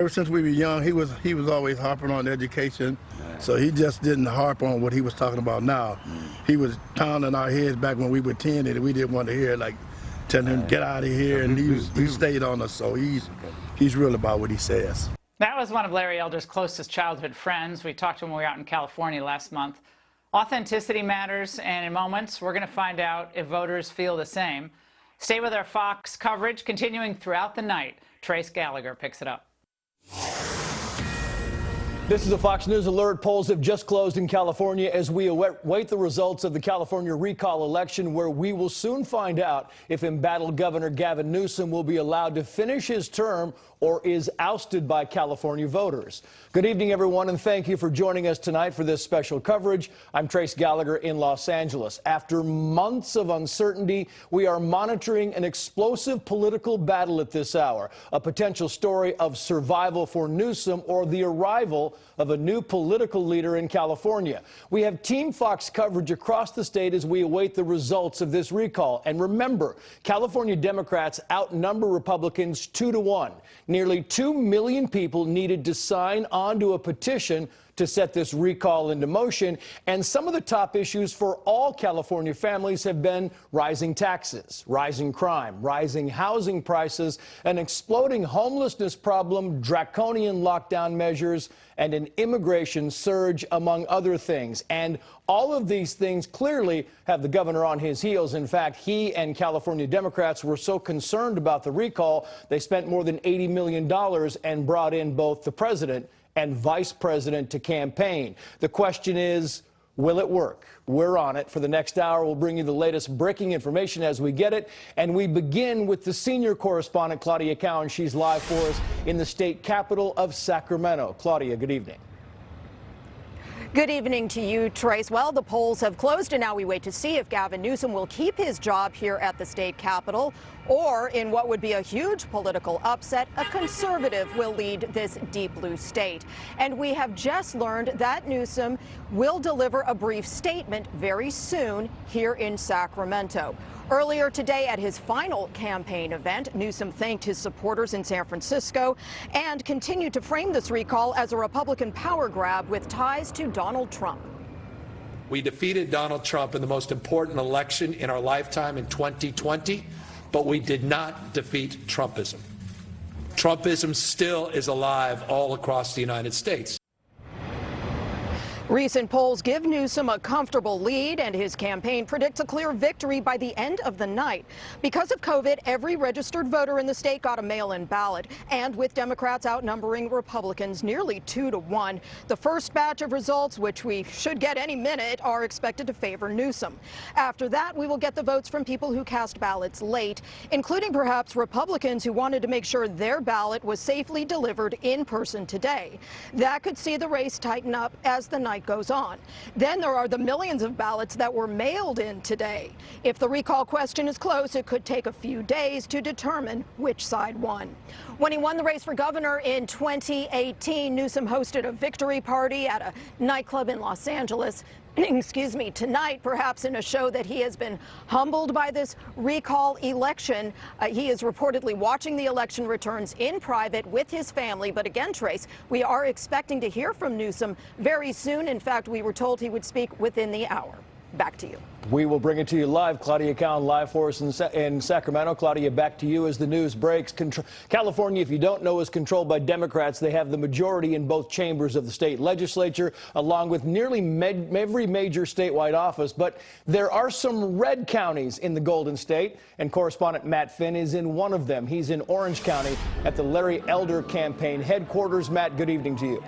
Ever since we were young, he was always harping on education, so he just didn't harp on what he was talking about now. He was pounding our heads back when we were 10 and we didn't want to hear, like, telling him, get out of here, and he stayed on us, so he's real about what he says. That was one of Larry Elder's closest childhood friends. We talked to him when we were out in California last month. Authenticity matters, and in moments, we're going to find out if voters feel the same. Stay with our Fox coverage, continuing throughout the night. Trace Gallagher picks it up. This is a Fox News alert. Polls have just closed in California as we await the results of the California recall election, where we will soon find out if embattled Governor Gavin Newsom will be allowed to finish his term or is ousted by California voters. Good evening, everyone, and thank you for joining us tonight for this special coverage. I'm Trace Gallagher in Los Angeles. After months of uncertainty, we are monitoring an explosive political battle at this hour, a potential story of survival for Newsom or the arrival of a new political leader in California. We have Team Fox coverage across the state as we await the results of this recall. And remember, California Democrats outnumber Republicans 2-1. Nearly 2 million people needed to sign onto a petition to set this recall into motion. And some of the top issues for all California families have been rising taxes, rising crime, rising housing prices, an exploding homelessness problem, draconian lockdown measures, and an immigration surge, among other things. And all of these things clearly have the governor on his heels. In fact, he and California Democrats were so concerned about the recall, they spent more than $80 million and brought in both the president and vice president to campaign. The question is, will it work? We're on it. For the next hour, we'll bring you the latest breaking information as we get it. And we begin with the senior correspondent, Claudia Cowan. She's live for us in the state capital of Sacramento. Claudia, good evening. Good evening to you, Trace. Well, the polls have closed, and now we wait to see if Gavin Newsom will keep his job here at the state capitol, or in what would be a huge political upset, a conservative will lead this deep blue state. And we have just learned that Newsom will deliver a brief statement very soon here in Sacramento. Earlier today at his final campaign event, Newsom thanked his supporters in San Francisco and continued to frame this recall as a Republican power grab with ties to Donald Trump. We defeated Donald Trump in the most important election in our lifetime in 2020, but we did not defeat Trumpism. Trumpism still is alive all across the United States. Recent polls give Newsom a comfortable lead, and his campaign predicts a clear victory by the end of the night. Because of COVID, every registered voter in the state got a mail-in ballot, and with Democrats outnumbering Republicans nearly 2-1, the first batch of results, which we should get any minute, are expected to favor Newsom. After that, we will get the votes from people who cast ballots late, including perhaps Republicans who wanted to make sure their ballot was safely delivered in person today. That could see the race tighten up as the night goes on. Then there are the millions of ballots that were mailed in today. If the recall question is close, it could take a few days to determine which side won. When he won the race for governor in 2018, Newsom hosted a victory party at a nightclub in Los Angeles. Excuse me, tonight, perhaps in a show that he has been humbled by this recall election. He is reportedly watching the election returns in private with his family. But again, Trace, we are expecting to hear from Newsom very soon. In fact, we were told he would speak within the hour. Back to you. We will bring it to you live. Claudia Cowan live for us in Sacramento. Claudia, back to you as the news breaks. California, if you don't know, is controlled by Democrats. They have the majority in both chambers of the state legislature, along with nearly every major statewide office. But there are some red counties in the Golden State, and correspondent Matt Finn is in one of them. He's in Orange County at the Larry Elder campaign headquarters. Matt, good evening to you.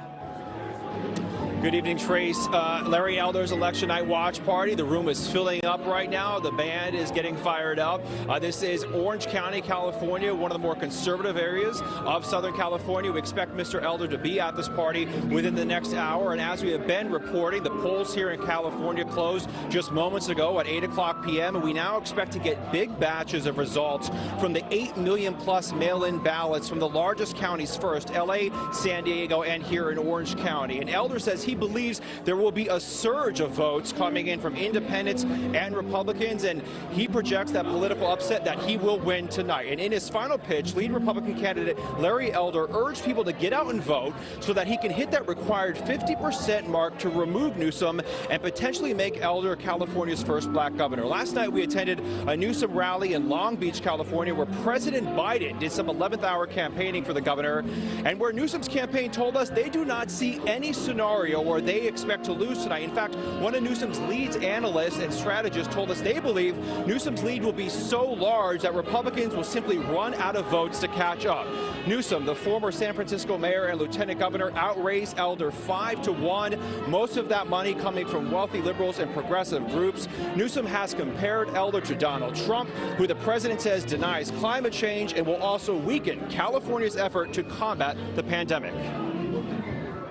Good evening, Trace. Larry Elder's election night watch party. The room is filling up right now. The band is getting fired up. This is Orange County, California, one of the more conservative areas of Southern California. We expect Mr. Elder to be at this party within the next hour. And as we have been reporting, the polls here in California closed just moments ago at 8 o'clock p.m. And we now expect to get big batches of results from the 8 million plus mail-in ballots from the largest counties first, L.A., San Diego, and here in Orange County. And Elder says he he believes there will be a surge of votes coming in from independents and Republicans, and he projects that political upset that he will win tonight. And in his final pitch, lead Republican candidate Larry Elder urged people to get out and vote so that he can hit that required 50% mark to remove Newsom and potentially make Elder California's first black governor. Last night we attended a Newsom rally in Long Beach, California, where President Biden did some 11th hour campaigning for the governor, and where Newsom's campaign told us they do not see any scenario where they expect to lose tonight. In fact, one of Newsom's lead analysts and strategists told us they believe Newsom's lead will be so large that Republicans will simply run out of votes to catch up. Newsom, the former San Francisco mayor and lieutenant governor, outraised Elder 5-1, most of that money coming from wealthy liberals and progressive groups. Newsom has compared Elder to Donald Trump, who the president says denies climate change and will also weaken California's effort to combat the pandemic.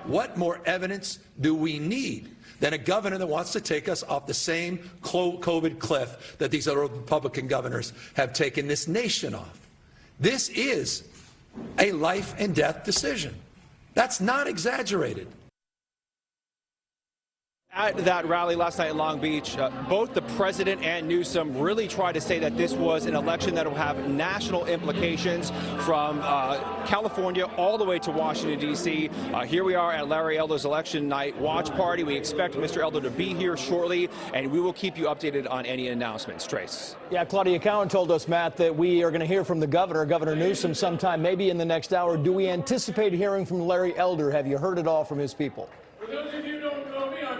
What more evidence do we need than a governor that wants to take us off the same COVID cliff that these other Republican governors have taken this nation off? This is a life and death decision. That's not exaggerated. At that rally last night in Long Beach, both the president and Newsom really tried to say that this was an election that will have national implications from California all the way to Washington, D.C. Here we are at Larry Elder's election night watch party. We expect Mr. Elder to be here shortly, and we will keep you updated on any announcements. Trace. Yeah, Claudia Cowan told us, Matt, that we are going to hear from the governor, Governor Newsom, sometime maybe in the next hour. Do we anticipate hearing from Larry Elder? Have you heard it all from his people?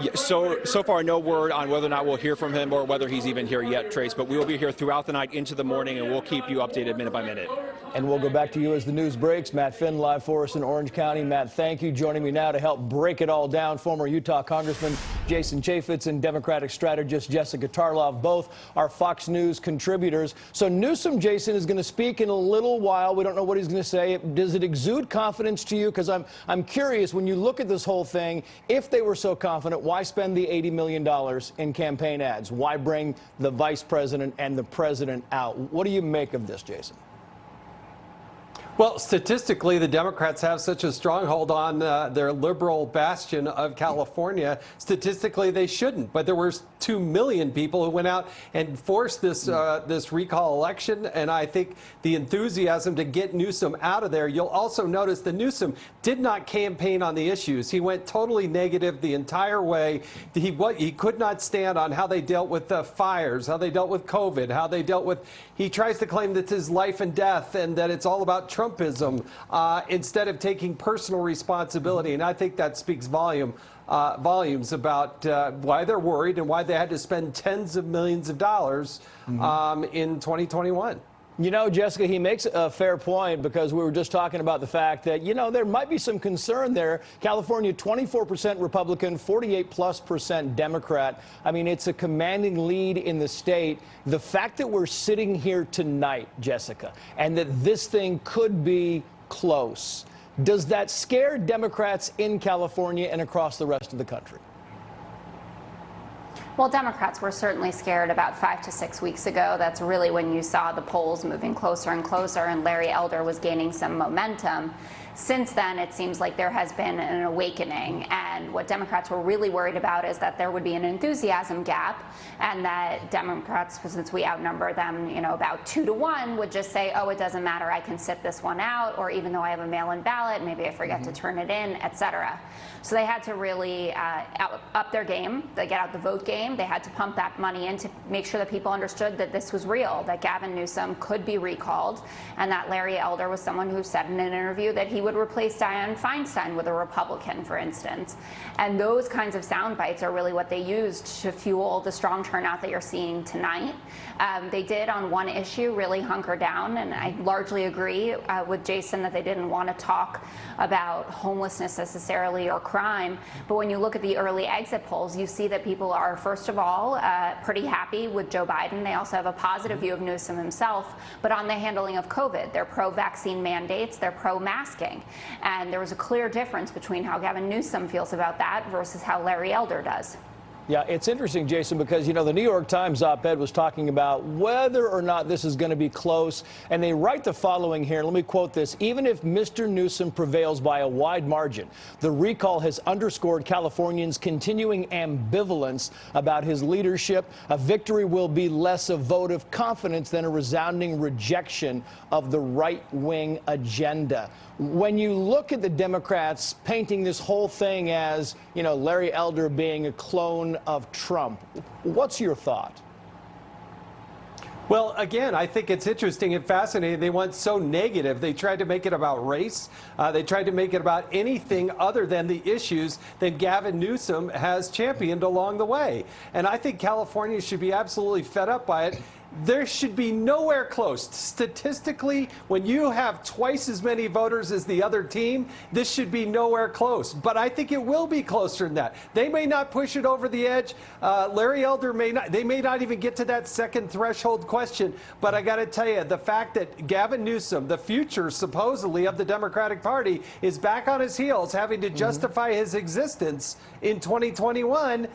Yeah, so far, no word on whether or not we'll hear from him or whether he's even here yet, Trace. But we will be here throughout the night into the morning, and we'll keep you updated minute by minute. And we'll go back to you as the news breaks. Matt Finn, live for us in Orange County. Matt, thank you. Joining me now to help break it all down, former Utah Congressman Jason Chaffetz and Democratic strategist Jessica Tarlov, both are Fox News contributors. So Newsom, Jason, is going to speak in a little while. We don't know what he's going to say. Does it exude confidence to you? Because I'm curious, when you look at this whole thing, if they were so confident, why spend the $80 million in campaign ads? Why bring the vice president and the president out? What do you make of this, Jason? Well, statistically, the Democrats have such a stronghold on their liberal bastion of California. Statistically, they shouldn't. But there were 2 million people who went out and forced this this recall election. And I think the enthusiasm to get Newsom out of there. You'll also notice that Newsom did not campaign on the issues. He went totally negative the entire way. He could not stand on how they dealt with the fires, how they dealt with COVID, how they dealt with. He tries to claim that it's his life and death and that it's all about Trumpism instead of taking personal responsibility. And I think that speaks volumes about why they're worried and why they had to spend tens of millions of dollars in 2021. You know, Jessica, he makes a fair point, because we were just talking about the fact that, you know, there might be some concern there. California, 24% Republican, 48+% Democrat. I mean, it's a commanding lead in the state. The fact that we're sitting here tonight, Jessica, and that this thing could be close, does that scare Democrats in California and across the rest of the country? Well, Democrats were certainly scared about 5 to 6 weeks ago. That's really when you saw the polls moving closer and closer, and Larry Elder was gaining some momentum. Since then, it seems like there has been an awakening, and what Democrats were really worried about is that there would be an enthusiasm gap, and that Democrats, since we outnumber them, you know, about 2-1, would just say, oh, it doesn't matter, I can sit this one out, or even though I have a mail-in ballot, maybe I forget to turn it in, etc. So they had to really up their game, they get out the vote game. They had to pump that money in to make sure that people understood that this was real, that Gavin Newsom could be recalled, and that Larry Elder was someone who said in an interview that he would replace Dianne Feinstein with a Republican, for instance. And those kinds of sound bites are really what they used to fuel the strong turnout that you're seeing tonight. They did, on one issue, really hunker down, and I largely agree with Jason that they didn't want to talk about homelessness necessarily or crime. But when you look at the early exit polls, you see that people are, first of all, pretty happy with Joe Biden. They also have a positive view of Newsom himself, but on the handling of COVID. They're pro-vaccine mandates, they're pro-masking. And there was a clear difference between how Gavin Newsom feels about that versus how Larry Elder does. Yeah, it's interesting, Jason, because, you know, the New York Times op-ed was talking about whether or not this is going to be close. And they write the following here. Let me quote this. Even if Mr. Newsom prevails by a wide margin, the recall has underscored Californians' continuing ambivalence about his leadership. A victory will be less a vote of confidence than a resounding rejection of the right-wing agenda. When you look at the Democrats painting this whole thing as, you know, Larry Elder being a clone of Trump, what's your thought? Well, again, I think it's interesting and fascinating. They went so negative. They tried to make it about race. They tried to make it about anything other than the issues that Gavin Newsom has championed along the way. And I think California should be absolutely fed up by it. There should be nowhere close. Statistically, when you have twice as many voters as the other team, this should be nowhere close. But I think it will be closer than that. They may not push it over the edge. Larry Elder may not. They may not even get to that second threshold question. But I got to tell you, the fact that Gavin Newsom, the future supposedly of the Democratic Party, is back on his heels, having to justify his existence in 2021,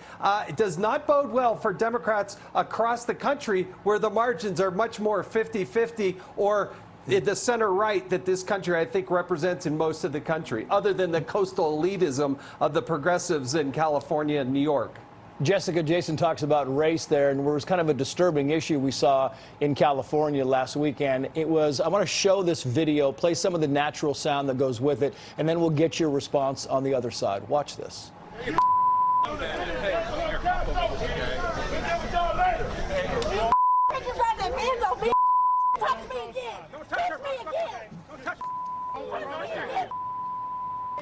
does not bode well for Democrats across the country, where the margins are much more 50-50 or in the center right that this country, I think, represents in most of the country, other than the coastal elitism of the progressives in California and New York. Jessica, Jason talks about race there, and there was kind of a disturbing issue we saw in California last weekend. It was, I want to show this video, play some of the natural sound that goes with it, and then we'll get your response on the other side. Watch this.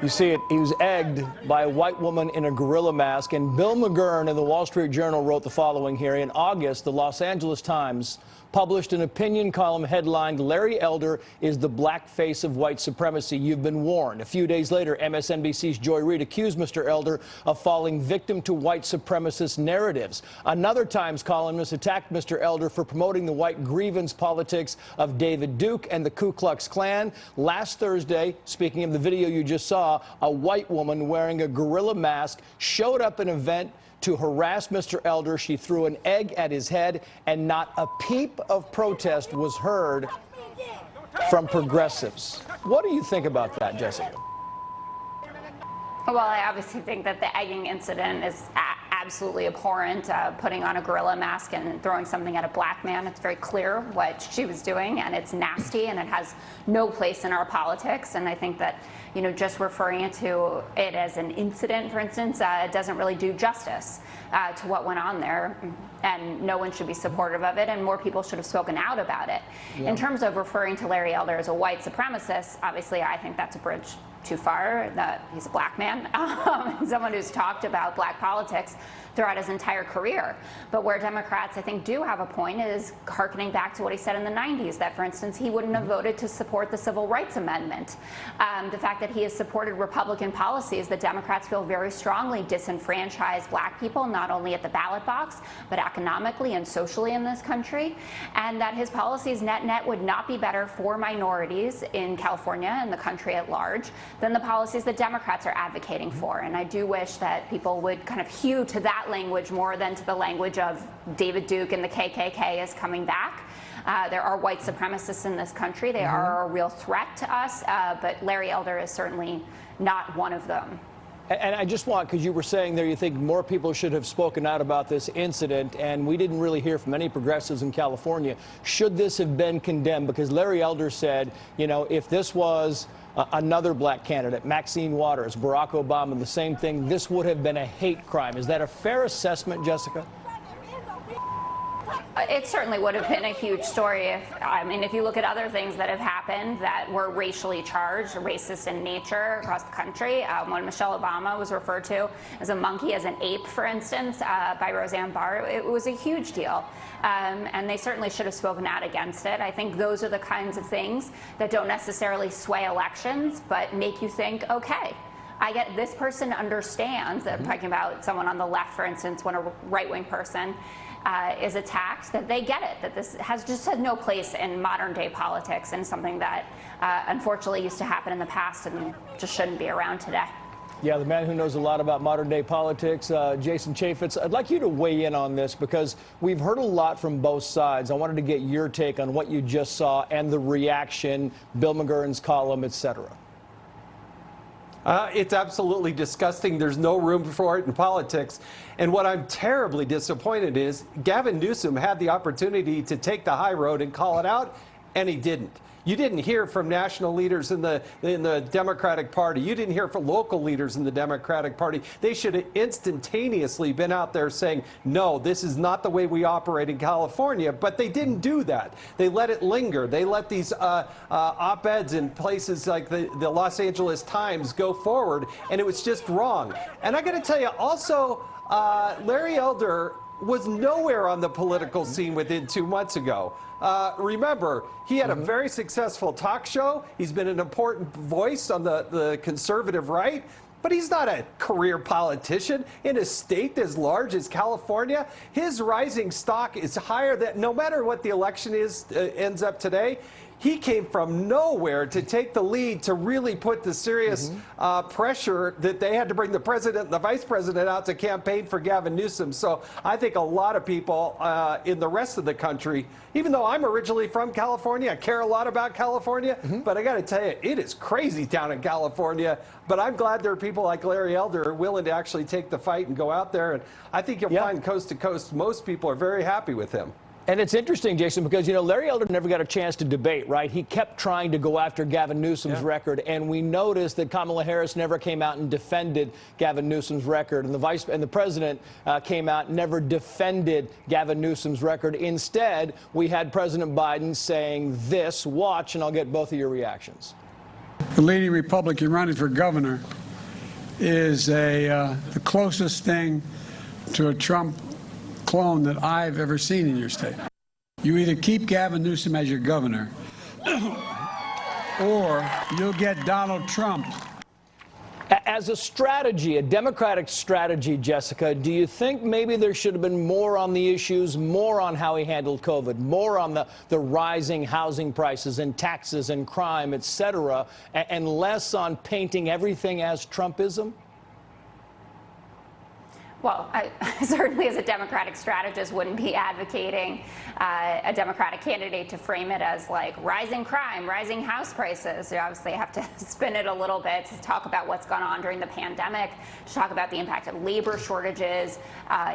You see it, he was egged by a white woman in a gorilla mask. And Bill McGurn in the Wall Street Journal wrote the following here. In August, the Los Angeles Times published an opinion column headlined, "Larry Elder is the black face of white supremacy. You've been warned." A few days later, MSNBC's Joy Reid accused Mr. Elder of falling victim to white supremacist narratives. Another Times columnist attacked Mr. Elder for promoting the white grievance politics of David Duke and the Ku Klux Klan. Last Thursday, speaking of the video you just saw, a white woman wearing a gorilla mask showed up at an event to harass Mr. Elder. She threw an egg at his head, and not a peep of protest was heard from progressives. What do you think about that, Jessica? Well, I obviously think that the egging incident is absolutely abhorrent. Putting on a gorilla mask and throwing something at a black man, it's very clear what she was doing, and it's nasty, and it has no place in our politics. And I think that, you know, just referring to it as an incident, for instance, doesn't really do justice to what went on there, and no one should be supportive of it, and more people should have spoken out about it. Yeah. In terms of referring to Larry Elder as a white supremacist, obviously I think that's a bridge too far. That he's a black man, someone who's talked about black politics throughout his entire career. But where Democrats, I think, do have a point is hearkening back to what he said in the 90s, that, for instance, he wouldn't have voted to support the Civil Rights Amendment. The fact that he has supported Republican policies that Democrats feel very strongly disenfranchise black people, not only at the ballot box, but economically and socially in this country, and that his policies net-net would not be better for minorities in California and the country at large than the policies that Democrats are advocating for. And I do wish that people would kind of hew to that language more than to the language of David Duke and the KKK is coming back. There are white supremacists in this country. They are a real threat to us, but Larry Elder is certainly not one of them. And I just want, because you were saying there you think more people should have spoken out about this incident, and we didn't really hear from any progressives in California. Should this have been condemned? Because Larry Elder said, you know, if this was another black candidate, Maxine Waters, Barack Obama, the same thing, this would have been a hate crime. Is that a fair assessment, Jessica? It certainly would have been a huge story if you look at other things that have happened that were racially charged, racist in nature across the country. When Michelle Obama was referred to as a monkey, as an ape, for instance, by Roseanne Barr, it was a huge deal. And they certainly should have spoken out against it. I think those are the kinds of things that don't necessarily sway elections, but make you think, okay, I get this person understands that I'm talking about someone on the left, for instance, when a right-wing person is attacked, that they get it, that this has just had no place in modern day politics and something that unfortunately used to happen in the past and just shouldn't be around today. Yeah, the man who knows a lot about modern-day politics, Jason Chaffetz. I'd like you to weigh in on this because we've heard a lot from both sides. I wanted to get your take on what you just saw and the reaction, Bill McGurn's column, etc. It's absolutely disgusting. There's no room for it in politics. And what I'm terribly disappointed is Gavin Newsom had the opportunity to take the high road and call it out, and he didn't. You didn't hear from national leaders in the Democratic Party. You didn't hear from local leaders in the Democratic Party. They should have instantaneously been out there saying, no, this is not the way we operate in California. But they didn't do that. They let it linger. They let these op-eds in places like the Los Angeles Times go forward, and it was just wrong. And I got to tell you, also, Larry Elder was nowhere on the political scene within 2 months ago. Remember, he had a very successful talk show. He's been an important voice on the conservative right, but he's not a career politician in a state as large as California. His rising stock is higher than, no matter what the election ends up today, he came from nowhere to take the lead to really put the serious pressure that they had to bring the president and the vice president out to campaign for Gavin Newsom. So I think a lot of people in the rest of the country, even though I'm originally from California, I care a lot about California, but I got to tell you, it is crazy down in California. But I'm glad there are people like Larry Elder willing to actually take the fight and go out there. And I think you'll find coast to coast, most people are very happy with him. And it's interesting, Jason, because, you know, Larry Elder never got a chance to debate, right? He kept trying to go after Gavin Newsom's record, and we noticed that Kamala Harris never came out and defended Gavin Newsom's record, and the president came out and never defended Gavin Newsom's record. Instead, we had President Biden saying this, watch, and I'll get both of your reactions. The leading Republican running for governor is the closest thing to a Trump clone that I've ever seen in your state. You either keep Gavin Newsom as your governor or you'll get Donald Trump. As a strategy, a Democratic strategy, Jessica, do you think maybe there should have been more on the issues, more on how he handled COVID, more on the rising housing prices and taxes and crime, et cetera, and less on painting everything as Trumpism? Well, I certainly as a Democratic strategist wouldn't be advocating a Democratic candidate to frame it as like rising crime, rising house prices. You obviously have to spin it a little bit to talk about what's gone on during the pandemic, to talk about the impact of labor shortages,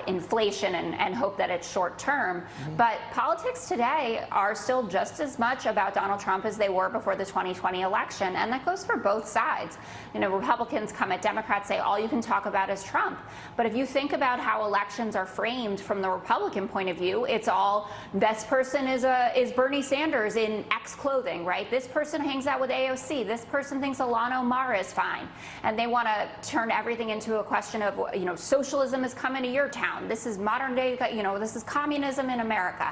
inflation, and hope that it's short term. But politics today are still just as much about Donald Trump as they were before the 2020 election, and that goes for both sides. You know, Republicans come at Democrats, say all you can talk about is Trump. But if you think about how elections are framed from the Republican point of view, it's all this person is Bernie Sanders in X clothing, right? This person hangs out with AOC. This person thinks Ilhan Omar is fine, and they want to turn everything into a question of, you know, socialism is coming to your town. This is modern day, you know, this is communism in America.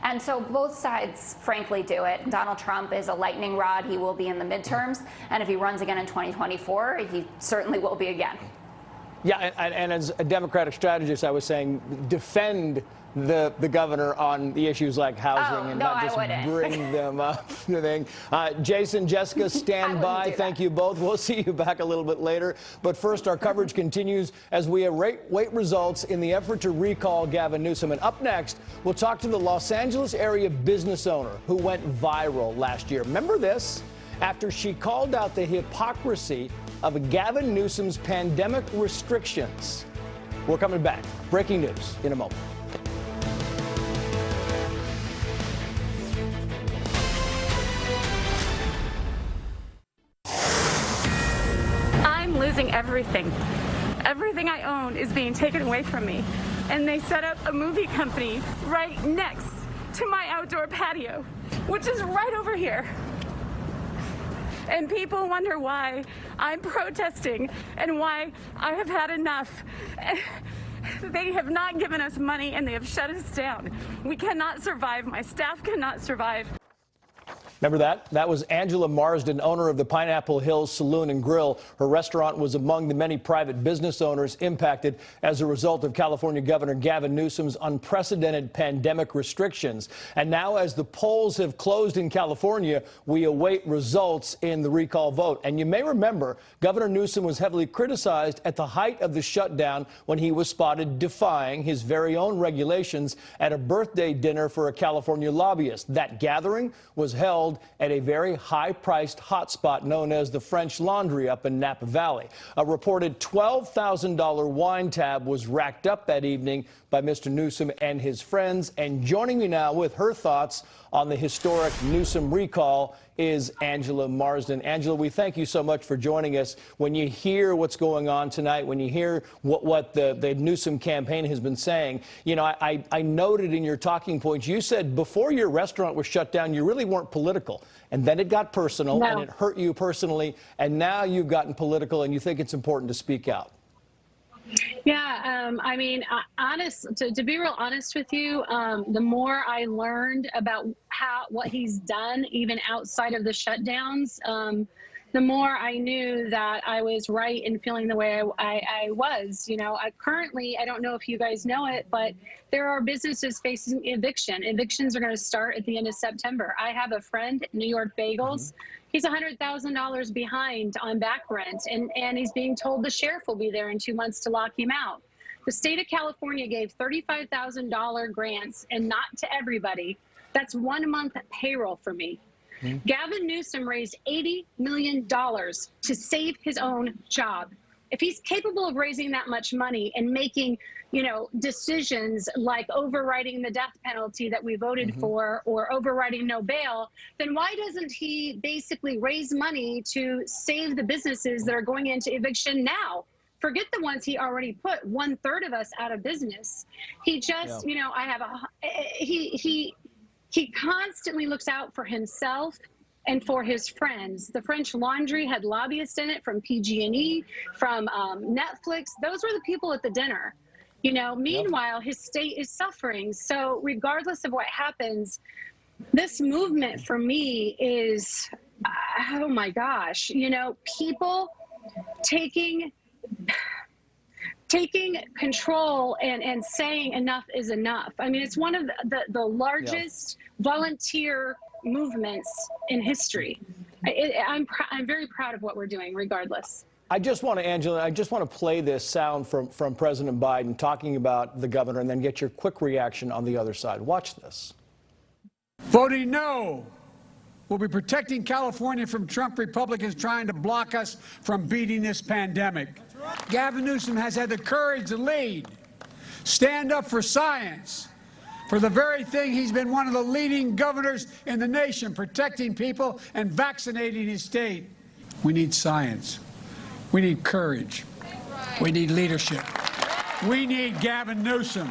And so both sides, frankly, do it. Donald Trump is a lightning rod. He will be in the midterms, and if he runs again in 2024, he certainly will be again. Yeah, and as a Democratic strategist, I was saying defend the governor on the issues like housing and not just bring them up. Jason, Jessica, stand by. Thank you both. We'll see you back a little bit later. But first, our coverage continues as we await results in the effort to recall Gavin Newsom. And up next, we'll talk to the Los Angeles area business owner who went viral last year. Remember this? After she called out the hypocrisy of Gavin Newsom's pandemic restrictions. We're coming back. Breaking news in a moment. I'm losing everything. Everything I own is being taken away from me. And they set up a movie company right next to my outdoor patio, which is right over here. And people wonder why I'm protesting and why I have had enough. They have not given us money and they have shut us down. We cannot survive. My staff cannot survive. Remember that? That was Angela Marsden, owner of the Pineapple Hills Saloon and Grill. Her restaurant was among the many private business owners impacted as a result of California Governor Gavin Newsom's unprecedented pandemic restrictions. And now, as the polls have closed in California, we await results in the recall vote. And you may remember, Governor Newsom was heavily criticized at the height of the shutdown when he was spotted defying his very own regulations at a birthday dinner for a California lobbyist. That gathering was held at a very high-priced hotspot known as the French Laundry up in Napa Valley. A reported $12,000 wine tab was racked up that evening by Mr. Newsom and his friends. And joining me now with her thoughts on the historic Newsom recall is Angela Marsden. Angela, we thank you so much for joining us. When you hear what's going on tonight, when you hear what the Newsom campaign has been saying, you know, I noted in your talking points, you said before your restaurant was shut down, you really weren't political. And then it got personal, and it hurt you personally. And now you've gotten political, and you think it's important to speak out. Yeah, I mean, to be real honest with you, the more I learned about what he's done, even outside of the shutdowns, the more I knew that I was right in feeling the way I was. You know, currently, I don't know if you guys know it, but there are businesses facing eviction. Evictions are going to start at the end of September. I have a friend, New York Bagels. He's $100,000 behind on back rent, and he's being told the sheriff will be there in 2 months to lock him out. The state of California gave $35,000 grants, and not to everybody. That's 1 month payroll for me. Gavin Newsom raised $80 million to save his own job. If he's capable of raising that much money and making, you know, decisions like overriding the death penalty that we voted for or overriding no bail, then why doesn't he basically raise money to save the businesses that are going into eviction now? Forget the ones he already put 1/3 of us out of business. He just, you know, he constantly looks out for himself and for his friends. The French Laundry had lobbyists in it from PG&E, from Netflix. Those were the people at the dinner. You know, meanwhile, his state is suffering. So regardless of what happens, this movement for me is, oh my gosh, you know, people taking control and saying enough is enough. I mean, it's one of the largest volunteer movements in history. I'm very proud of what we're doing, regardless. I just want to, Angela, I just want to play this sound from President Biden talking about the governor and then get your quick reaction on the other side. Watch this. Voting no will be protecting California from Trump Republicans trying to block us from beating this pandemic. Gavin Newsom has had the courage to lead, stand up for science, for the very thing he's been one of the leading governors in the nation, protecting people and vaccinating his state. We need science. We need courage. We need leadership. We need Gavin Newsom.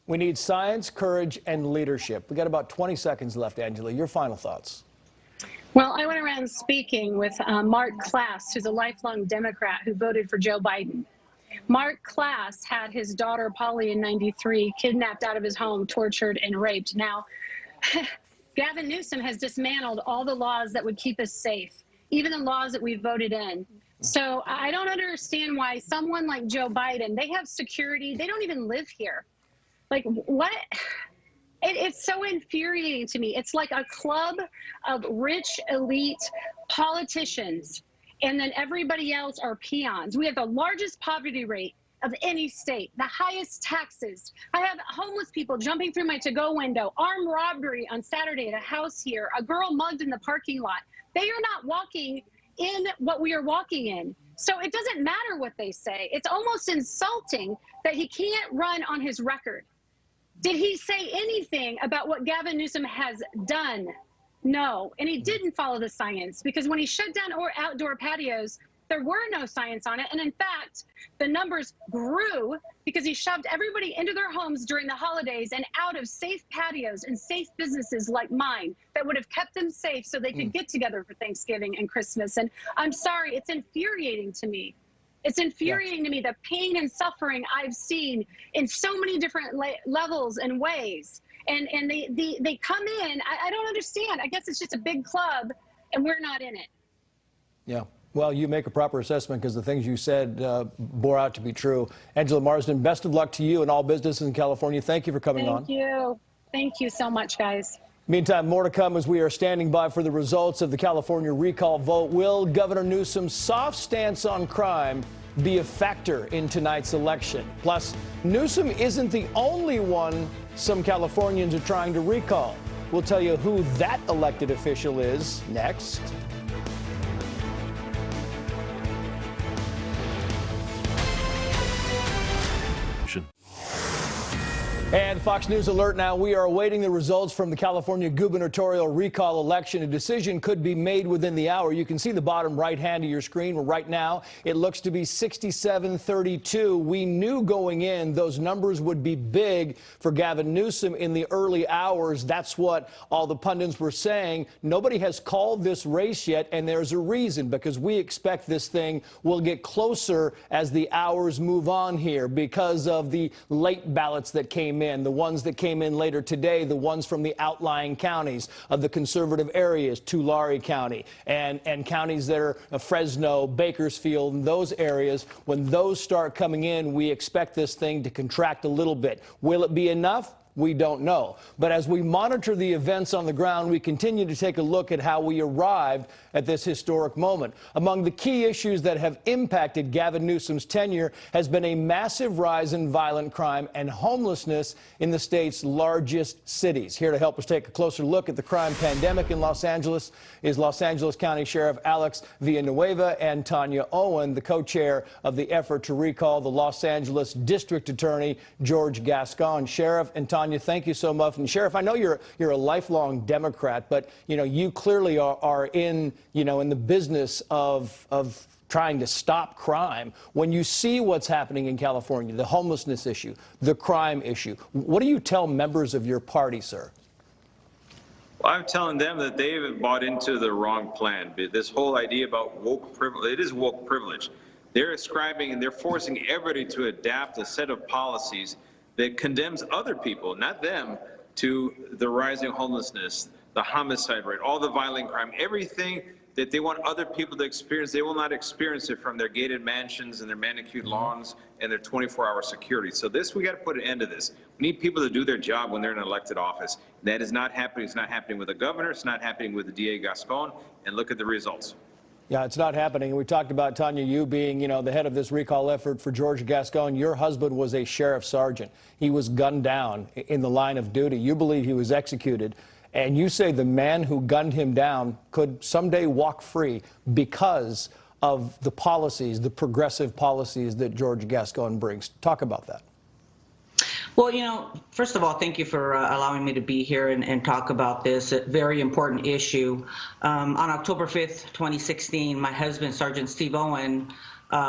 We need science, courage, and leadership. We got about 20 seconds left, Angela. Your final thoughts. Well, I went around speaking with Mark Klass, who's a lifelong Democrat who voted for Joe Biden. Mark Klass had his daughter, Polly, in '93, kidnapped out of his home, tortured, and raped. Now, Gavin Newsom has dismantled all the laws that would keep us safe, even the laws that we voted in. So I don't understand why someone like Joe Biden, they have security, they don't even live here. Like, what? It's so infuriating to me. It's like a club of rich, elite politicians, and then everybody else are peons. We have the largest poverty rate of any state, the highest taxes. I have homeless people jumping through my to-go window, armed robbery on Saturday at a house here, a girl mugged in the parking lot. They are not walking in what we are walking in. So it doesn't matter what they say. It's almost insulting that he can't run on his record. Did he say anything about what Gavin Newsom has done? No, and he didn't follow the science, because when he shut down outdoor patios, there were no science on it. And in fact, the numbers grew because he shoved everybody into their homes during the holidays and out of safe patios and safe businesses like mine that would have kept them safe so they could get together for Thanksgiving and Christmas. And I'm sorry, it's infuriating to me. It's infuriating to me, the pain and suffering I've seen in so many different levels and ways. And they come in. I don't understand. I guess it's just a big club, and we're not in it. Yeah. Well, you make a proper assessment because the things you said bore out to be true. Angela Marsden, best of luck to you and all businesses in California. Thank you for coming on. Thank you. Thank you so much, guys. Meantime, more to come as we are standing by for the results of the California recall vote. Will Governor Newsom's soft stance on crime be a factor in tonight's election? Plus, Newsom isn't the only one some Californians are trying to recall. We'll tell you who that elected official is next. And Fox News alert now. We are awaiting the results from the California gubernatorial recall election. A decision could be made within the hour. You can see the bottom right hand of your screen. Right now, it looks to be 67-32. We knew going in those numbers would be big for Gavin Newsom in the early hours. That's what all the pundits were saying. Nobody has called this race yet, and there's a reason, because we expect this thing will get closer as the hours move on here because of the late ballots that came in, the ones that came in later today, the ones from the outlying counties of the conservative areas, Tulare County, and counties that are Fresno, Bakersfield, and those areas. When those start coming in, we expect this thing to contract a little bit. Will it be enough? We don't know. But as we monitor the events on the ground, we continue to take a look at how we arrived at this historic moment. Among the key issues that have impacted Gavin Newsom's tenure has been a massive rise in violent crime and homelessness in the state's largest cities. Here to help us take a closer look at the crime pandemic in Los Angeles is Los Angeles County Sheriff Alex Villanueva and Tanya Owen, the co-chair of the effort to recall the Los Angeles District Attorney George Gascon. Sheriff and Tanya, thank you so much. And Sheriff, I know you're a lifelong Democrat, but you clearly are in the business of trying to stop crime. When you see what's happening in California, the homelessness issue, the crime issue, what do you tell members of your party, sir? Well, I'm telling them that they've bought into the wrong plan. This whole idea about woke privilege, it is woke privilege. They're ascribing and they're forcing everybody to adapt a set of policies that condemns other people, not them, to the rising homelessness, the homicide rate, all the violent crime, everything that they want other people to experience. They will not experience it from their gated mansions and their manicured lawns and their 24-hour security. So we got to put an end to this. We need people to do their job when they're in an elected office. That is not happening. It's not happening with the governor. It's not happening with the DA Gascon. And look at the results. Yeah, it's not happening. We talked about, Tanya, you being, the head of this recall effort for George Gascon. Your husband was a sheriff sergeant. He was gunned down in the line of duty. You believe he was executed. And you say the man who gunned him down could someday walk free because of the policies, the progressive policies that George Gascon brings. Talk about that. Well, first of all, thank you for allowing me to be here and talk about this very important issue. On October 5th, 2016, my husband, Sergeant Steve Owen,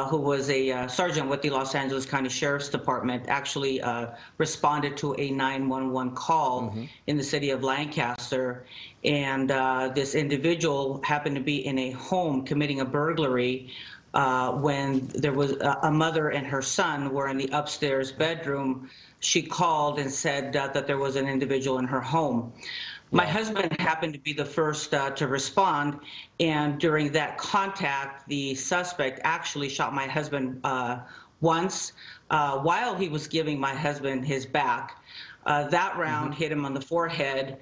who was a sergeant with the Los Angeles County Sheriff's Department, actually responded to a 911 call in the city of Lancaster. And this individual happened to be in a home committing a burglary when there was a mother and her son were in the upstairs bedroom. She called and said that there was an individual in her home. My husband happened to be the first to respond, and during that contact, the suspect actually shot my husband once while he was giving my husband his back. That round hit him on the forehead,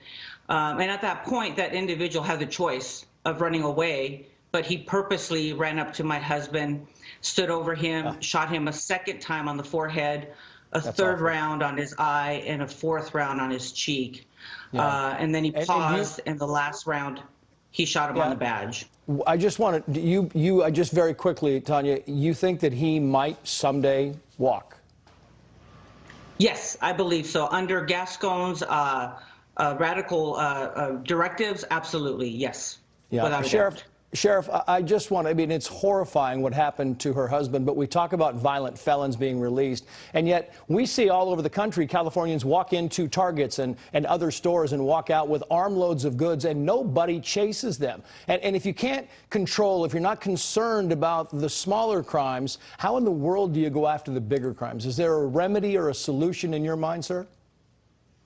and at that point, that individual had the choice of running away, but he purposely ran up to my husband, stood over him, shot him a second time on the forehead, a third round on his eye, and a fourth round on his cheek. And then he paused, and the last round, he shot him on the badge. I just wanted, just very quickly, Tanya, you think that he might someday walk? Yes, I believe so. Under Gascon's radical directives, absolutely, yes. Without a doubt. Sheriff, I just want to, it's horrifying what happened to her husband, but we talk about violent felons being released, and yet we see all over the country Californians walk into Targets and other stores and walk out with armloads of goods, and nobody chases them. And if you can't control, if you're not concerned about the smaller crimes, how in the world do you go after the bigger crimes? Is there a remedy or a solution in your mind, sir?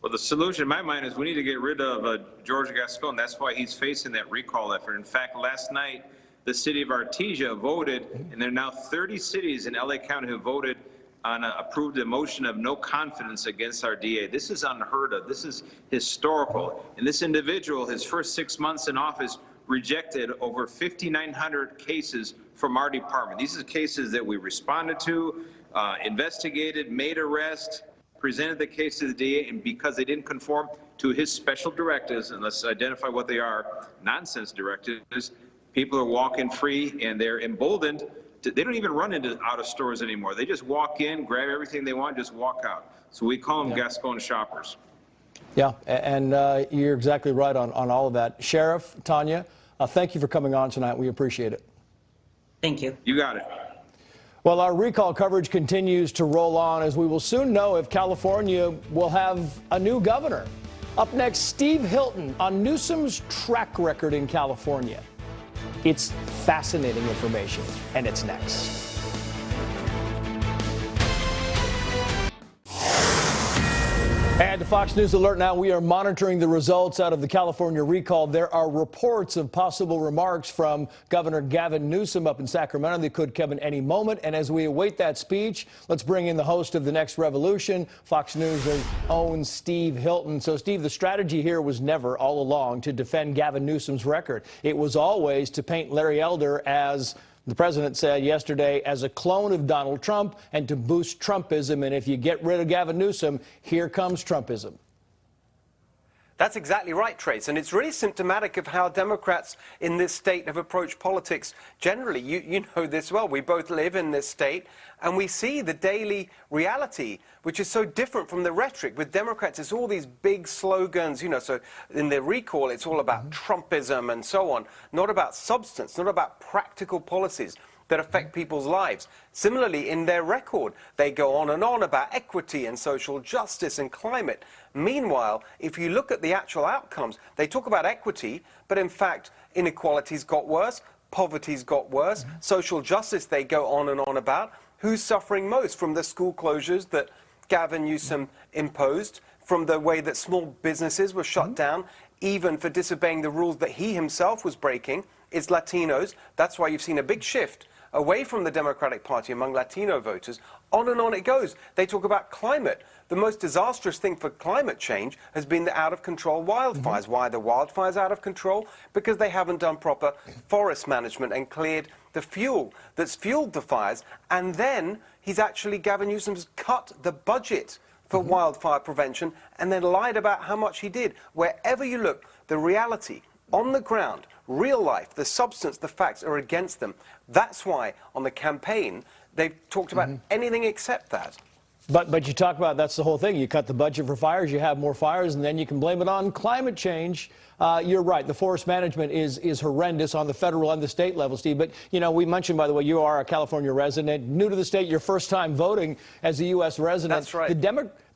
Well, the solution in my mind is we need to get rid of George Gascon. That's why he's facing that recall effort. In fact, last night, the city of Artesia voted, and there are now 30 cities in LA County who voted on approved a motion of no confidence against our DA. This is unheard of. This is historical. And this individual, his first 6 months in office, rejected over 5,900 cases from our department. These are cases that we responded to, investigated, made arrests, presented the case to the DA, and because they didn't conform to his special directives, and let's identify what they are, nonsense directives, people are walking free and they're emboldened. They don't even run out of stores anymore. They just walk in, grab everything they want, just walk out. So we call them Gascon shoppers. Yeah, and you're exactly right on all of that. Sheriff, Tanya, thank you for coming on tonight. We appreciate it. Thank you. You got it. Well, our recall coverage continues to roll on as we will soon know if California will have a new governor. Up next, Steve Hilton on Newsom's track record in California. It's fascinating information, and it's next. And to Fox News Alert now, we are monitoring the results out of the California recall. There are reports of possible remarks from Governor Gavin Newsom up in Sacramento that could come in any moment. And as we await that speech, let's bring in the host of The Next Revolution, Fox News' own Steve Hilton. So, Steve, the strategy here was never all along to defend Gavin Newsom's record. It was always to paint Larry Elder, as the president said yesterday, as a clone of Donald Trump and to boost Trumpism. And if you get rid of Gavin Newsom, here comes Trumpism. That's exactly right, Trace, and it's really symptomatic of how Democrats in this state have approached politics generally. You know this well. We both live in this state, and we see the daily reality, which is so different from the rhetoric. With Democrats, it's all these big slogans, you know, so in the recall, it's all about Trumpism and so on, not about substance, not about practical policies that affect people's lives. Similarly, in their record, they go on and on about equity and social justice and climate. Meanwhile, if you look at the actual outcomes, they talk about equity, but in fact, inequality's got worse, poverty's got worse, social justice they go on and on about. Who's suffering most from the school closures that Gavin Newsom imposed, from the way that small businesses were shut down, even for disobeying the rules that he himself was breaking? It's Latinos. That's why you've seen a big shift away from the Democratic Party among Latino voters. On and on it goes. They talk about climate. The most disastrous thing for climate change has been the out-of-control wildfires. Why are the wildfires out of control? Because they haven't done proper forest management and cleared the fuel that's fueled the fires. And then Gavin Newsom's cut the budget for wildfire prevention and then lied about how much he did. Wherever you look, the reality on the ground, real life, the substance, the facts are against them. That's why on the campaign they've talked about anything except that. But you talk about, that's the whole thing. You cut the budget for fires, you have more fires, and then you can blame it on climate change. You're right. The forest management is horrendous on the federal and the state level, Steve. But, you know, we mentioned, by the way, you are a California resident, new to the state, your first time voting as a U.S. resident. That's right.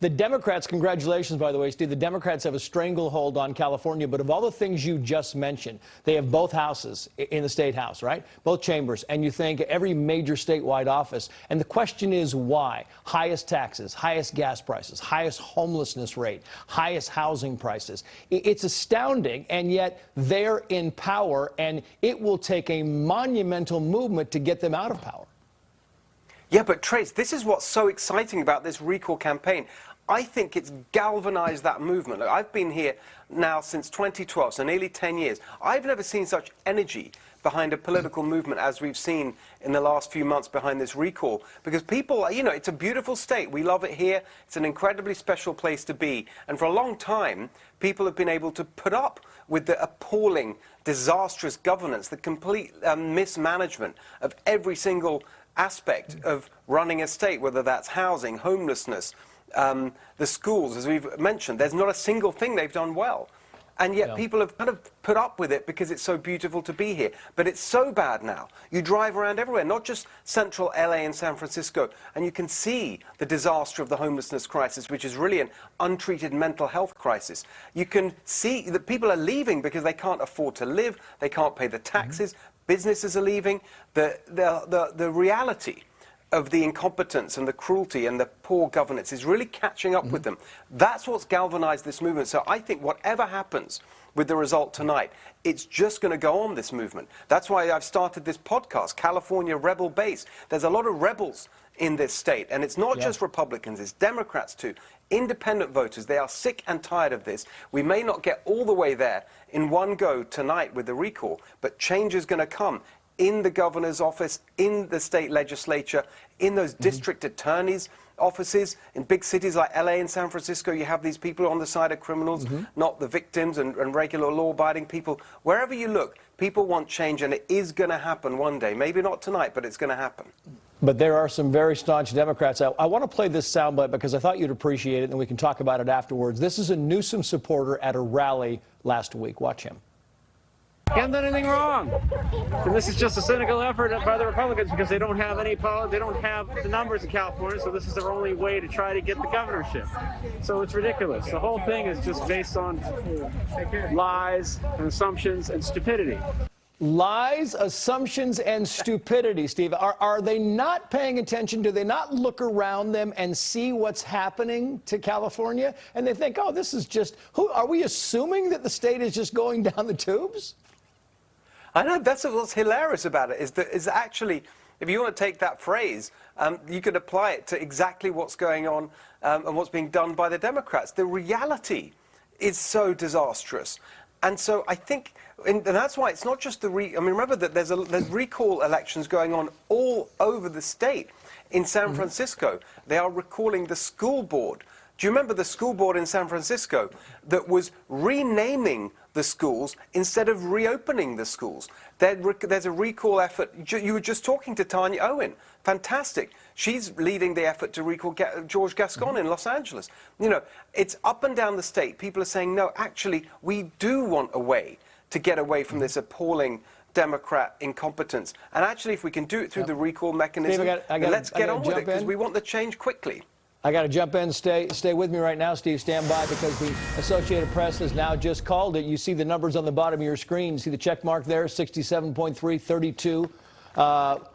The Democrats, congratulations, by the way, Steve, the Democrats have a stranglehold on California, but of all the things you just mentioned, they have both houses in the state house, right? Both chambers, and you think every major statewide office. And the question is why? Highest taxes, highest gas prices, highest homelessness rate, highest housing prices. It's astounding, and yet they're in power, and it will take a monumental movement to get them out of power. Yeah, but Trace, this is what's so exciting about this recall campaign. I think it's galvanized that movement. Look, I've been here now since 2012, so nearly 10 years. I've never seen such energy behind a political movement as we've seen in the last few months behind this recall. Because people, you know, it's a beautiful state. We love it here. It's an incredibly special place to be. And for a long time, people have been able to put up with the appalling, disastrous governance, the complete mismanagement of every single aspect of running a state, whether that's housing, homelessness, the schools, as we've mentioned. There's not a single thing they've done well. And yet people have kind of put up with it because it's so beautiful to be here. But it's so bad now. You drive around everywhere, not just central LA and San Francisco, and you can see the disaster of the homelessness crisis, which is really an untreated mental health crisis. You can see that people are leaving because they can't afford to live, they can't pay the taxes, businesses are leaving. The reality of the incompetence and the cruelty and the poor governance is really catching up with them. That's what's galvanized this movement. So I think whatever happens with the result tonight, it's just going to go on, this movement. That's why I've started this podcast, California Rebel Base. There's a lot of rebels in this state, and it's not just Republicans, it's Democrats too. Independent voters, they are sick and tired of this. We may not get all the way there in one go tonight with the recall, but change is going to come in the governor's office, in the state legislature, in those district attorneys' offices. In big cities like LA and San Francisco, you have these people on the side of criminals, not the victims and regular law-abiding people. Wherever you look, people want change, and it is going to happen one day. Maybe not tonight, but it's going to happen. But there are some very staunch Democrats. I want to play this soundbite because I thought you'd appreciate it, and we can talk about it afterwards. This is a Newsom supporter at a rally last week. Watch him. He hasn't done anything wrong. And this is just a cynical effort by the Republicans because they don't have they don't have the numbers in California, so this is their only way to try to get the governorship. So it's ridiculous. The whole thing is just based on lies and assumptions and stupidity. Lies, assumptions, and stupidity, Steve. Are they not paying attention? Do they not look around them and see what's happening to California? And they think, oh, this is just, are we assuming that the state is just going down the tubes? I know, that's what's hilarious about it, is actually, if you want to take that phrase, you could apply it to exactly what's going on and what's being done by the Democrats. The reality is so disastrous. And so I think, and that's why it's not just remember that there's recall elections going on all over the state. In San Francisco, they are recalling the school board. Do you remember the school board in San Francisco that was renaming the schools instead of reopening the schools? There's a recall effort. You were just talking to Tanya Owen. Fantastic. She's leading the effort to recall George Gascon in Los Angeles. You know, it's up and down the state. People are saying, no, actually, we do want a way to get away from this appalling Democrat incompetence. And actually, if we can do it through the recall mechanism, let's get on with it, because we want the change quickly. I got to jump in. Stay with me right now, Steve. Stand by, because the Associated Press has now just called it. You see the numbers on the bottom of your screen. You see the check mark there, 67.3, 32.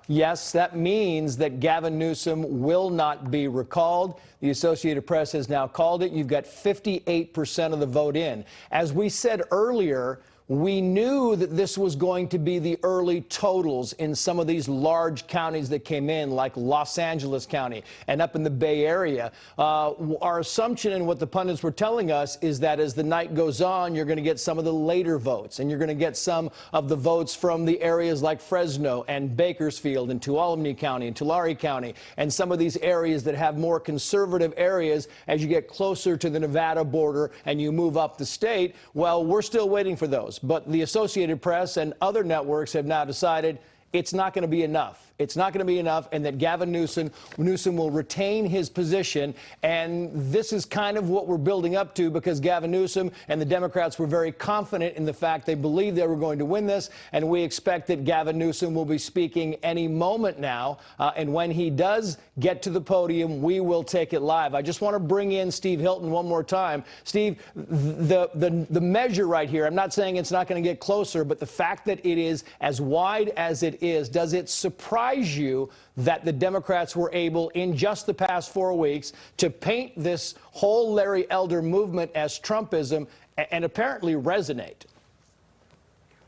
Yes, that means that Gavin Newsom will not be recalled. The Associated Press has now called it. You've got 58% of the vote in. As we said earlier, we knew that this was going to be the early totals in some of these large counties that came in, like Los Angeles County and up in the Bay Area. Our assumption and what the pundits were telling us is that as the night goes on, you're going to get some of the later votes, and you're going to get some of the votes from the areas like Fresno and Bakersfield and Tuolumne County and Tulare County, and some of these areas that have more conservative areas as you get closer to the Nevada border and you move up the state. Well, we're still waiting for those. But the Associated Press and other networks have now decided it's not going to be enough. It's not going to be enough, and that Gavin Newsom will retain his position. And this is kind of what we're building up to, because Gavin Newsom and the Democrats were very confident in the fact they believed they were going to win this. And we expect that Gavin Newsom will be speaking any moment now. And when he does get to the podium, we will take it live. I just want to bring in Steve Hilton one more time. Steve, the measure right here, I'm not saying it's not going to get closer, but the fact that it is as wide as it is, does it surprise you that the Democrats were able, in just the past 4 weeks, to paint this whole Larry Elder movement as Trumpism and apparently resonate?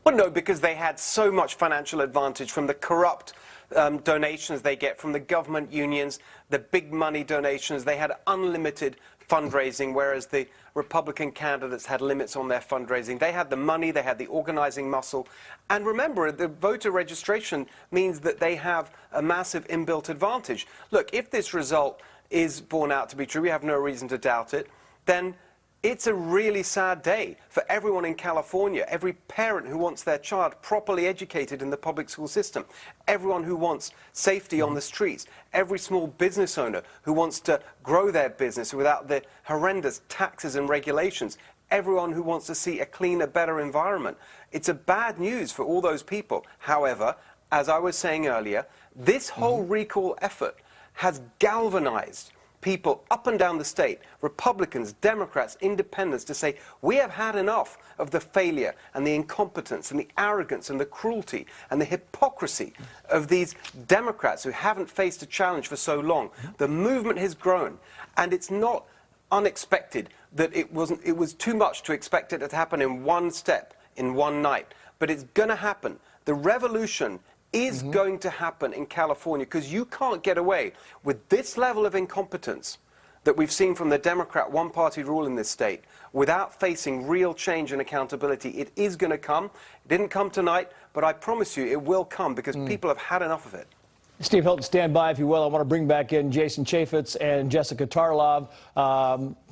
Well, no, because they had so much financial advantage from the corrupt donations they get from the government unions, the big money donations. They had unlimited fundraising, whereas the Republican candidates had limits on their fundraising. They had the money, they had the organizing muscle. And remember, the voter registration means that they have a massive inbuilt advantage. Look, if this result is borne out to be true, we have no reason to doubt it, then it's a really sad day for everyone in California, every parent who wants their child properly educated in the public school system, everyone who wants safety on the streets, every small business owner who wants to grow their business without the horrendous taxes and regulations, everyone who wants to see a cleaner, better environment. It's a bad news for all those people. However, as I was saying earlier, this whole recall effort has galvanized people up and down the state, Republicans, Democrats, independents, to say, we have had enough of the failure and the incompetence and the arrogance and the cruelty and the hypocrisy of these Democrats who haven't faced a challenge for so long. The movement has grown, and it's not unexpected that it was too much to expect it to happen in one step, in one night. But it's going to happen. The revolution is going to happen in California, because you can't get away with this level of incompetence that we've seen from the Democrat one-party rule in this state without facing real change and accountability. It is going to come. It didn't come tonight, but I promise you it will come, because people have had enough of it. Steve Hilton, stand by, if you will. I want to bring back in Jason Chaffetz and Jessica Tarlov,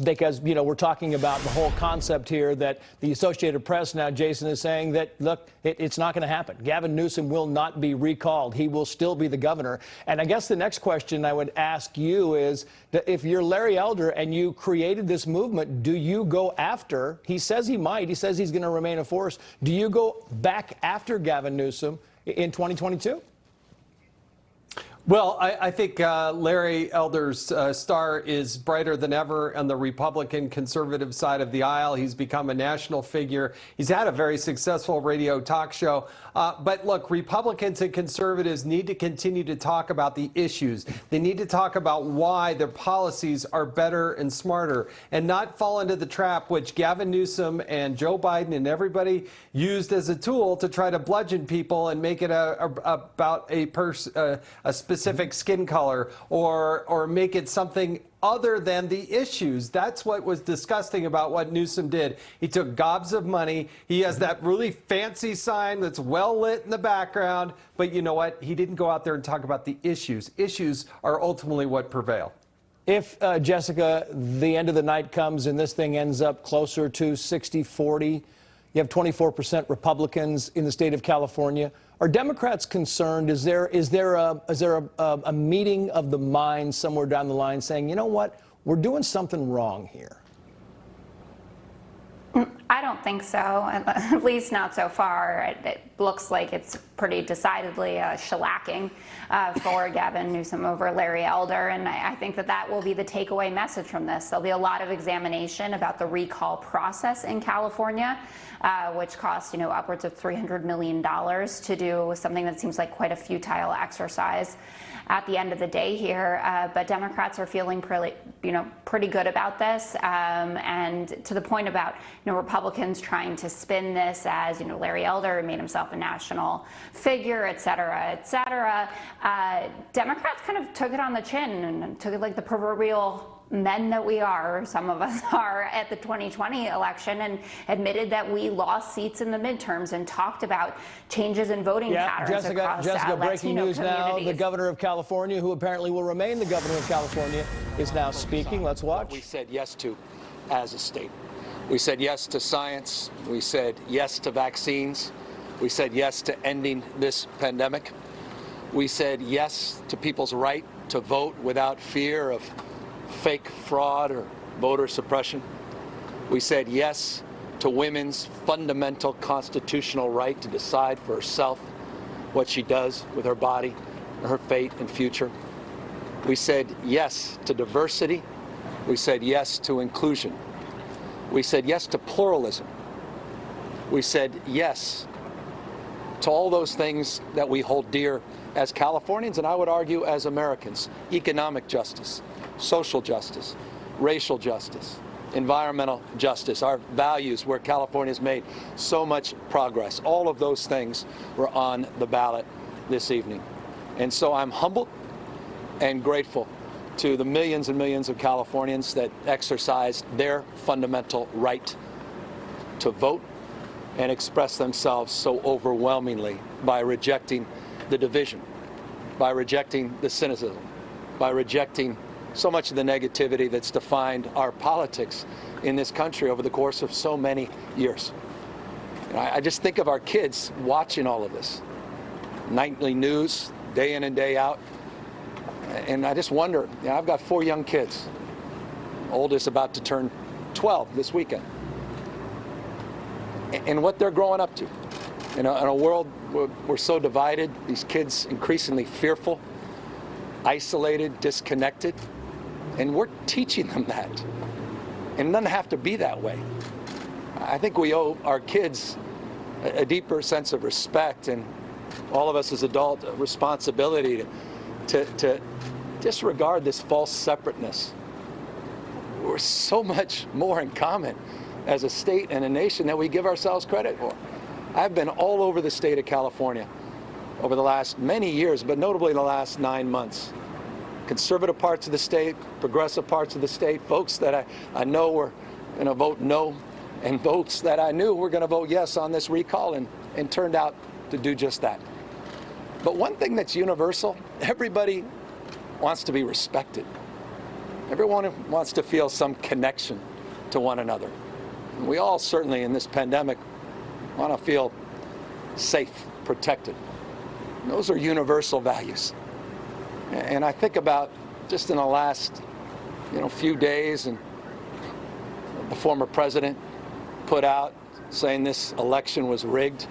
because, you know, we're talking about the whole concept here that the Associated Press now, Jason, is saying that, look, it's not going to happen. Gavin Newsom will not be recalled. He will still be the governor. And I guess the next question I would ask you is, that if you're Larry Elder and you created this movement, do you go after, he says he might, he says he's going to remain a force, do you go back after Gavin Newsom in 2022? Well, I think Larry Elder's star is brighter than ever on the Republican conservative side of the aisle. He's become a national figure. He's had a very successful radio talk show. But look, Republicans and conservatives need to continue to talk about the issues. They need to talk about why their policies are better and smarter, and not fall into the trap which Gavin Newsom and Joe Biden and everybody used as a tool to try to bludgeon people and make it about a specific skin color, or make it something other than the issues. That's what was disgusting about what Newsom did. He took gobs of money. He has that really fancy sign that's well lit in the background, but you know what? He didn't go out there and talk about the issues. Issues are ultimately what prevail. If, Jessica, the end of the night comes and this thing ends up closer to 60-40, you have 24% Republicans in the state of California. Are Democrats concerned? Is there a meeting of the minds somewhere down the line saying, you know what, we're doing something wrong here? I don't think so, at least not so far. It looks like it's pretty decidedly shellacking for Gavin Newsom over Larry Elder, and I think that will be the takeaway message from this. There'll be a lot of examination about the recall process in California, which cost, upwards of $300 million to do something that seems like quite a futile exercise at the end of the day here. But Democrats are feeling pretty good about this, and to the point about Republicans trying to spin this as Larry Elder made himself a national figure, et cetera, et cetera. Democrats kind of took it on the chin and took it like the proverbial men that we are, or some of us are, at the 2020 election, and admitted that we lost seats in the midterms and talked about changes in voting patterns across Jessica, breaking news now. communities. The governor of California, who apparently will remain the governor of California, is now speaking. Let's watch. We said yes to as a state. We said yes to science. We said yes to vaccines. We said yes to ending this pandemic. We said yes to people's right to vote without fear of fake fraud or voter suppression. We said yes to women's fundamental constitutional right to decide for herself what she does with her body, her fate and future. We said yes to diversity. We said yes to inclusion. We said yes to pluralism. We said yes to all those things that we hold dear as Californians, and I would argue as Americans: economic justice, social justice, racial justice, environmental justice, our values where California has made so much progress. All of those things were on the ballot this evening. And so I'm humbled and grateful to the millions and millions of Californians that exercised their fundamental right to vote and express themselves so overwhelmingly by rejecting the division, by rejecting the cynicism, by rejecting so much of the negativity that's defined our politics in this country over the course of so many years. I just think of our kids watching all of this. Nightly news, day in and day out. And I just wonder, I've got 4 young kids. Oldest about to turn 12 this weekend. And what they're growing up to. In a world where we're so divided, these kids increasingly fearful, isolated, disconnected. And we're teaching them that. And it doesn't have to be that way. I think we owe our kids a deeper sense of respect, and all of us as adults, a responsibility to disregard this false separateness. We're so much more in common as a state and a nation that we give ourselves credit for. I've been all over the state of California over the last many years, but notably the last 9 months. Conservative parts of the state, progressive parts of the state, folks that I know were going to vote no, and votes that I knew were going to vote yes on this recall, and turned out to do just that. But one thing that's universal, everybody wants to be respected. Everyone wants to feel some connection to one another. And we all certainly in this pandemic want to feel safe, protected. And those are universal values. And I think about just in the last few days, and the former president put out saying this election was rigged.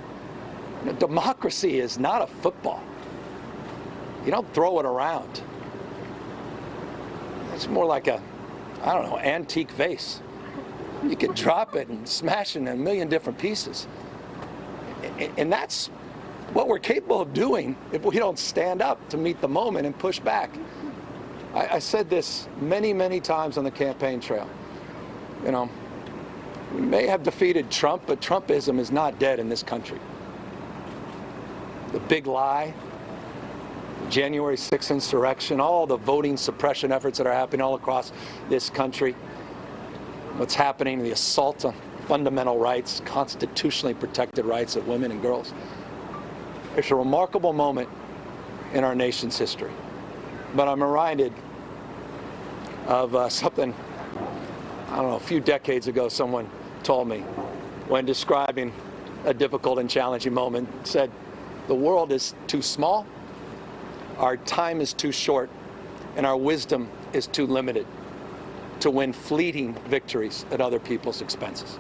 Democracy is not a football. You don't throw it around. It's more like a, antique vase. You can drop it and smash it in a million different pieces. And that's what we're capable of doing if we don't stand up to meet the moment and push back. I said this many, many times on the campaign trail. We may have defeated Trump, but Trumpism is not dead in this country. The big lie, the January 6th insurrection, all the voting suppression efforts that are happening all across this country, what's happening, the assault on fundamental rights, constitutionally protected rights of women and girls. It's a remarkable moment in our nation's history. But I'm reminded of something, a few decades ago, someone told me when describing a difficult and challenging moment, said, the world is too small, our time is too short, and our wisdom is too limited to win fleeting victories at other people's expenses.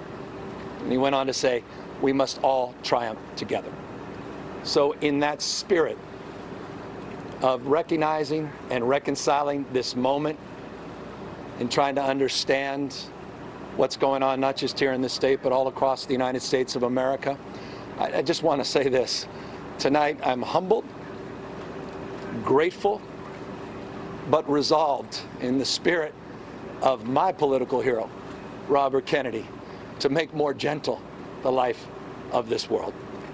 And he went on to say, we must all triumph together. So in that spirit of recognizing and reconciling this moment and trying to understand what's going on, not just here in this state, but all across the United States of America, I just want to say this. Tonight, I'm humbled, grateful, but resolved in the spirit of my political hero, Robert Kennedy, to make more gentle the life of this world.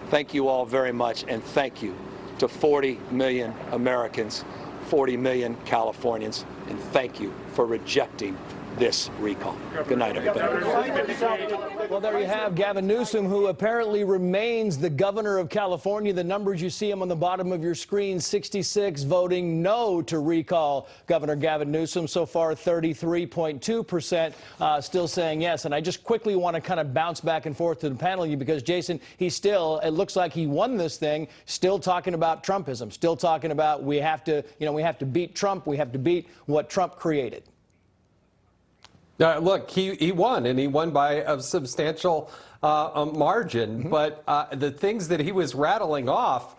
Thank you all very much, and thank you to 40 million Americans, 40 million Californians, and thank you for rejecting this recall. Good night, everybody. Well, there you have Gavin Newsom, who apparently remains the governor of California. The numbers, you see them on the bottom of your screen, 66 voting no to recall Governor Gavin Newsom. So far, 33.2% still saying yes. And I just quickly want to kind of bounce back and forth to the panel because, Jason, he's still, it looks like he won this thing, still talking about Trumpism, still talking about we have to beat Trump, we have to beat what Trump created. Look, he won, and he won by a substantial margin. Mm-hmm. But the things that he was rattling off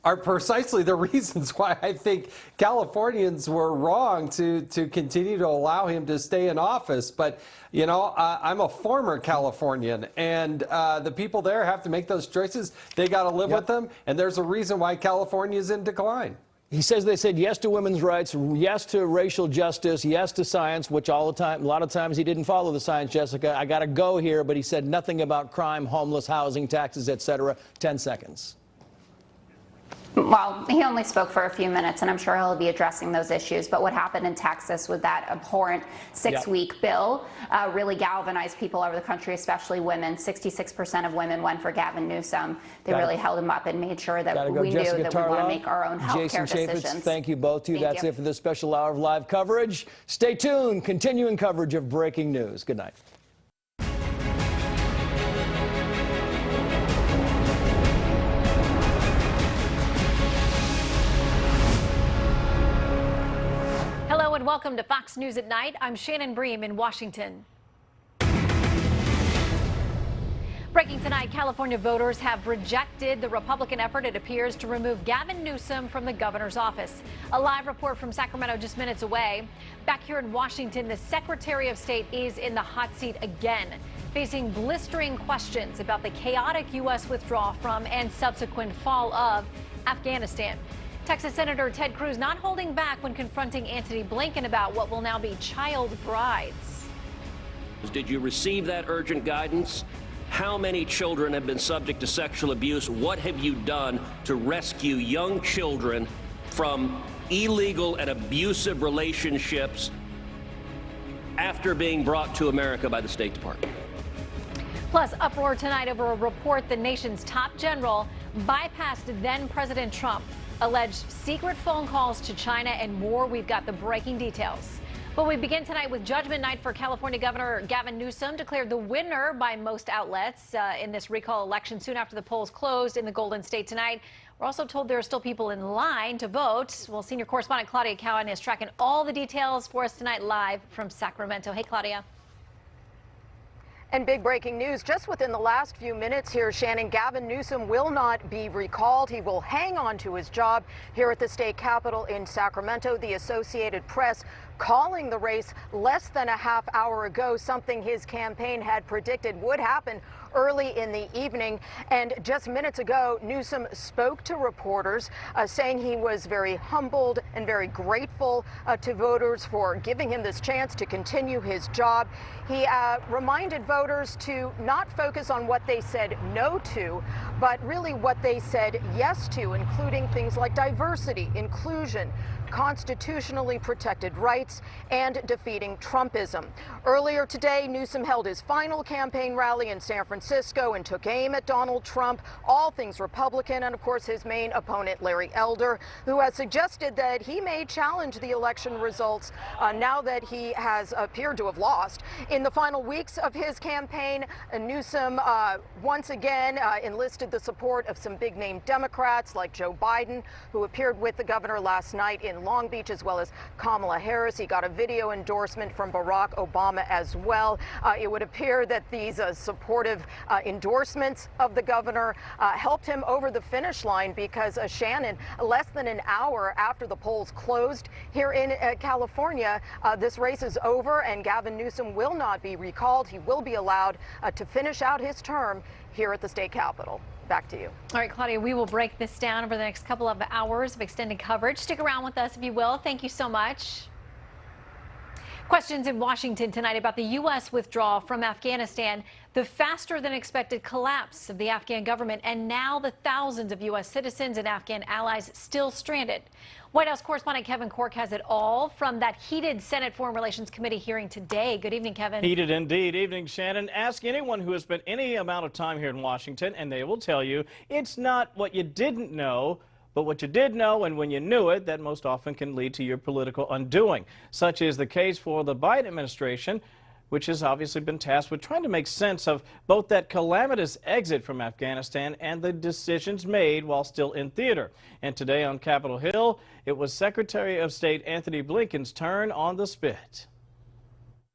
are precisely the reasons why I think Californians were wrong to continue to allow him to stay in office. But, I'm a former Californian, and the people there have to make those choices. They got to live with them, and there's a reason why California is in decline. He says they said yes to women's rights, yes to racial justice, yes to science, which a lot of times he didn't follow the science, Jessica. I got to go here, but he said nothing about crime, homeless, housing, taxes, etc. 10 seconds. Well, he only spoke for a few minutes, and I'm sure he'll be addressing those issues. But what happened in Texas with that abhorrent six-week bill really galvanized people over the country, especially women. 66% of women went for Gavin Newsom. They really held him up and made sure that we knew that we want to make our own health care decisions. Thank you both to you. That's it for this special hour of live coverage. Stay tuned. Continuing coverage of breaking news. Good night. Hello and welcome to Fox News at Night. I'm Shannon Bream in Washington. Breaking tonight, California voters have rejected the Republican effort, it appears, to remove Gavin Newsom from the governor's office. A live report from Sacramento just minutes away. Back here in Washington, the Secretary of State is in the hot seat again, facing blistering questions about the chaotic U.S. withdrawal from and subsequent fall of Afghanistan. Texas Senator Ted Cruz not holding back when confronting Antony Blinken about what will now be child brides. Did you receive that urgent guidance? How many children have been subject to sexual abuse? What have you done to rescue young children from illegal and abusive relationships after being brought to America by the State Department? Plus, uproar tonight over a report the nation's top general bypassed then President Trump, alleged secret phone calls to China, and more. We've got the breaking details. But we begin tonight with Judgment Night for California Governor Gavin Newsom, declared the winner by most outlets in this recall election soon after the polls closed in the Golden State tonight. We're also told there are still people in line to vote. Well, senior correspondent Claudia Cowan is tracking all the details for us tonight live from Sacramento. Hey, Claudia. And big breaking news just within the last few minutes here, Shannon. Gavin Newsom will not be recalled. He will hang on to his job here at the state capitol in Sacramento. The Associated Press calling the race less than a half hour ago, something his campaign had predicted would happen early in the evening. And just minutes ago, Newsom spoke to reporters saying he was very humbled and very grateful to voters for giving him this chance to continue his job. He reminded voters to not focus on what they said no to, but really what they said yes to, including things like diversity, inclusion, constitutionally protected rights, and defeating Trumpism. Earlier today, Newsom held his final campaign rally in San Francisco and took aim at Donald Trump, all things Republican, and of course his main opponent, Larry Elder, who has suggested that he may challenge the election results now that he has appeared to have lost. In the final weeks of his campaign, Newsom once again enlisted the support of some big-name Democrats like Joe Biden, who appeared with the governor last night in Long Beach, as well as Kamala Harris. He got a video endorsement from Barack Obama as well. It would appear that these supportive endorsements of the governor helped him over the finish line because, Shannon, less than an hour after the polls closed here in California, this race is over and Gavin Newsom will not be recalled. He will be allowed to finish out his term here at the state capitol. Back to you. All right, Claudia, we will break this down over the next couple of hours of extended coverage. Stick around with us if you will. Thank you so much. Questions in Washington tonight about the U.S. withdrawal from Afghanistan, the faster than expected collapse of the Afghan government, and now the thousands of U.S. citizens and Afghan allies still stranded. White House correspondent Kevin Corke has it all from that heated Senate Foreign Relations Committee hearing today. Good evening, Kevin. Heated indeed. Evening, Shannon. Ask anyone who has spent any amount of time here in Washington, and they will tell you it's not what you didn't know, but what you did know, and when you knew it, that most often can lead to your political undoing. Such is the case for the Biden administration, which has obviously been tasked with trying to make sense of both that calamitous exit from Afghanistan and the decisions made while still in theater. And today on Capitol Hill, it was Secretary of State Antony Blinken's turn on the spit.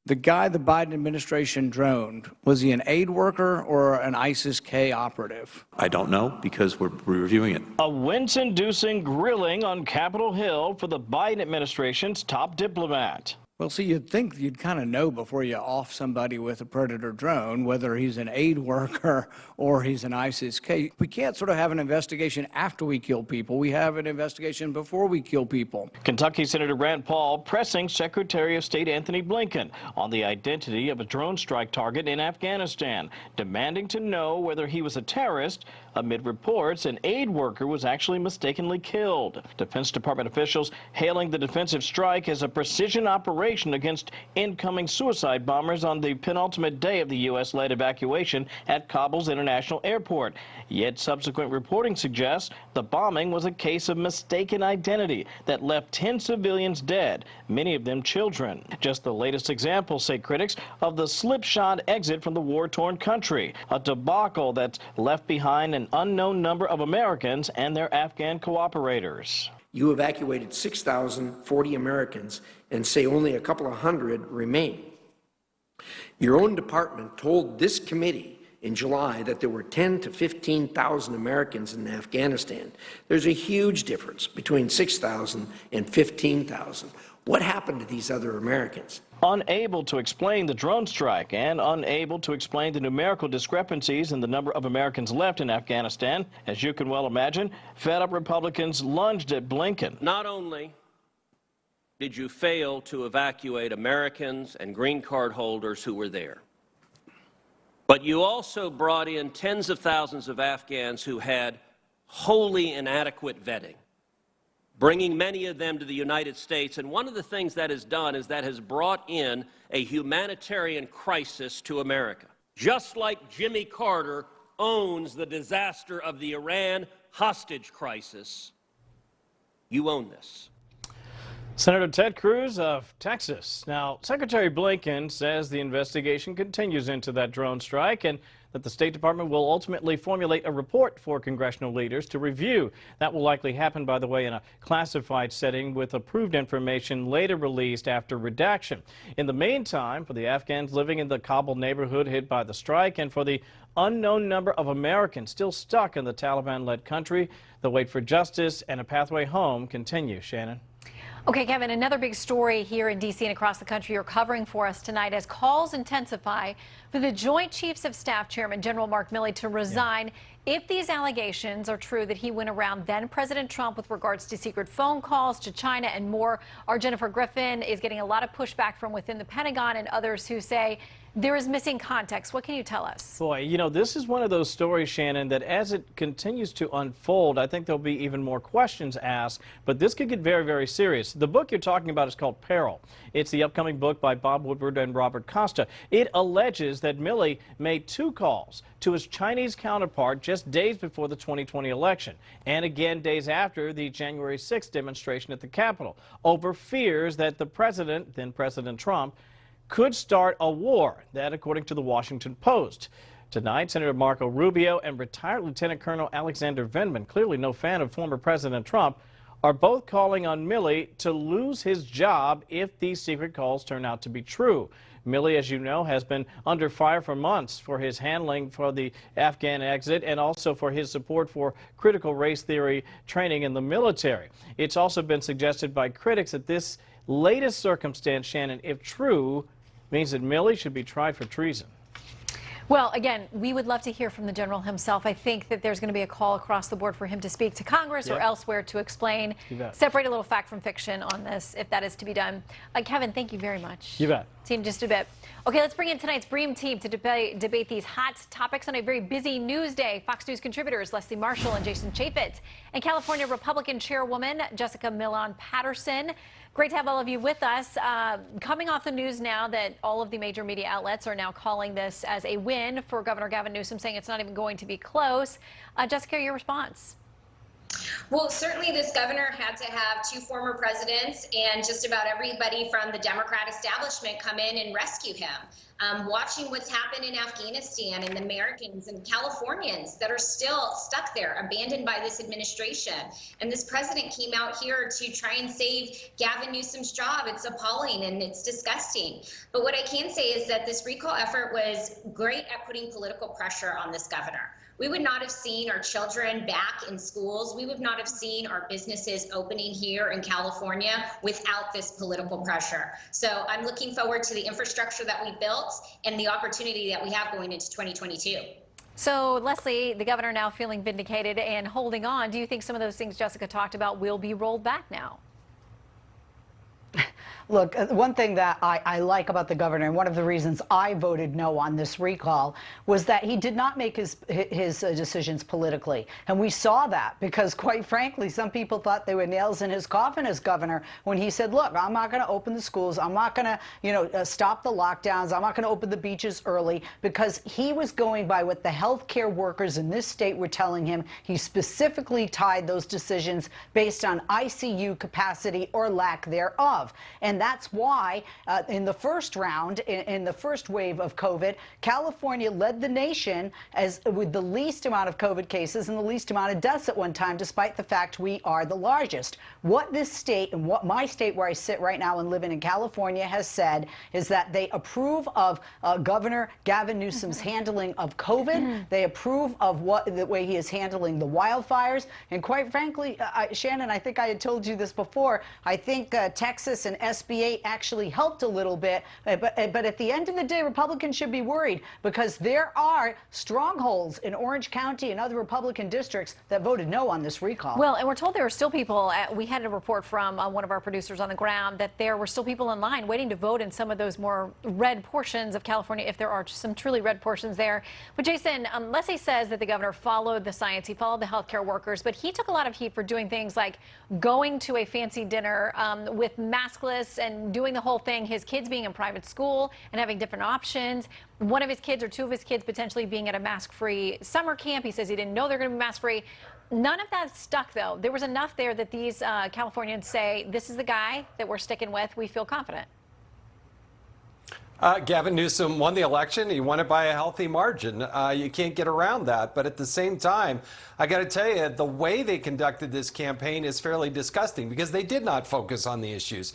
The guy the Biden administration droned, was he an aid worker or an ISIS-K operative? I don't know because we're reviewing it. A wince-inducing grilling on Capitol Hill for the Biden administration's top diplomat. Well, see, you'd think you'd kind of know before you off somebody with a Predator drone, whether he's an aid worker or he's an ISIS-K. We can't sort of have an investigation after we kill people. We have an investigation before we kill people. Kentucky Senator Rand Paul pressing Secretary of State Antony Blinken on the identity of a drone strike target in Afghanistan, demanding to know whether he was a terrorist amid reports an aid worker was actually mistakenly killed. Defense Department officials hailing the defensive strike as a precision operation against incoming suicide bombers on the penultimate day of the U.S.-led evacuation at Kabul's international airport. Yet subsequent reporting suggests the bombing was a case of mistaken identity that left 10 civilians dead, many of them children. Just the latest example, say critics, of the slipshod exit from the war-torn country, a debacle that's left behind an unknown number of Americans and their Afghan cooperators. You evacuated 6,040 Americans and say only a couple of hundred remain. Your own department told this committee in July that there were 10 to 15,000 Americans in Afghanistan. There's a huge difference between 6,000 and 15,000. What happened to these other Americans? Unable to explain the drone strike and unable to explain the numerical discrepancies in the number of Americans left in Afghanistan, as you can well imagine, fed-up Republicans lunged at Blinken. Not only did you fail to evacuate Americans and green card holders who were there, but you also brought in tens of thousands of Afghans who had wholly inadequate vetting, bringing many of them to the United States. And one of the things that has done is that has brought in a humanitarian crisis to America. Just like Jimmy Carter owns the disaster of the Iran hostage crisis, you own this. Senator Ted Cruz of Texas. Now, Secretary Blinken says the investigation continues into that drone strike and that the State Department will ultimately formulate a report for congressional leaders to review. That will likely happen, by the way, in a classified setting with approved information later released after redaction. In the meantime, for the Afghans living in the Kabul neighborhood hit by the strike and for the unknown number of Americans still stuck in the Taliban-led country, the wait for justice and a pathway home continues. Shannon. Okay, Kevin, another big story here in D.C. and across the country you're covering for us tonight as calls intensify for the Joint Chiefs of Staff Chairman General Mark Milley to resign if these allegations are true that he went around then President Trump with regards to secret phone calls to China and more. Our Jennifer Griffin is getting a lot of pushback from within the Pentagon and others who say there is missing context. What can you tell us? Boy, you know, this is one of those stories, Shannon, that as it continues to unfold, I think there'll be even more questions asked, but this could get very, very serious. The book you're talking about is called Peril. It's the upcoming book by Bob Woodward and Robert Costa. It alleges that Milley made 2 calls to his Chinese counterpart just days before the 2020 election, and again days after the January 6th demonstration at the Capitol, over fears that the president, then President Trump, could start a war. That, according to the Washington Post. Tonight, Senator Marco Rubio and retired Lieutenant Colonel Alexander Vindman, clearly no fan of former President Trump, are both calling on Milley to lose his job if these secret calls turn out to be true. Milley, as you know, has been under fire for months for his handling for the Afghan exit and also for his support for critical race theory training in the military. It's also been suggested by critics that this latest circumstance, Shannon, if true, means that Milley should be tried for treason. Well, again, we would love to hear from the general himself. I think that there's going to be a call across the board for him to speak to Congress or elsewhere to explain, separate a little fact from fiction on this, if that is to be done. Kevin, thank you very much. You bet. See you in just a bit. Okay, let's bring in tonight's Bream team to debate these hot topics on a very busy news day. Fox News contributors Leslie Marshall and Jason Chaffetz, and California Republican Chairwoman Jessica Millan Patterson. Great to have all of you with us. Coming off the news now that all of the major media outlets are now calling this as a win for Governor Gavin Newsom, saying it's not even going to be close. Jessica, your response? Well, certainly this governor had to have 2 former presidents and just about everybody from the Democrat establishment come in and rescue him. Watching what's happened in Afghanistan and the Americans and Californians that are still stuck there, abandoned by this administration. And this president came out here to try and save Gavin Newsom's job. It's appalling and it's disgusting. But what I can say is that this recall effort was great at putting political pressure on this governor. We would not have seen our children back in schools. We would not have seen our businesses opening here in California without this political pressure. So I'm looking forward to the infrastructure that we built and the opportunity that we have going into 2022. So, Leslie, the governor now feeling vindicated and holding on. Do you think some of those things Jessica talked about will be rolled back now? Look, one thing that I like about the governor, and one of the reasons I voted no on this recall, was that he did not make his decisions politically. And we saw that because, quite frankly, some people thought they were nails in his coffin as governor when he said, look, I'm not going to open the schools. I'm not going to, stop the lockdowns. I'm not going to open the beaches early, because he was going by what the healthcare workers in this state were telling him. He specifically tied those decisions based on ICU capacity or lack thereof. And And that's why in the first round, in the first wave of COVID, California led the nation with the least amount of COVID cases and the least amount of deaths at one time, despite the fact we are the largest. What this state and what my state where I sit right now and living in California has said is that they approve of Governor Gavin Newsom's handling of COVID. They approve of the way he is handling the wildfires. And quite frankly, Shannon, I think I had told you this before, I think Texas and SB8 actually helped a little bit. But at the end of the day, Republicans should be worried because there are strongholds in Orange County and other Republican districts that voted no on this recall. Well, and we're told there are still people, we had a report from one of our producers on the ground that there were still people in line waiting to vote in some of those more red portions of California, if there are some truly red portions there. But Jason, Leslie says that the governor followed the science, he followed the healthcare workers, but he took a lot of heat for doing things like going to a fancy dinner with maskless and doing the whole thing, his kids being in private school and having different options. One of his kids or two of his kids potentially being at a mask-free summer camp. He says he didn't know they're going to be mask-free. None of that stuck, though. There was enough there that these Californians say, this is the guy that we're sticking with. We feel confident. Gavin Newsom won the election. He won it by a healthy margin. You can't get around that. But at the same time, I got to tell you, the way they conducted this campaign is fairly disgusting because they did not focus on the issues.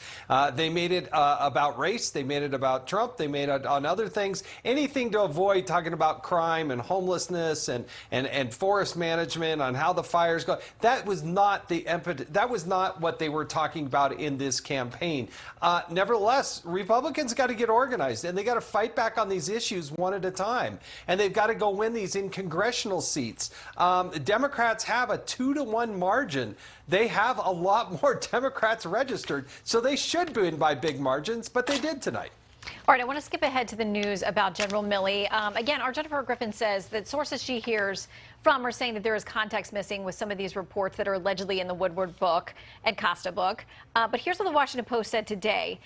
They made it about race. They made it about Trump. They made it on other things. Anything to avoid talking about crime and homelessness and forest management, on how the fires go. That was not the impetus. That was not what they were talking about in this campaign. Nevertheless, Republicans got to get organized. And they got to fight back on these issues one at a time. And they've got to go win these in congressional seats. Democrats have a 2-to-1 margin. They have a lot more Democrats registered. So they should win by big margins, but they did tonight. All right, I want to skip ahead to the news about General Milley. Again, our Jennifer Griffin says that sources she hears from are saying that there is context missing with some of these reports that are allegedly in the Woodward book and Costa book. But here's what the Washington Post said today.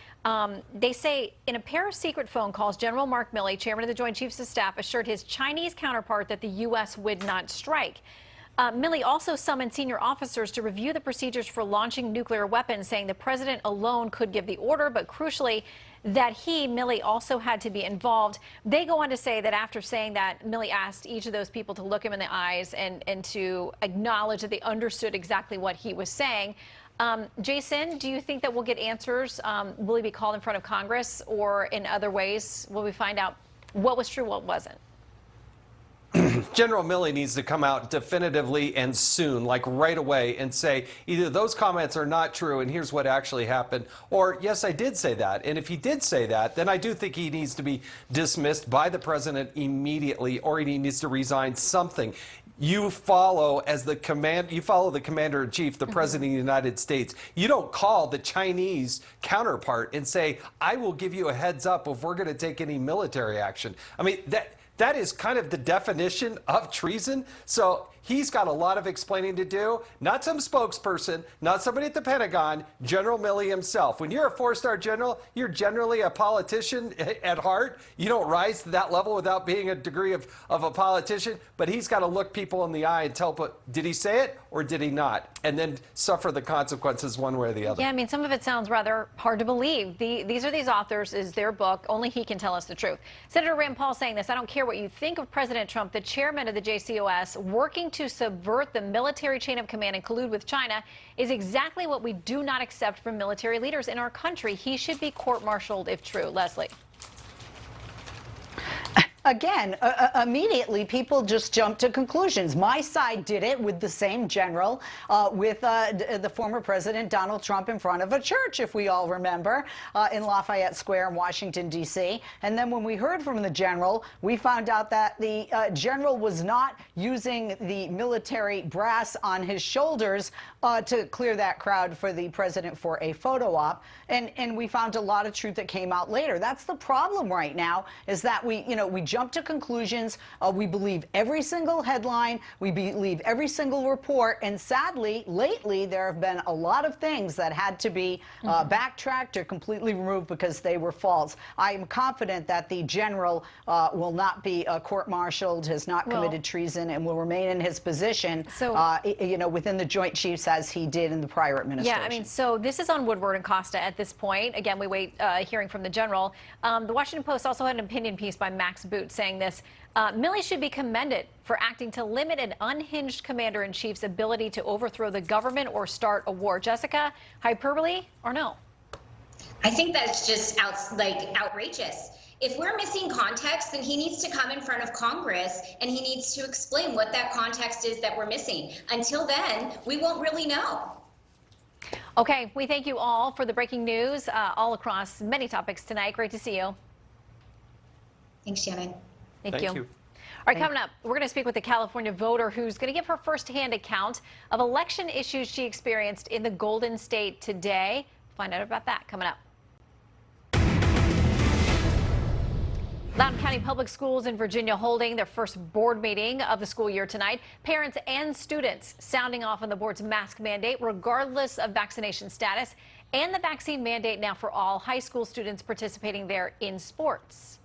They say in a pair of secret phone calls, General Mark Milley, chairman of the Joint Chiefs of Staff, assured his Chinese counterpart that the U.S. would not strike. Milley also summoned senior officers to review the procedures for launching nuclear weapons, saying the president alone could give the order, but crucially, that Milley, also had to be involved. They go on to say that after saying that, Milley asked each of those people to look him in the eyes and to acknowledge that they understood exactly what he was saying. Jason, do you think that we'll get answers? Will he be called in front of Congress, or in other ways will we find out what was true, what wasn't? General Milley needs to come out definitively and soon, like right away, and say either those comments are not true and here's what actually happened, or yes, I did say that. And if he did say that, then I do think he needs to be dismissed by the president immediately, or he needs to resign something. You follow the commander-in-chief, the president of the United States. You don't call the Chinese counterpart and say, I will give you a heads up if we're going to take any military action. I mean, that is kind of the definition of treason. So he's got a lot of explaining to do. Not some spokesperson, not somebody at the Pentagon, General Milley himself. When you're a four-star general, you're generally a politician at heart. You don't rise to that level without being a degree of a politician. But he's got to look people in the eye and tell, did he say it or did he not? And then suffer the consequences one way or the other. Yeah, I mean, some of it sounds rather hard to believe. These are these authors, is their book. Only he can tell us the truth. Senator Rand Paul saying this, I don't care what you think of President Trump, the chairman of the JCOS, working to subvert the military chain of command and collude with China is exactly what we do not accept from military leaders in our country. He should be court-martialed if true. Leslie. Again, immediately people just jump to conclusions. My side did it with the same general, with the former president Donald Trump in front of a church, if we all remember, in Lafayette Square in Washington, D.C. And then when we heard from the general, we found out that the general was not using the military brass on his shoulders to clear that crowd for the president for a photo op. And we found a lot of truth that came out later. That's the problem right now, is that we jump to conclusions. We believe every single headline. We believe every single report. And sadly, lately, there have been a lot of things that had to be backtracked or completely removed because they were false. I am confident that the general will not be court-martialed, has not committed treason, and will remain in his position, you know, within the Joint Chiefs as he did in the prior administration. Yeah, I mean, so this is on Woodward and Costa at this point. Again, we wait hearing from the general. The Washington Post also had an opinion piece by Max Boot saying this. Milley should be commended for acting to limit an unhinged commander-in-chief's ability to overthrow the government or start a war. Jessica, hyperbole or no? I think that's just outrageous. If we're missing context, then he needs to come in front of Congress and he needs to explain what that context is that we're missing. Until then, we won't really know. Okay, we thank you all for the breaking news all across many topics tonight. Great to see you. Thanks, Shannon. Thank you. All right, coming up, we're going to speak with a California voter who's going to give her firsthand account of election issues she experienced in the Golden State today. Find out about that coming up. Loudoun County Public Schools in Virginia holding their first board meeting of the school year tonight. Parents and students sounding off on the board's mask mandate regardless of vaccination status, and the vaccine mandate now for all high school students participating there in sports.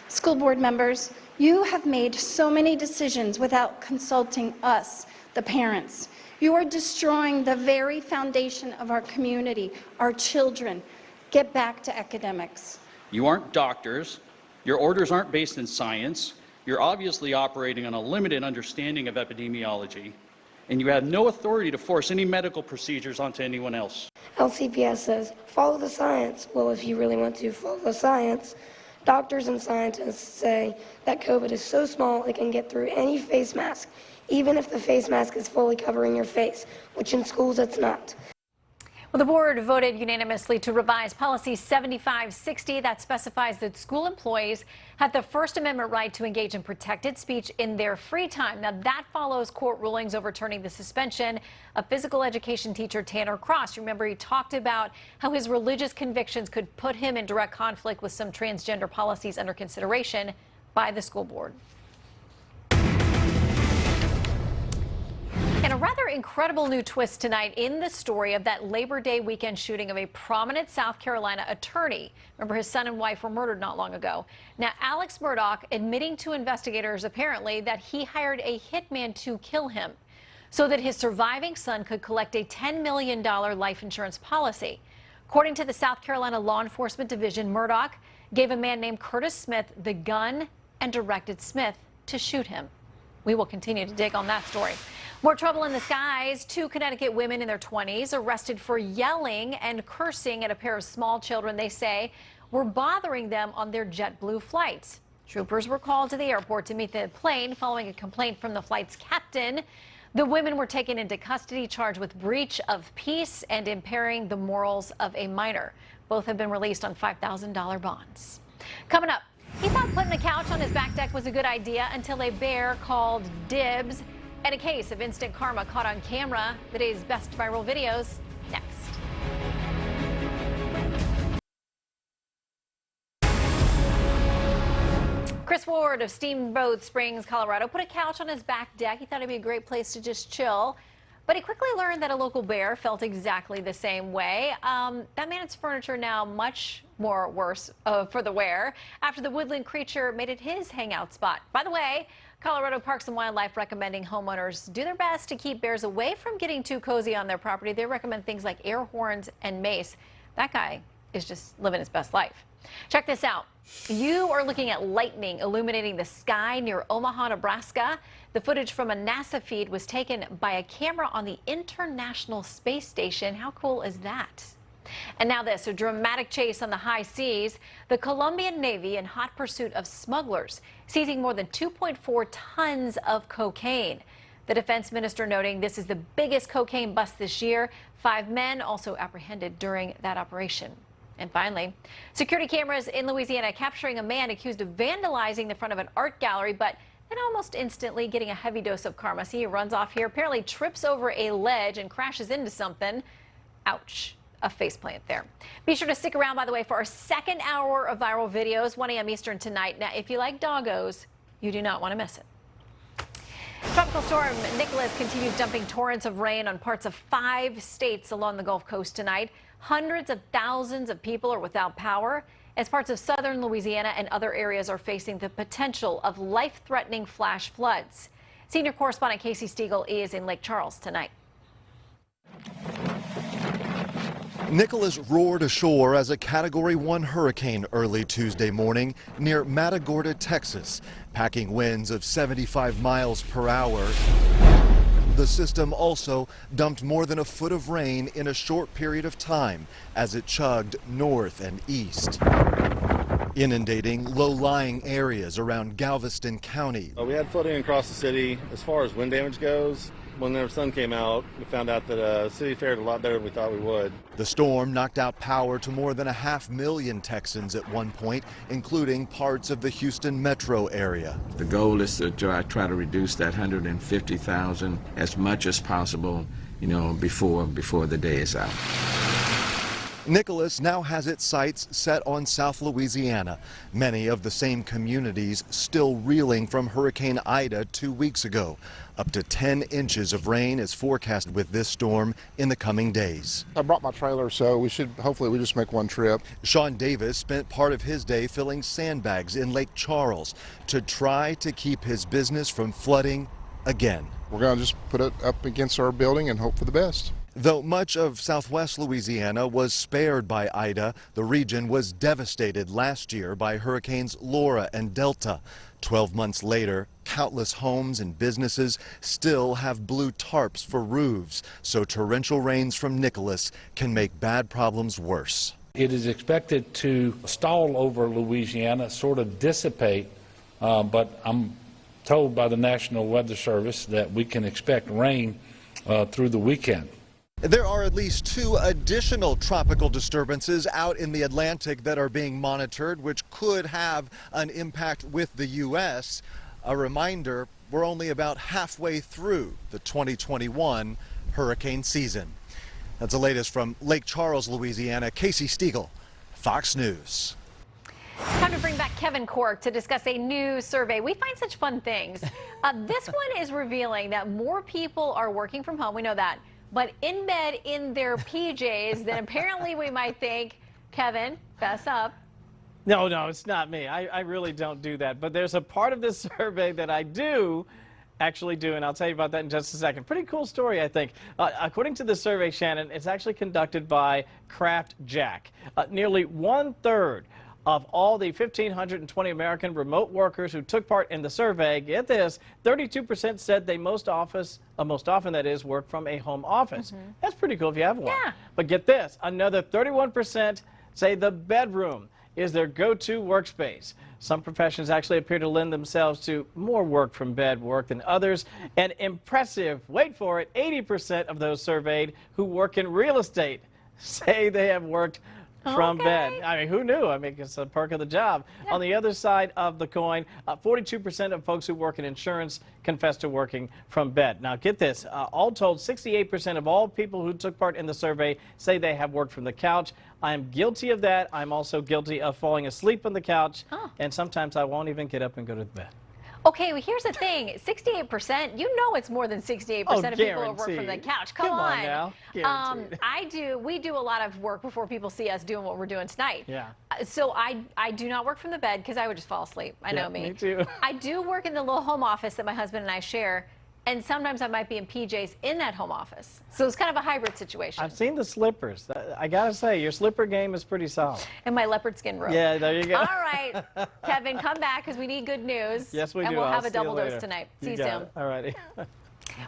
School board members, you have made so many decisions without consulting us, the parents. You are destroying the very foundation of our community, our children. Get back to academics. You aren't doctors. Your orders aren't based in science. You're obviously operating on a limited understanding of epidemiology, and you have no authority to force any medical procedures onto anyone else. LCPS says, follow the science. Well, if you really want to follow the science, doctors and scientists say that COVID is so small it can get through any face mask, even if the face mask is fully covering your face, which in schools it's not. Well, the board voted unanimously to revise Policy 7560 that specifies that school employees have the First Amendment right to engage in protected speech in their free time. Now, that follows court rulings overturning the suspension of physical education teacher Tanner Cross. Remember, he talked about how his religious convictions could put him in direct conflict with some transgender policies under consideration by the school board. And a rather incredible new twist tonight in the story of that Labor Day weekend shooting of a prominent South Carolina attorney. Remember, his son and wife were murdered not long ago. Now, Alex Murdaugh admitting to investigators apparently that he hired a hitman to kill him so that his surviving son could collect a $10 million life insurance policy. According to the South Carolina Law Enforcement Division, Murdaugh gave a man named Curtis Smith the gun and directed Smith to shoot him. We will continue to dig on that story. More trouble in the skies. 2 Connecticut women in their 20s arrested for yelling and cursing at a pair of small children they say were bothering them on their JetBlue flights. Troopers were called to the airport to meet the plane following a complaint from the flight's captain. The women were taken into custody, charged with breach of peace and impairing the morals of a minor. Both have been released on $5,000 bonds. Coming up, he thought putting a couch on his back deck was a good idea until a bear called dibs. And a case of instant karma caught on camera. The day's best viral videos next. Chris Ward of Steamboat Springs, Colorado, put a couch on his back deck. He thought it'd be a great place to just chill. But he quickly learned that a local bear felt exactly the same way. That made its furniture now much more worse for the wear after the woodland creature made it his hangout spot. By the way, Colorado Parks and Wildlife recommending homeowners do their best to keep bears away from getting too cozy on their property. They recommend things like air horns and mace. That guy is just living his best life. Check this out. You are looking at lightning illuminating the sky near Omaha, Nebraska. The footage from a NASA feed was taken by a camera on the International Space Station. How cool is that? And now this, a dramatic chase on the high seas. The Colombian Navy in hot pursuit of smugglers, seizing more than 2.4 tons of cocaine. The defense minister noting this is the biggest cocaine bust this year. 5 men also apprehended during that operation. And finally, security cameras in Louisiana capturing a man accused of vandalizing the front of an art gallery, but then almost instantly getting a heavy dose of karma. See, he runs off here, apparently trips over a ledge and crashes into something. Ouch. a faceplant there. Be sure to stick around, by the way, for our second hour of viral videos, 1 a.m. Eastern tonight. Now, if you like doggos, you do not want to miss it. Tropical storm Nicholas continues dumping torrents of rain on parts of 5 states along the Gulf Coast tonight. Hundreds of thousands of people are without power as parts of southern Louisiana and other areas are facing the potential of life-threatening flash floods. Senior correspondent Casey Stiegel is in Lake Charles tonight. Nicholas roared ashore as a Category 1 hurricane early Tuesday morning near Matagorda, Texas, packing winds of 75 miles per hour. The system also dumped more than a foot of rain in a short period of time as it chugged north and east, inundating low-lying areas around Galveston County. We had flooding across the city. As far as wind damage goes, when the sun came out, we found out that the city fared a lot better than we thought we would. The storm knocked out power to more than 500,000 Texans at one point, including parts of the Houston metro area. The goal is to try to reduce that 150,000 as much as possible, before the day is out. Nicholas now has its sights set on South Louisiana, many of the same communities still reeling from Hurricane Ida 2 weeks ago. Up to 10 inches of rain is forecast with this storm in the coming days. I brought my trailer, so we just make one trip. Sean Davis spent part of his day filling sandbags in Lake Charles to try to keep his business from flooding again. We're going to just put it up against our building and hope for the best. Though much of southwest Louisiana was spared by Ida, the region was devastated last year by hurricanes Laura and Delta. 12 months later, countless homes and businesses still have blue tarps for roofs, so torrential rains from Nicholas can make bad problems worse. It is expected to stall over Louisiana, sort of dissipate, but I'm told by the National Weather Service that we can expect rain through the weekend. There are at least 2 additional tropical disturbances out in the Atlantic that are being monitored, which could have an impact with the U.S. A reminder, we're only about halfway through the 2021 hurricane season. That's the latest from Lake Charles, Louisiana. Casey Stiegel, Fox News. Time to bring back Kevin Cork to discuss a new survey. We find such fun things. This one is revealing that more people are working from home. We know that. But in bed in their PJs than apparently we might think. Kevin, fess up. No, it's not me. I really don't do that. But there's a part of this survey that I do actually do, and I'll tell you about that in just a second. Pretty cool story, I think. According to the survey, Shannon, it's actually conducted by Kraft Jack. Nearly 1/3 of all the 1,520 American remote workers who took part in the survey, get this, 32% said they most often that is, work from a home office. That's pretty cool if you have one. Yeah. But get this, another 31% say the bedroom is their go-to workspace. Some professions actually appear to lend themselves to more work from bed work than others. An impressive, wait for it, 80% of those surveyed who work in real estate say they have worked from bed. I mean, who knew? I mean, it's a perk of the job. Yeah. On the other side of the coin, 42% of folks who work in insurance confess to working from bed. Now, get this. All told, 68% of all people who took part in the survey say they have worked from the couch. I am guilty of that. I'm also guilty of falling asleep on the couch, and sometimes I won't even get up and go to bed. Okay, well, here's the thing. 68%, you know it's more than 68% of people who work from the couch. Come on now. We do a lot of work before people see us doing what we're doing tonight. Yeah. So I do not work from the bed because I would just fall asleep. I know me. Me too. I do work in the little home office that my husband and I share. And sometimes I might be in PJs in that home office. So it's kind of a hybrid situation. I've seen the slippers. I got to say, your slipper game is pretty solid. And my leopard skin robe. Yeah, there you go. All right, Kevin, come back because we need good news. Yes, we do. And we'll have a see you double later. dose tonight. See you got soon. it. All righty.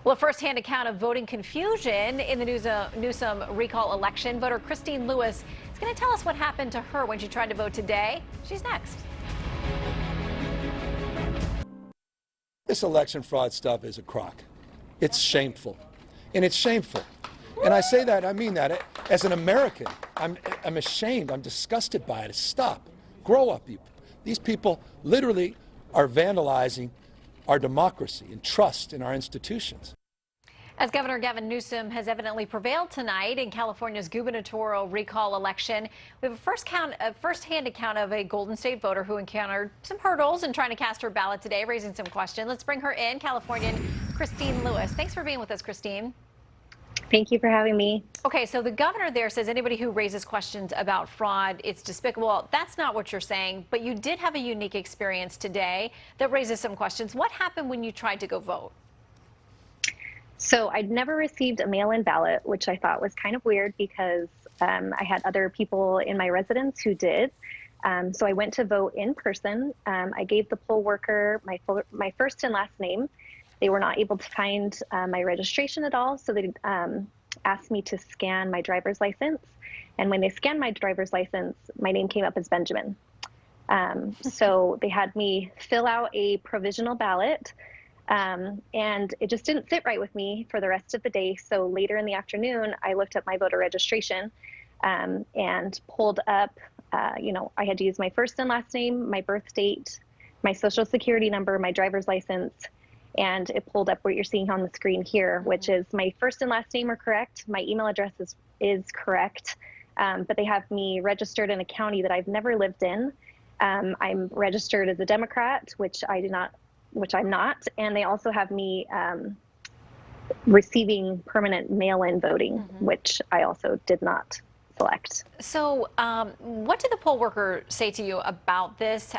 Well, a first-hand account of voting confusion in the Newsom recall election. Voter Christine Lewis is going to tell us what happened to her when she tried to vote today. She's next. This election fraud stuff is a crock. It's shameful. And it's shameful. And I say that, I mean that. As an American, I'm ashamed. I'm disgusted by it. Stop. Grow up. These people literally are vandalizing our democracy and trust in our institutions. As Governor Gavin Newsom has evidently prevailed tonight in California's gubernatorial recall election, we have a first-hand account of a Golden State voter who encountered some hurdles in trying to cast her ballot today, raising some questions. Let's bring her in, Californian Christine Lewis. Thanks for being with us, Christine. Thank you for having me. Okay, so the governor there says anybody who raises questions about fraud, it's despicable. That's not what you're saying, but you did have a unique experience today that raises some questions. What happened when you tried to go vote? So I'd never received a mail-in ballot, which I thought was kind of weird because I had other people in my residence who did. So I went to vote in person. I gave the poll worker my first and last name. They were not able to find my registration at all, so they asked me to scan my driver's license. And when they scanned my driver's license, my name came up as Benjamin. So they had me fill out a provisional ballot. And it just didn't sit right with me for the rest of the day. So later in the afternoon, I looked up my voter registration and pulled up, I had to use my first and last name, my birth date, my social security number, my driver's license, and it pulled up what you're seeing on the screen here, which is my first and last name are correct. My email address is correct, but they have me registered in a county that I've never lived in. I'm registered as a Democrat, which I'm not, and they also have me receiving permanent mail-in voting, which I also did not select. So what did the poll worker say to you about this?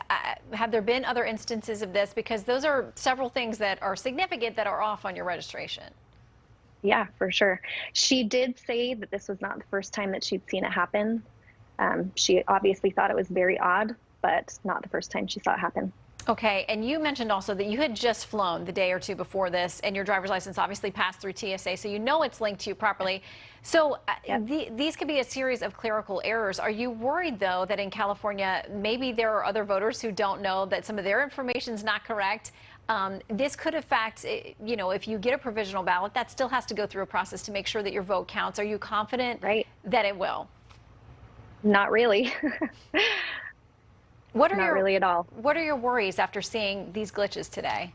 Have there been other instances of this? Because those are several things that are significant that are off on your registration. Yeah, for sure. She did say that this was not the first time that she'd seen it happen. She obviously thought it was very odd, but not the first time she saw it happen. Okay, and you mentioned also that you had just flown the day or two before this, and your driver's license obviously passed through TSA, so you know it's linked to you properly. So these could be a series of clerical errors. Are you worried, though, that in California, maybe there are other voters who don't know that some of their information is not correct? This could affect, if you get a provisional ballot, that still has to go through a process to make sure that your vote counts. Are you confident that it will? Not really. Not really at all. What are your worries after seeing these glitches today?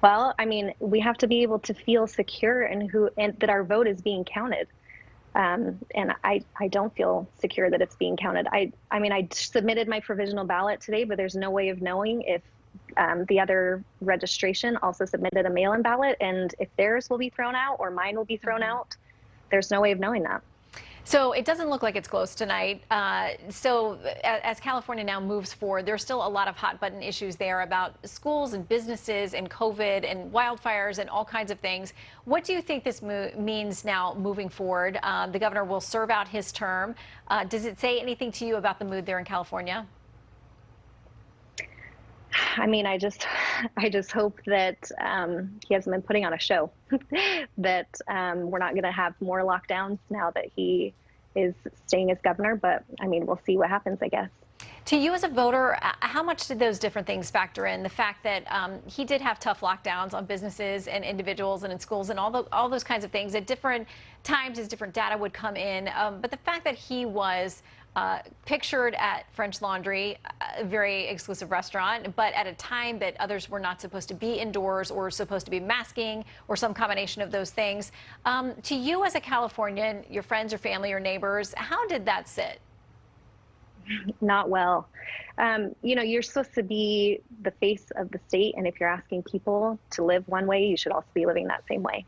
Well, I mean, we have to be able to feel secure and that our vote is being counted. And I don't feel secure that it's being counted. I mean, I submitted my provisional ballot today, but there's no way of knowing if the other registration also submitted a mail-in ballot, and if theirs will be thrown out or mine will be thrown out. There's no way of knowing that. So it doesn't look like it's close tonight. So as California now moves forward, there's still a lot of hot button issues there about schools and businesses and COVID and wildfires and all kinds of things. What do you think this means now moving forward? The governor will serve out his term. Does it say anything to you about the mood there in California? I mean, I just hope that he hasn't been putting on a show, that we're not going to have more lockdowns now that he is staying as governor. But I mean, we'll see what happens, I guess. To you as a voter, how much did those different things factor in? The fact that he did have tough lockdowns on businesses and individuals and in schools and all those kinds of things at different times as different data would come in. But the fact that he was pictured at French Laundry, a very exclusive restaurant, but at a time that others were not supposed to be indoors or supposed to be masking or some combination of those things. To you as a Californian, your friends, your family, your neighbors, how did that sit? Not well. You're supposed to be the face of the state, and if you're asking people to live one way, you should also be living that same way.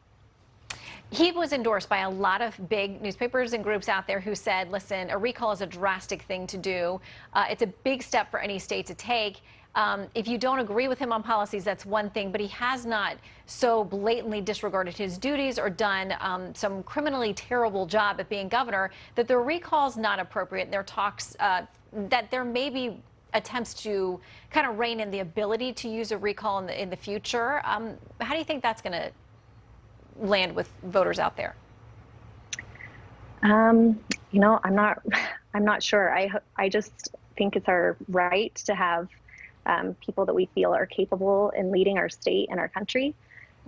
He was endorsed by a lot of big newspapers and groups out there who said, listen, a recall is a drastic thing to do. It's a big step for any state to take. If you don't agree with him on policies, that's one thing, but he has not so blatantly disregarded his duties or done some criminally terrible job at being governor that the recall is not appropriate. There are talks that there may be attempts to kind of rein in the ability to use a recall in the future. How do you think that's going to land with voters out there? I'm not sure. I just think it's our right to have people that we feel are capable in leading our state and our country.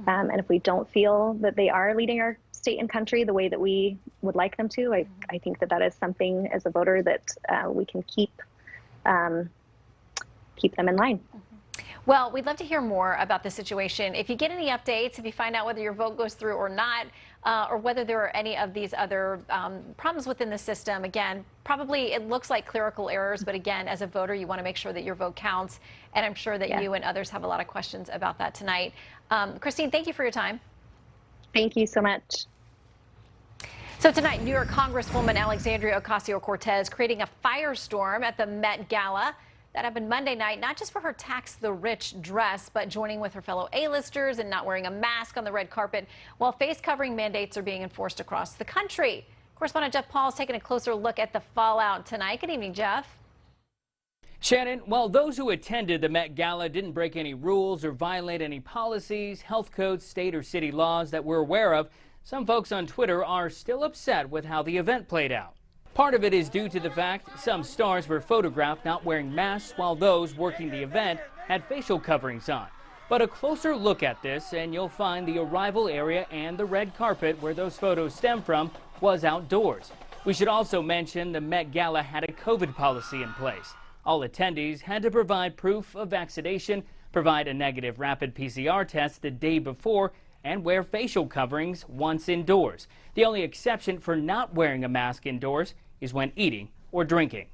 And if we don't feel that they are leading our state and country the way that we would like them to, I think that is something as a voter that we can keep them in line. Well, we'd love to hear more about the situation. If you get any updates, if you find out whether your vote goes through or not, or whether there are any of these other problems within the system, again, probably it looks like clerical errors, but again, as a voter, you want to make sure that your vote counts. And I'm sure that you and others have a lot of questions about that tonight. Christine, thank you for your time. Thank you so much. So tonight, New York Congresswoman Alexandria Ocasio-Cortez creating a firestorm at the Met Gala. That happened Monday night, not just for her Tax the Rich dress, but joining with her fellow A-listers and not wearing a mask on the red carpet while face covering mandates are being enforced across the country. Correspondent Jeff Paul is taking a closer look at the fallout tonight. Good evening, Jeff. Shannon, while those who attended the Met Gala didn't break any rules or violate any policies, health codes, state or city laws that we're aware of, some folks on Twitter are still upset with how the event played out. Part of it is due to the fact some stars were photographed not wearing masks while those working the event had facial coverings on. But a closer look at this and you'll find the arrival area and the red carpet where those photos stem from was outdoors. We should also mention the Met Gala had a COVID policy in place. All attendees had to provide proof of vaccination, provide a negative rapid PCR test the day before, and wear facial coverings once indoors. The only exception for not wearing a mask indoors is when eating or drinking.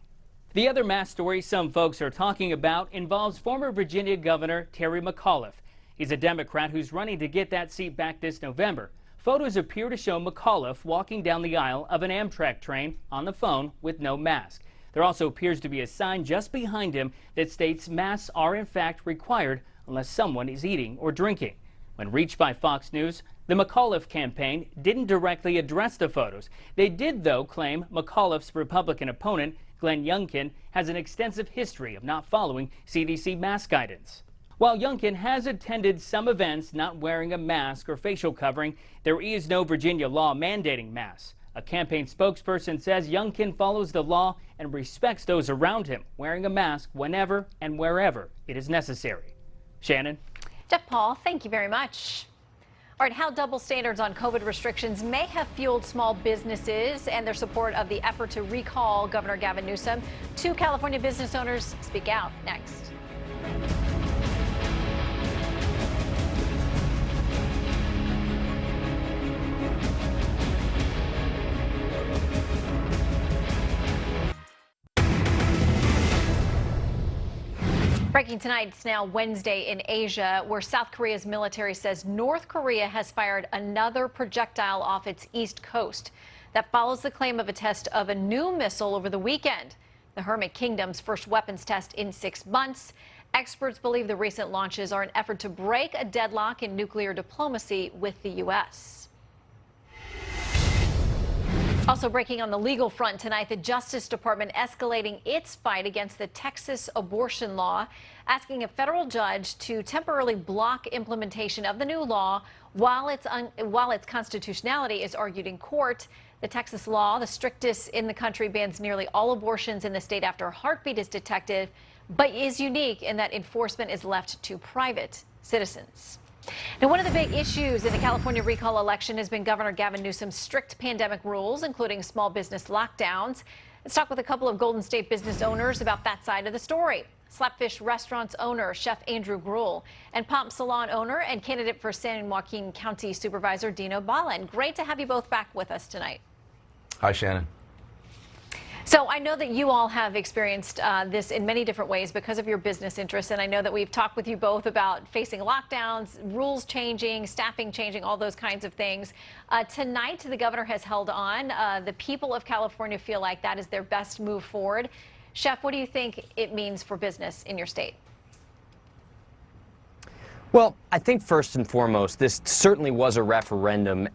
The other mask story some folks are talking about involves former Virginia Governor Terry McAuliffe. He's a Democrat who's running to get that seat back this November. Photos appear to show McAuliffe walking down the aisle of an Amtrak train on the phone with no mask. There also appears to be a sign just behind him that states masks are in fact required unless someone is eating or drinking. When reached by Fox News, the McAuliffe campaign didn't directly address the photos. They did, though, claim McAuliffe's Republican opponent, Glenn Youngkin, has an extensive history of not following CDC mask guidance. While Youngkin has attended some events not wearing a mask or facial covering, there is no Virginia law mandating masks. A campaign spokesperson says Youngkin follows the law and respects those around him, wearing a mask whenever and wherever it is necessary. Shannon? Jeff Paul, thank you very much. All right, how double standards on COVID restrictions may have fueled small businesses and their support of the effort to recall Governor Gavin Newsom. Two California business owners speak out next. Breaking tonight, it's now Wednesday in Asia, where South Korea's military says North Korea has fired another projectile off its east coast. That follows the claim of a test of a new missile over the weekend, the Hermit Kingdom's first weapons test in 6 months. Experts believe the recent launches are an effort to break a deadlock in nuclear diplomacy with the U.S. Also breaking on the legal front tonight, the Justice Department escalating its fight against the Texas abortion law, asking a federal judge to temporarily block implementation of the new law while its constitutionality is argued in court. The Texas law, the strictest in the country, bans nearly all abortions in the state after a heartbeat is detected, but is unique in that enforcement is left to private citizens. Now, one of the big issues in the California recall election has been Governor Gavin Newsom's strict pandemic rules, including small business lockdowns. Let's talk with a couple of Golden State business owners about that side of the story. Slapfish Restaurants owner Chef Andrew Gruhl and Pomp Salon owner and candidate for San Joaquin County Supervisor Dino Ballen. Great to have you both back with us tonight. Hi, Shannon. So I know that you all have experienced this in many different ways because of your business interests, and I know that we've talked with you both about facing lockdowns, rules changing, staffing changing, all those kinds of things. Tonight, the governor has held on. The people of California feel like that is their best move forward. Chef, what do you think it means for business in your state? Well, I think first and foremost, this certainly was a referendum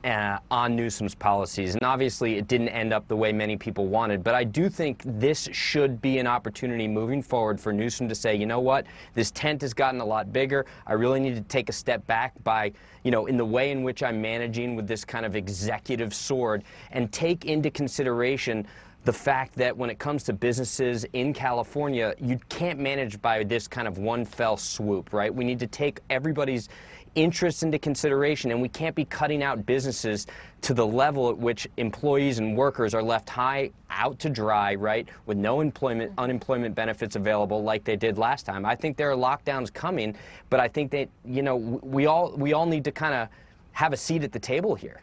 on Newsom's policies, and obviously it didn't end up the way many people wanted, but I do think this should be an opportunity moving forward for Newsom to say, you know what, this tent has gotten a lot bigger. I really need to take a step back by, in the way in which I'm managing with this kind of executive sword and take into consideration the fact that when it comes to businesses in California, you can't manage by this kind of one fell swoop, right? We need to take everybody's interests into consideration, and we can't be cutting out businesses to the level at which employees and workers are left high out to dry, right, with no unemployment benefits available like they did last time. I think there are lockdowns coming, but I think that, you know, we all need to kind of have a seat at the table here.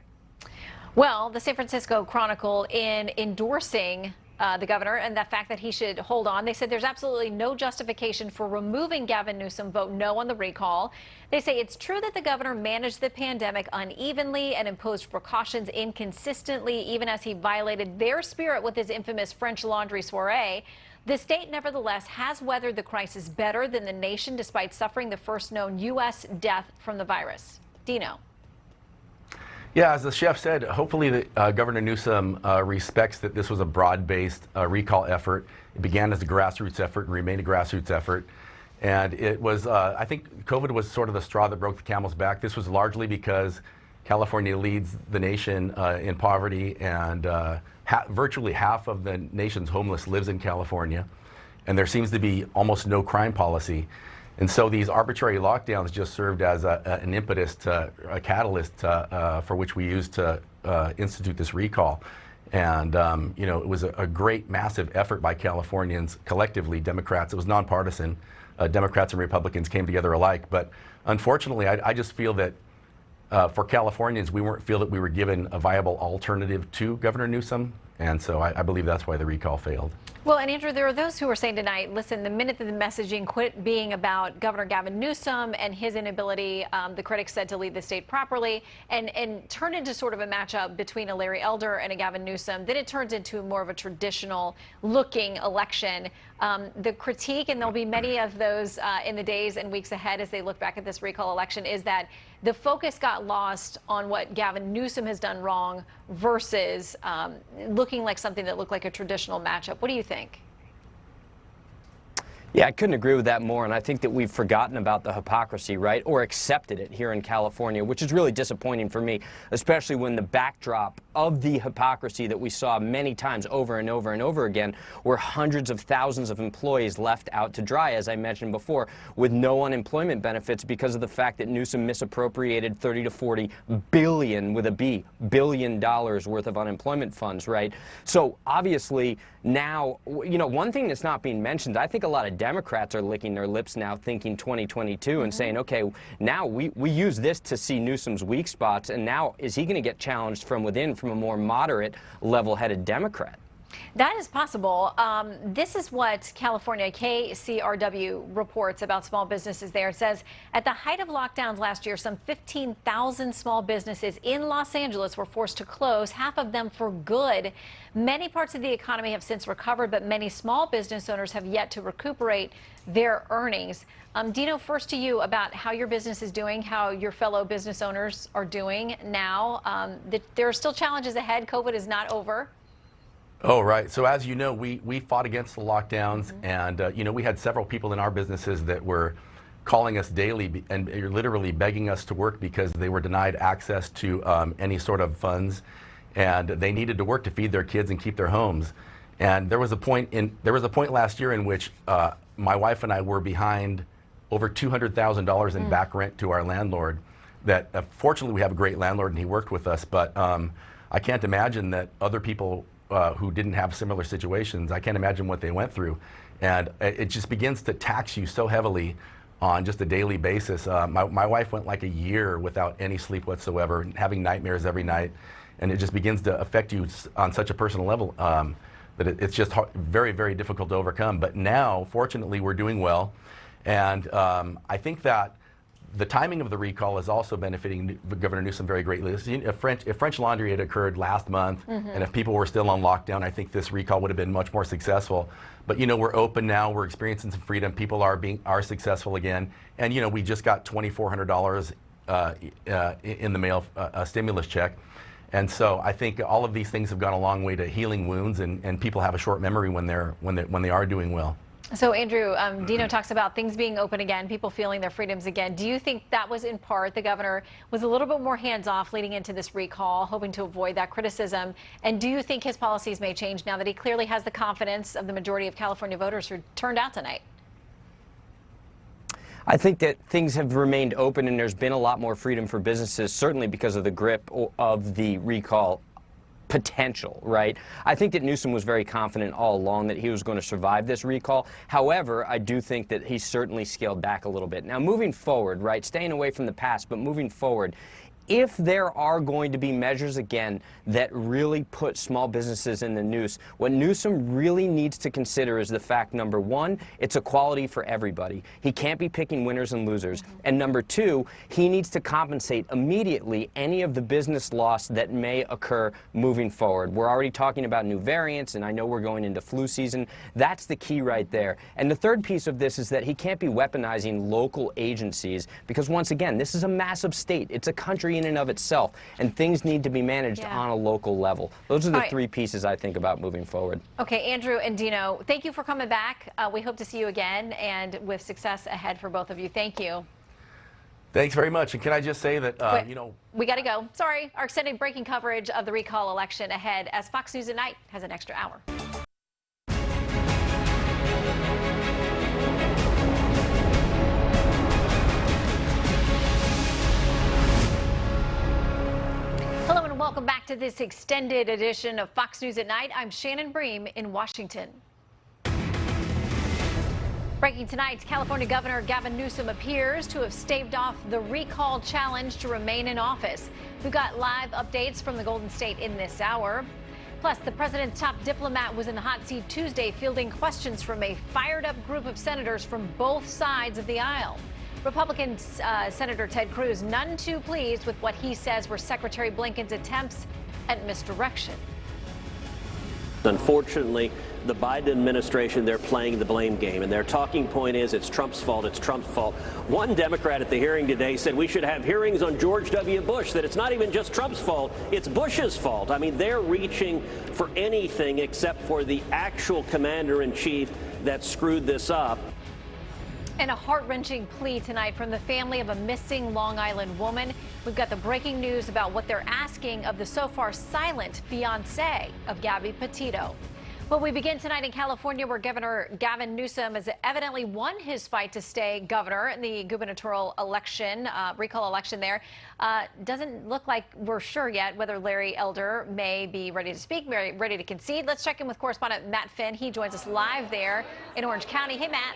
Well, the San Francisco Chronicle, in endorsing the governor and the fact that he should hold on, they said there's absolutely no justification for removing Gavin Newsom. Vote no on the recall. They say it's true that the governor managed the pandemic unevenly and imposed precautions inconsistently, even as he violated their spirit with his infamous French Laundry soiree. The state, nevertheless, has weathered the crisis better than the nation, despite suffering the first known U.S. death from the virus. Dino. Yeah, as the chef said, hopefully Governor Newsom respects that this was a broad-based recall effort. It began as a grassroots effort and remained a grassroots effort. And it was, I think COVID was sort of the straw that broke the camel's back. This was largely because California leads the nation in poverty, and virtually half of the nation's homeless lives in California. And there seems to be almost no crime policy. And so these arbitrary lockdowns just served as an impetus, a catalyst for which we used to institute this recall. And, you know, it was a great, massive effort by Californians collectively, Democrats. It was nonpartisan. Democrats and Republicans came together alike. But unfortunately, I just feel that for Californians, we weren't feel that we were given a viable alternative to Governor Newsom. And so I believe that's why the recall failed. Well, and Andrew, there are those who are saying tonight, listen, the minute that the messaging quit being about Governor Gavin Newsom and his inability, the critics said, to lead the state properly, and turned into sort of a matchup between a Larry Elder and a Gavin Newsom, then it turns into more of a traditional looking election. The critique, and there'll be many of those in the days and weeks ahead as they look back at this recall election, is that the focus got lost on what Gavin Newsom has done wrong versus looking like something that looked like a traditional matchup. What do you think? Yeah, I couldn't agree with that more, and I think that we've forgotten about the hypocrisy, right, or accepted it here in California, which is really disappointing for me, especially when the backdrop of the hypocrisy that we saw many times over and over and over again were hundreds of thousands of employees left out to dry, as I mentioned before, with no unemployment benefits because of the fact that Newsom misappropriated 30 to 40 billion, with a B, $billion worth of unemployment funds, right? So obviously now, you know, one thing that's not being mentioned, I think a lot of Democrats are licking their lips now thinking 2022 and saying, okay, now we use this to see Newsom's weak spots, and now is he going to get challenged from within from a more moderate, level-headed Democrat? That is possible. This is what California KCRW reports about small businesses there. It says at the height of lockdowns last year, some 15,000 small businesses in Los Angeles were forced to close, half of them for good. Many parts of the economy have since recovered, but many small business owners have yet to recuperate their earnings. Dino, first to you about how your business is doing, how your fellow business owners are doing now. There are still challenges ahead. COVID is not over. Oh, right. So as you know, we fought against the lockdowns, and you know, we had several people in our businesses that were calling us daily and literally begging us to work because they were denied access to any sort of funds, and they needed to work to feed their kids and keep their homes. And there was a point last year in which my wife and I were behind over $200,000 in back rent to our landlord. That fortunately we have a great landlord and he worked with us, but I can't imagine that other people who didn't have similar situations, I can't imagine what they went through. And it just begins to tax you so heavily on just a daily basis. My wife went like a year without any sleep whatsoever, having nightmares every night. And it just begins to affect you on such a personal level that it's just very, very difficult to overcome. But now, fortunately, we're doing well. And I think that the timing of the recall is also benefiting Governor Newsom very greatly. If French Laundry had occurred last month, and if people were still on lockdown, I think this recall would have been much more successful. But you know, we're open now. We're experiencing some freedom. People are successful again. And you know, we just got $2,400 in the mail, a stimulus check. And so I think all of these things have gone a long way to healing wounds, and people have a short memory when they are doing well. So, Andrew, Dino talks about things being open again, people feeling their freedoms again. Do you think that was in part the governor was a little bit more hands-off leading into this recall, hoping to avoid that criticism? And do you think his policies may change now that he clearly has the confidence of the majority of California voters who turned out tonight? I think that things have remained open and there's been a lot more freedom for businesses, certainly because of the grip of the recall potential, right? I think that Newsom was very confident all along that he was going to survive this recall. However, I do think that he certainly scaled back a little bit. Now, moving forward, right, staying away from the past, but moving forward, if there are going to be measures again that really put small businesses in the noose, what Newsom really needs to consider is the fact, number one, it's equality for everybody. He can't be picking winners and losers. And number two, he needs to compensate immediately any of the business loss that may occur moving forward. We're already talking about new variants, and I know we're going into flu season. That's the key right there. And the third piece of this is that he can't be weaponizing local agencies because, once again, this is a massive state. It's a country in and of itself, and things need to be managed on a local level. Those are the three pieces I think about moving forward. Okay, Andrew and Dino, thank you for coming back. We hope to see you again, and with success ahead for both of you. Thank you. Thanks very much. And can I just say that, you know, we got to go. Sorry, our extended breaking coverage of the recall election ahead as Fox News at Night has an extra hour. Hello and welcome back to this extended edition of Fox News at Night. I'm Shannon Bream in Washington. Breaking tonight, California Governor Gavin Newsom appears to have staved off the recall challenge to remain in office. We've got live updates from the Golden State in this hour. Plus, the president's top diplomat was in the hot seat Tuesday, fielding questions from a fired-up group of senators from both sides of the aisle. Republican Senator Ted Cruz none too pleased with what he says were Secretary Blinken's attempts at misdirection. Unfortunately, the Biden administration, they're playing the blame game, and their talking point is it's Trump's fault, it's Trump's fault. One Democrat at the hearing today said we should have hearings on George W. Bush, that it's not even just Trump's fault, it's Bush's fault. I mean, they're reaching for anything except for the actual commander-in-chief that screwed this up. And a heart-wrenching plea tonight from the family of a missing Long Island woman. We've got the breaking news about what they're asking of the so far silent fiancé of Gabby Petito. Well, we begin tonight in California, where Governor Gavin Newsom has evidently won his fight to stay governor in the gubernatorial election, recall election there. Doesn't look like we're sure yet whether Larry Elder may be ready to speak, ready to concede. Let's check in with correspondent Matt Finn. He joins us live there in Orange County. Hey, Matt.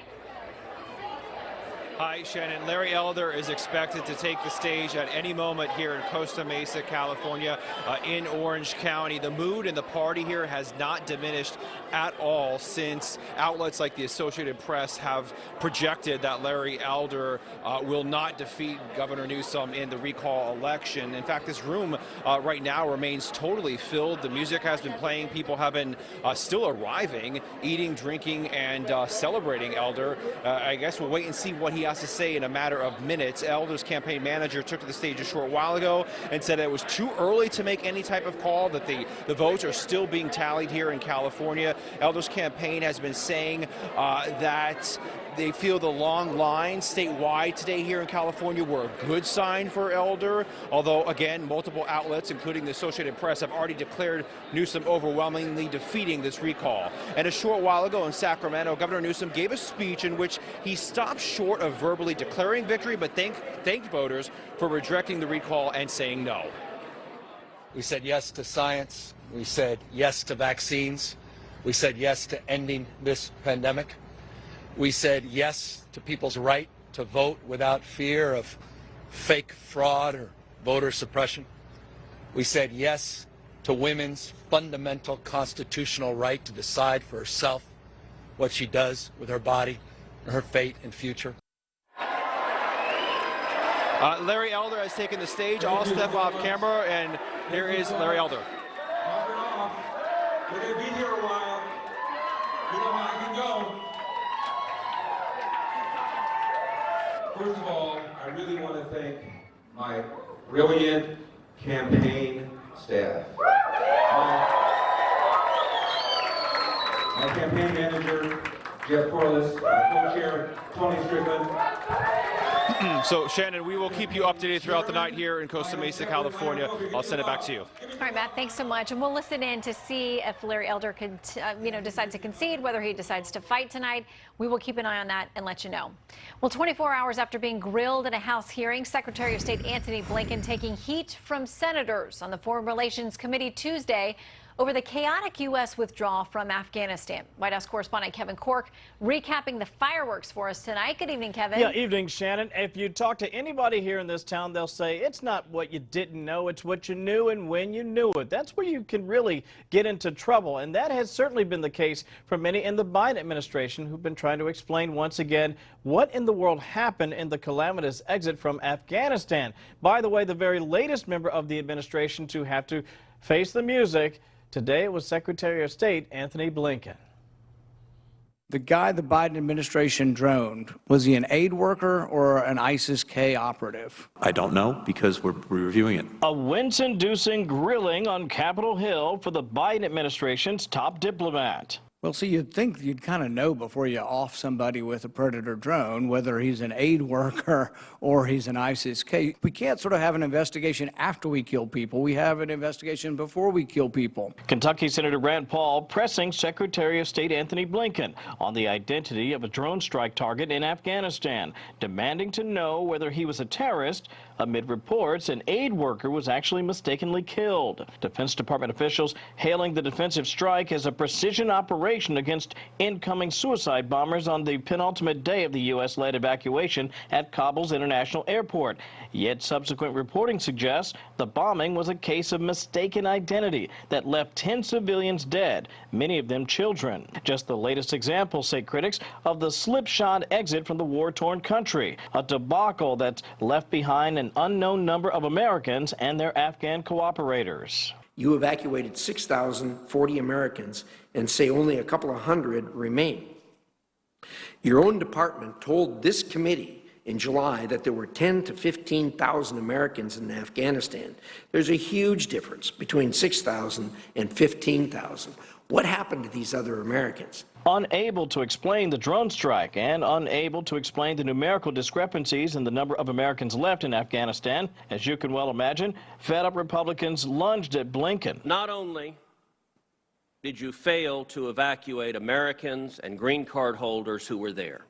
Hi, Shannon. Larry Elder is expected to take the stage at any moment here in Costa Mesa, California, in Orange County. The mood in the party here has not diminished at all since outlets like the Associated Press have projected that Larry Elder will not defeat Governor Newsom in the recall election. In fact, this room right now remains totally filled. The music has been playing. People have been still arriving, eating, drinking, and celebrating Elder. I guess we'll wait and see what he has to say in a matter of minutes. Elder's campaign manager took to the stage a short while ago and said it was too early to make any type of call, that the votes are still being tallied here in California. Elder's campaign has been saying that they feel the long lines statewide today here in California were a good sign for Elder, although, again, multiple outlets, including the Associated Press, have already declared Newsom overwhelmingly defeating this recall. And a short while ago in Sacramento, Governor Newsom gave a speech in which he stopped short of verbally declaring victory, but thanked voters for rejecting the recall and saying no. We said yes to science. We said yes to vaccines. We said yes to ending this pandemic. We said yes to people's right to vote without fear of fake fraud or voter suppression. We said yes to women's fundamental constitutional right to decide for herself what she does with her body, her fate and future. Larry Elder has taken the stage. I'll step off camera, and here is Larry Elder. We're going to be here a while. You know how I can go. First of all, I really want to thank my brilliant campaign staff. My campaign manager, Jeff Corliss, my co-chair, Tony Strickland, So, Shannon, we will keep you updated throughout the night here in Costa Mesa, California. I'll send it back to you. All right, Matt, thanks so much. And we'll listen in to see if Larry Elder could, decides to concede, whether he decides to fight tonight. We will keep an eye on that and let you know. Well, 24 hours after being grilled in a House hearing, Secretary of State Antony Blinken taking heat from senators on the Foreign Relations Committee Tuesday over the chaotic U.S. withdrawal from Afghanistan. White House correspondent Kevin Cork recapping the fireworks for us tonight. Good evening, Kevin. Yeah, evening, Shannon. If you talk to anybody here in this town, they'll say it's not what you didn't know, it's what you knew and when you knew it. That's where you can really get into trouble, and that has certainly been the case for many in the Biden administration who've been trying to explain once again what in the world happened in the calamitous exit from Afghanistan. By the way, the very latest member of the administration to have to face the music today it was Secretary of State Antony Blinken. The guy the Biden administration droned, was he an aid worker or an ISIS-K operative? I don't know because we're reviewing it. A wince-inducing grilling on Capitol Hill for the Biden administration's top diplomat. Well, see, you'd think you'd kind of know before you off somebody with a Predator drone whether he's an aid worker or he's an ISIS-K. We can't sort of have an investigation after we kill people. We have an investigation before we kill people. Kentucky Senator Rand Paul pressing Secretary of State Antony Blinken on the identity of a drone strike target in Afghanistan, demanding to know whether he was a terrorist amid reports an aid worker was actually mistakenly killed. Defense Department officials hailing the defensive strike as a precision operation against incoming suicide bombers on the penultimate day of the U.S.-led evacuation at Kabul's international airport. Yet subsequent reporting suggests the bombing was a case of mistaken identity that left 10 civilians dead, many of them children. Just the latest example, say critics, of the slipshod exit from the war-torn country, a debacle that's left behind an unknown number of Americans and their Afghan cooperators. You evacuated 6,040 Americans and say only a couple of hundred remain. Your own department told this committee in July that there were 10 to 15,000 Americans in Afghanistan. There's a huge difference between 6,000 and 15,000. What happened to these other Americans? Unable to explain the drone strike and unable to explain the numerical discrepancies in the number of Americans left in Afghanistan, as you can well imagine, fed-up Republicans lunged at Blinken. Not only did you fail to evacuate Americans and green card holders who were there,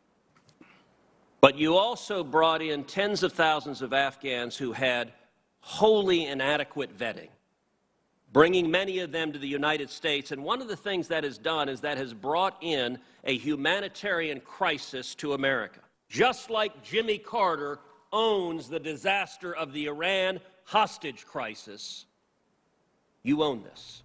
but you also brought in tens of thousands of Afghans who had wholly inadequate vetting, bringing many of them to the United States. And one of the things that has done is that has brought in a humanitarian crisis to America. Just like Jimmy Carter owns the disaster of the Iran hostage crisis, you own this.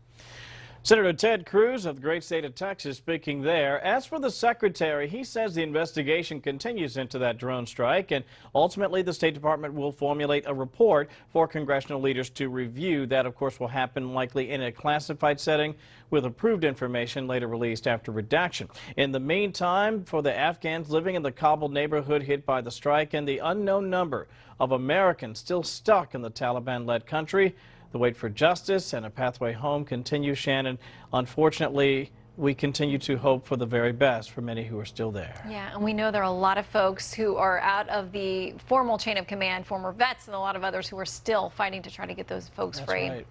Senator Ted Cruz of the great state of Texas speaking there. As for the secretary, he says the investigation continues into that drone strike, and ultimately the State Department will formulate a report for congressional leaders to review. That, of course, will happen likely in a classified setting with approved information later released after redaction. In the meantime, for the Afghans living in the Kabul neighborhood hit by the strike and the unknown number of Americans still stuck in the Taliban-led country, the wait for justice and a pathway home continues, Shannon. Unfortunately, we continue to hope for the very best for many who are still there. Yeah, and we know there are a lot of folks who are out of the formal chain of command, former vets, and a lot of others who are still fighting to try to get those folks free. Right.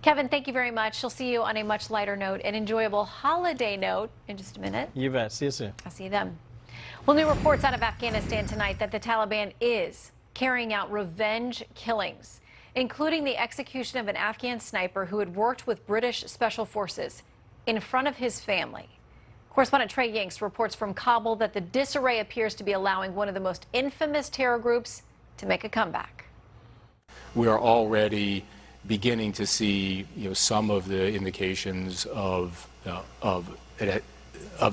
Kevin, thank you very much. She'll see you on a much lighter note, an enjoyable holiday note in just a minute. You bet. See you soon. I'll see you then. Well, new reports out of Afghanistan tonight that the Taliban is carrying out revenge killings, including the execution of an Afghan sniper who had worked with British special forces in front of his family. Correspondent Trey Yanks reports from Kabul that the disarray appears to be allowing one of the most infamous terror groups to make a comeback. We are already beginning to see, some of the indications of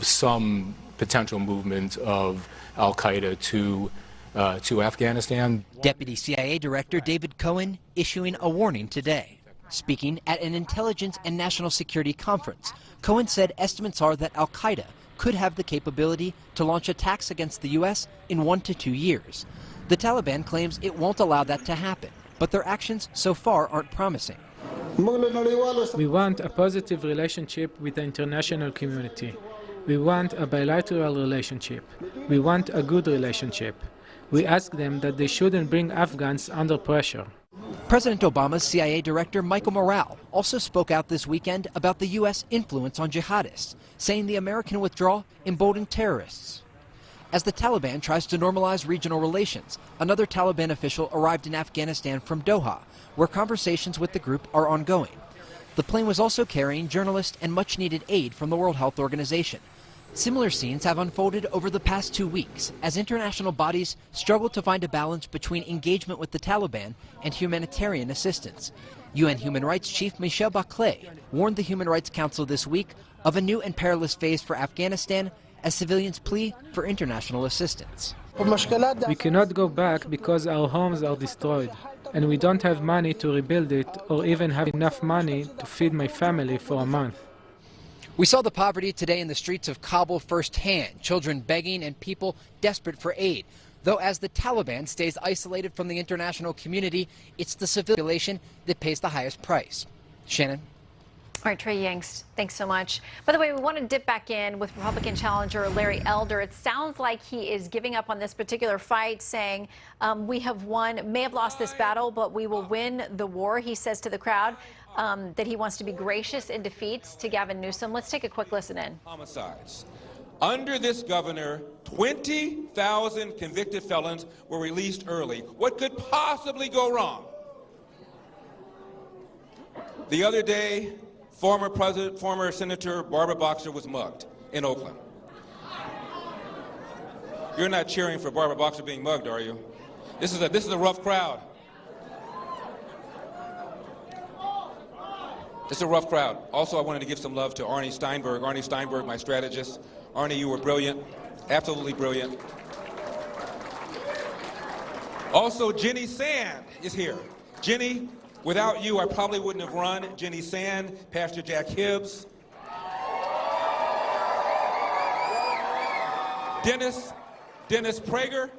some potential movement of Al-Qaeda to Afghanistan. Deputy CIA Director David Cohen issuing a warning today. Speaking at an intelligence and national security conference, Cohen said estimates are that Al-Qaeda could have the capability to launch attacks against the U.S. in 1 to 2 years. The Taliban claims it won't allow that to happen, but their actions so far aren't promising. We want a positive relationship with the international community. We want a bilateral relationship. We want a good relationship. We asked them that they shouldn't bring Afghans under pressure. President Obama's CIA Director Michael Morale also spoke out this weekend about the U.S. influence on jihadists, saying the American withdrawal emboldened terrorists. As the Taliban tries to normalize regional relations, another Taliban official arrived in Afghanistan from Doha, where conversations with the group are ongoing. The plane was also carrying journalists and much-needed aid from the World Health Organization. Similar scenes have unfolded over the past 2 weeks as international bodies struggle to find a balance between engagement with the Taliban and humanitarian assistance. UN Human Rights Chief Michelle Bachelet warned the Human Rights Council this week of a new and perilous phase for Afghanistan as civilians plea for international assistance. We cannot go back because our homes are destroyed, and we don't have money to rebuild it or even have enough money to feed my family for a month. We saw the poverty today in the streets of Kabul firsthand, children begging and people desperate for aid. Though as the Taliban stays isolated from the international community, it's the civilian population that pays the highest price. Shannon? All right, Trey Yingst, thanks so much. By the way, we want to dip back in with Republican challenger Larry Elder. It sounds like he is giving up on this particular fight, saying, we have won, may have lost this battle, but we will win the war. He says to the crowd that he wants to be gracious in defeats to Gavin Newsom. Let's take a quick listen in. Homicides. Under this governor, 20,000 convicted felons were released early. What could possibly go wrong? The other day, former Senator Barbara Boxer was mugged in Oakland. You're not cheering for Barbara Boxer being mugged, are you? This is a rough crowd. It's a rough crowd. Also, I wanted to give some love to Arnie Steinberg. Arnie Steinberg, my strategist. Arnie, you were brilliant, absolutely brilliant. Also, Jenny Sand is here. Jenny, without you, I probably wouldn't have run. Jenny Sand, Pastor Jack Hibbs. Dennis Prager.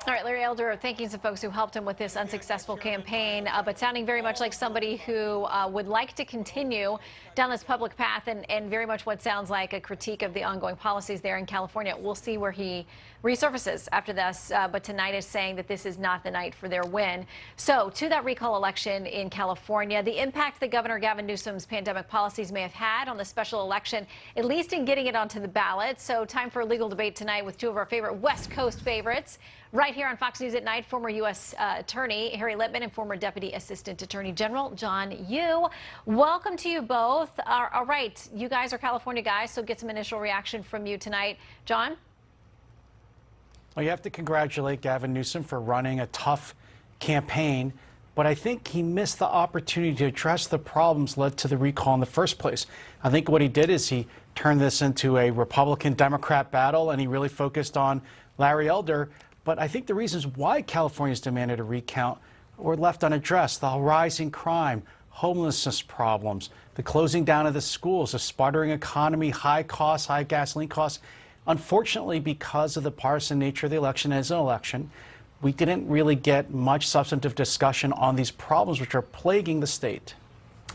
All right, Larry Elder thanking some folks who helped him with this unsuccessful campaign, but sounding very much like somebody who would like to continue down this public path and very much what sounds like a critique of the ongoing policies there in California. We'll see where he resurfaces after this, but tonight is saying that this is not the night for their win. So to that recall election in California, the impact that Governor Gavin Newsom's pandemic policies may have had on the special election, at least in getting it onto the ballot. So time for a legal debate tonight with two of our favorite West Coast favorites. Right here on Fox News at Night, former U.S. Attorney Harry Litman and former Deputy Assistant Attorney General John Yoo. Welcome to you both. All right, you guys are California guys, so get some initial reaction from you tonight. John? Well, you have to congratulate Gavin Newsom for running a tough campaign, but I think he missed the opportunity to address the problems led to the recall in the first place. I think what he did is he turned this into a Republican-Democrat battle, and he really focused on Larry Elder. But I think the reasons why California's demanded a recount were left unaddressed. The rising crime, homelessness problems, the closing down of the schools, a sputtering economy, high costs, high gasoline costs. Unfortunately, because of the partisan nature of the election as an election, we didn't really get much substantive discussion on these problems which are plaguing the state.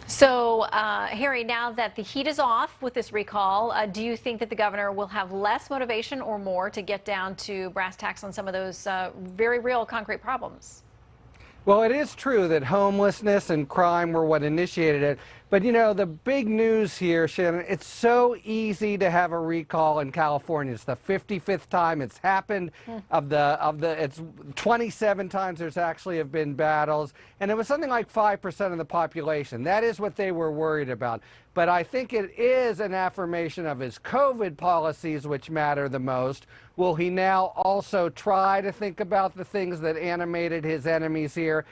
So, Harry, now that the heat is off with this recall, do you think that the governor will have less motivation or more to get down to brass tacks on some of those very real concrete problems? Well, it is true that homelessness and crime were what initiated it. But, you know, the big news here, Shannon, it's so easy to have a recall in California. It's the 55th time it's happened. It's 27 times there's actually have been battles. And it was something like 5% of the population. That is what they were worried about. But I think it is an affirmation of his COVID policies which matter the most. Will he now also try to think about the things that animated his enemies here?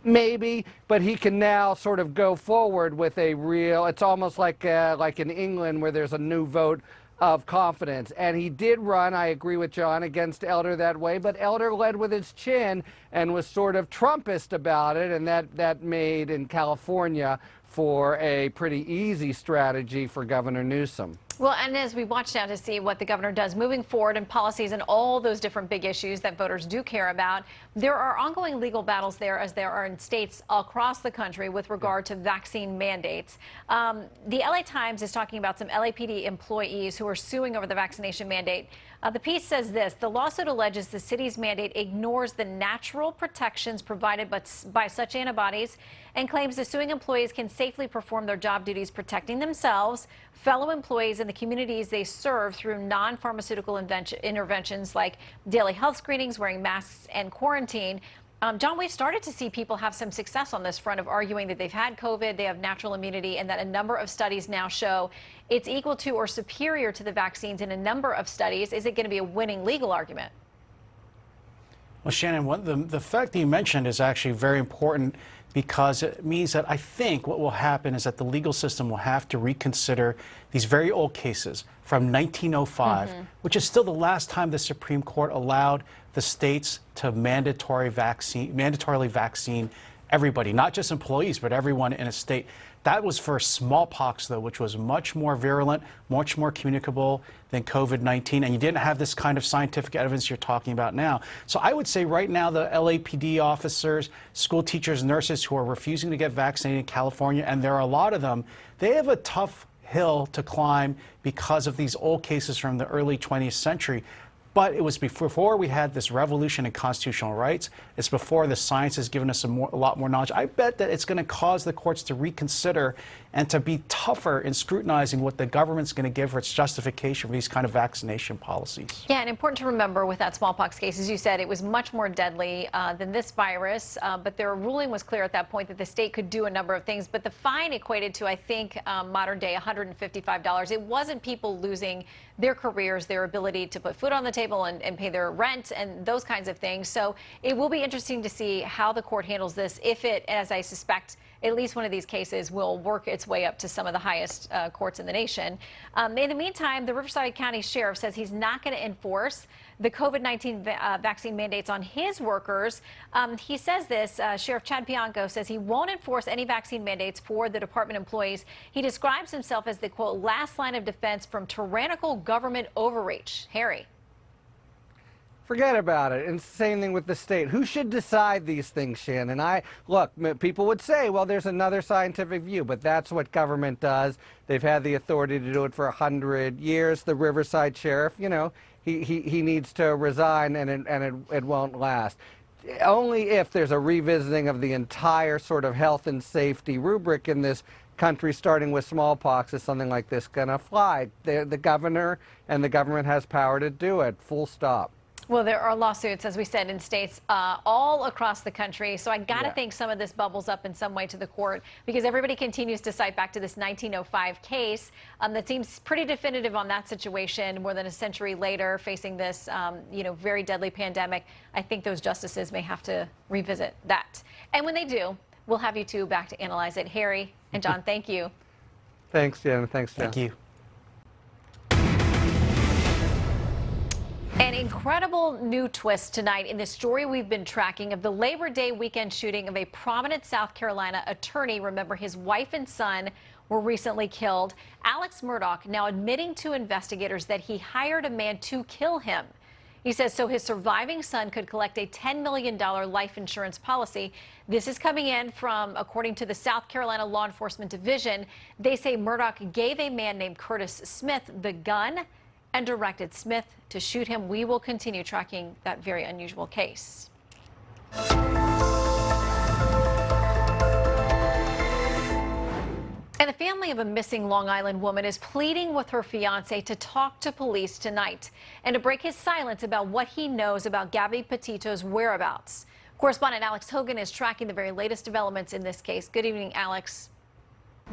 Maybe, but he can now sort of go forward with a real, it's almost like in England where there's a new vote of confidence. And he did run, I agree with John, against Elder that way, but Elder led with his chin and was sort of Trumpist about it, and that made in California for a pretty easy strategy for Governor Newsom. Well, and as we watch now to see what the governor does moving forward and policies and all those different big issues that voters do care about, there are ongoing legal battles there as there are in states across the country with regard to vaccine mandates. The LA Times is talking about some LAPD employees who are suing over the vaccination mandate. The piece says this: the lawsuit alleges the city's mandate ignores the natural protections provided by such antibodies and claims the suing employees can safely perform their job duties protecting themselves, fellow employees, and the communities they serve through non-pharmaceutical interventions like daily health screenings, wearing masks, and quarantine. John, we've started to see people have some success on this front of arguing that they've had COVID, they have natural immunity, and that a number of studies now show it's equal to or superior to the vaccines in a number of studies. Is it going to be a winning legal argument? Well, Shannon, the fact that you mentioned is actually very important, because it means that I think what will happen is that the legal system will have to reconsider these very old cases from 1905, which is still the last time the Supreme Court allowed the states to mandatorily vaccine everybody, not just employees, but everyone in a state. That was for smallpox, though, which was much more virulent, much more communicable than COVID-19, and you didn't have this kind of scientific evidence you're talking about now. So I would say right now the LAPD officers, school teachers, nurses who are refusing to get vaccinated in California, and there are a lot of them, they have a tough hill to climb because of these old cases from the early 20th century. But it was before we had this revolution in constitutional rights. It's before the science has given us a lot more knowledge. I bet that it's going to cause the courts to reconsider and to be tougher in scrutinizing what the government's going to give for its justification for these kind of vaccination policies. Yeah, and important to remember with that smallpox case, as you said, it was much more deadly than this virus, but their ruling was clear at that point that the state could do a number of things, but the fine equated to, I think, modern day $155. It wasn't people losing their careers, their ability to put food on the table and pay their rent and those kinds of things. So it will be interesting to see how the court handles this, if it, as I suspect, at least one of these cases will work its way up to some of the highest courts in the nation. In the meantime, the Riverside County Sheriff says he's not going to enforce the COVID-19 vaccine mandates on his workers. He says this, Sheriff Chad Bianco says he won't enforce any vaccine mandates for the department employees. He describes himself as the, quote, last line of defense from tyrannical government overreach. Harry. Forget about it. And same thing with the state. Who should decide these things, Shannon? Look, people would say, well, there's another scientific view, but that's what government does. They've had the authority to do it for 100 years. The Riverside Sheriff, you know, he needs to resign, and it won't last. Only if there's a revisiting of the entire sort of health and safety rubric in this country, starting with smallpox, is something like this going to fly. The governor and the government has power to do it, full stop. Well, there are lawsuits, as we said, in states all across the country. So I got to think some of this bubbles up in some way to the court, because everybody continues to cite back to this 1905 case that seems pretty definitive on that situation more than a century later, facing this, very deadly pandemic. I think those justices may have to revisit that. And when they do, we'll have you two back to analyze it. Harry and John, thank you. Thanks, Jen. Thanks, Jen. Thank you. An incredible new twist tonight in the story we've been tracking of the Labor Day weekend shooting of a prominent South Carolina attorney. Remember, his wife and son were recently killed. Alex Murdaugh now admitting to investigators that he hired a man to kill him. He says so his surviving son could collect a $10 million life insurance policy. This is coming in from, according to the South Carolina Law Enforcement Division, they say Murdaugh gave a man named Curtis Smith the gun and directed Smith to shoot him. We will continue tracking that very unusual case. And the family of a missing Long Island woman is pleading with her fiance to talk to police tonight and to break his silence about what he knows about Gabby Petito's whereabouts. Correspondent Alex Hogan is tracking the very latest developments in this case. Good evening, Alex.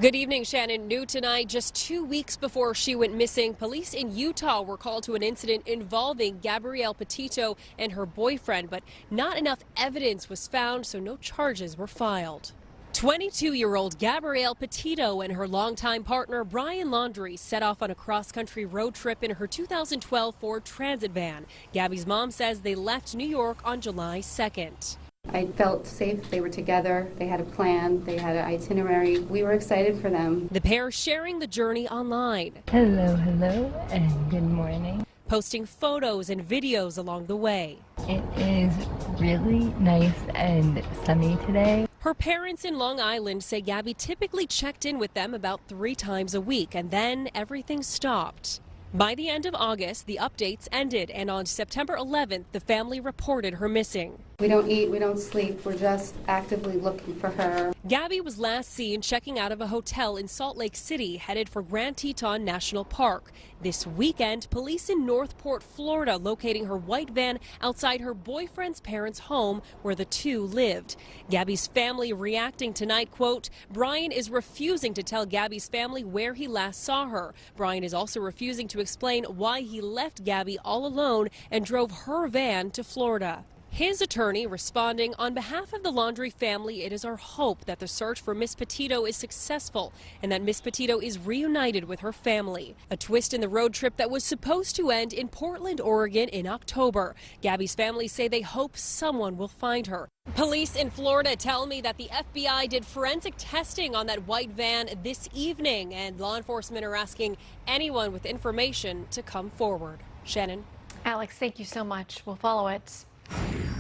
Good evening, Shannon. New tonight, just 2 weeks before she went missing, police in Utah were called to an incident involving Gabrielle Petito and her boyfriend, but not enough evidence was found, so no charges were filed. 22-year-old Gabrielle Petito and her longtime partner Brian Laundrie set off on a cross-country road trip in her 2012 Ford Transit van. Gabby's mom says they left New York on July 2nd. I felt safe. They were together. They had a plan. They had an itinerary. We were excited for them. The pair sharing the journey online. Hello, hello, and good morning. Posting photos and videos along the way. It is really nice and sunny today. Her parents in Long Island say Gabby typically checked in with them about 3 times a week, and then everything stopped. By the end of August, the updates ended, and on September 11th, the family reported her missing. We don't eat, we don't sleep. We're just actively looking for her. Gabby was last seen checking out of a hotel in Salt Lake City, headed for Grand Teton National Park. This weekend, police in Northport, Florida, locating her white van outside her boyfriend's parents' home where the two lived. Gabby's family reacting tonight, quote, Brian is refusing to tell Gabby's family where he last saw her. Brian is also refusing to explain why he left Gabby all alone and drove her van to Florida. His attorney responding, on behalf of the Laundrie family, it is our hope that the search for Miss Petito is successful and that Miss Petito is reunited with her family. A twist in the road trip that was supposed to end in Portland, Oregon in October. Gabby's family say they hope someone will find her. Police in Florida tell me that the FBI did forensic testing on that white van this evening, and law enforcement are asking anyone with information to come forward. Shannon. Alex, thank you so much. We'll follow it.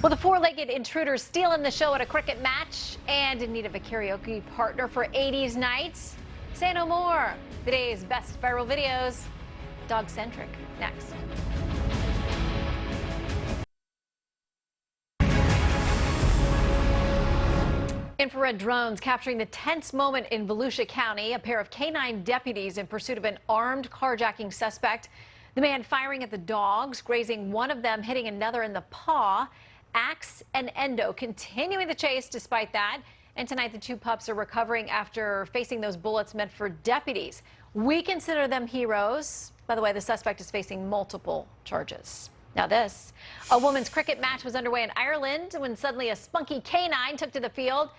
Well, the four-legged intruder stealing the show at a cricket match and in need of a karaoke partner for 80s nights. Say no more. Today's best viral videos. Dog-centric. Next. Infrared drones capturing the tense moment in Volusia County. A pair of canine deputies in pursuit of an armed carjacking suspect. The man firing at the dogs, grazing one of them, hitting another in the paw. Axe and Endo continuing the chase despite that. And tonight the two pups are recovering after facing those bullets meant for deputies. We consider them heroes. By the way, the suspect is facing multiple charges. Now this, a women's cricket match was underway in Ireland when suddenly a spunky canine took to the field,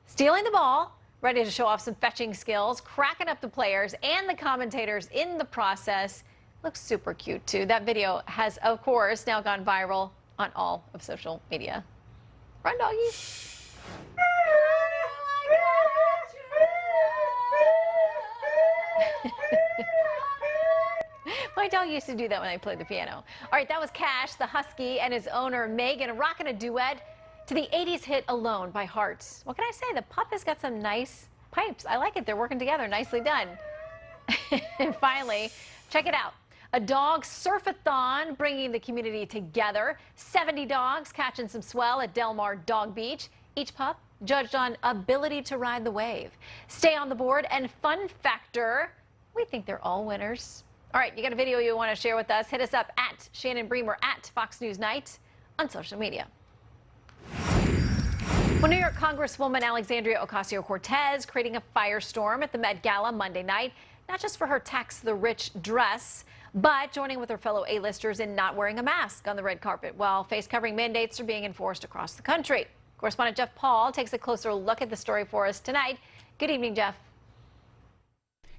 stealing the ball, ready to show off some fetching skills, cracking up the players and the commentators in the process. Looks super cute too. That video has, of course, now gone viral on all of social media. Run, doggy. My dog used to do that when I played the piano. All right, that was Cash, the husky, and his owner, Megan, rocking a duet to the 80s hit Alone by Heart. What can I say? The pup has got some nice pipes. I like it. They're working together. Nicely done. And finally, check it out. A dog surfathon bringing the community together. 70 dogs catching some swell at Del Mar Dog Beach. Each pup judged on ability to ride the wave. Stay on the board and fun factor. We think they're all winners. All right, you got a video you want to share with us? Hit us up at Shannon Bream or at Fox News Night on social media. Well, New York Congresswoman Alexandria Ocasio-Cortez creating a firestorm at the Met Gala Monday night, not just for her tax the rich dress, but joining with her fellow A-listers in not wearing a mask on the red carpet while face covering mandates are being enforced across the country. Correspondent Jeff Paul takes a closer look at the story for us tonight. Good evening, Jeff.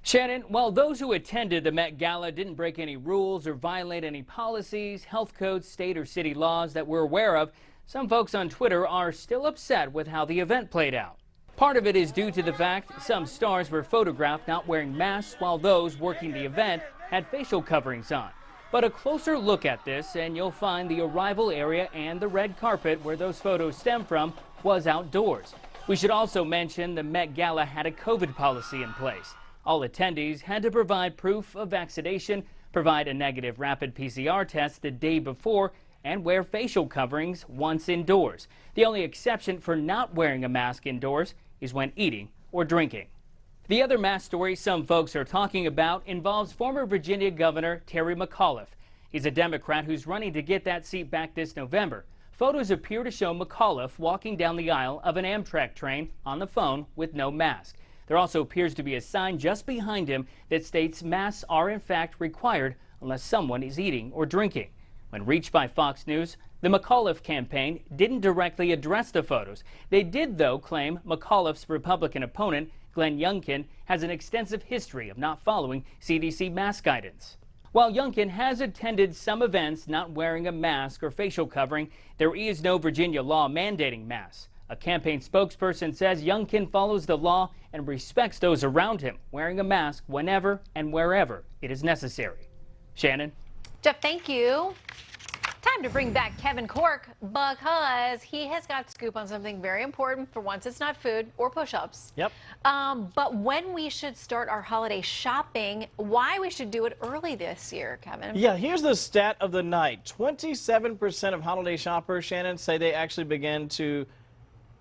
Shannon, while those who attended the Met Gala didn't break any rules or violate any policies, health codes, state or city laws that we're aware of, some folks on Twitter are still upset with how the event played out. Part of it is due to the fact some stars were photographed not wearing masks while those working the event had facial coverings on. But a closer look at this and you'll find the arrival area and the red carpet where those photos stem from was outdoors. We should also mention the Met Gala had a COVID policy in place. All attendees had to provide proof of vaccination, provide a negative rapid PCR test the day before, and wear facial coverings once indoors. The only exception for not wearing a mask indoors is when eating or drinking. The other mass story some folks are talking about involves former Virginia Governor Terry McAuliffe. He's a Democrat who's running to get that seat back this November. Photos appear to show McAuliffe walking down the aisle of an Amtrak train on the phone with no mask. There also appears to be a sign just behind him that states masks are in fact required unless someone is eating or drinking. When reached by Fox News, the McAuliffe campaign didn't directly address the photos. They did, though, claim McAuliffe's Republican opponent, Glenn Youngkin, has an extensive history of not following CDC mask guidance. While Youngkin has attended some events not wearing a mask or facial covering, there is no Virginia law mandating masks. A campaign spokesperson says Youngkin follows the law and respects those around him, wearing a mask whenever and wherever it is necessary. Shannon? Jeff, thank you. Time to bring back Kevin Corke because he has got scoop on something very important. For once, it's not food or push-ups. Yep. But when we should start our holiday shopping, why we should do it early this year, Kevin. Yeah, here's the stat of the night. 27% of holiday shoppers, Shannon, say they actually begin to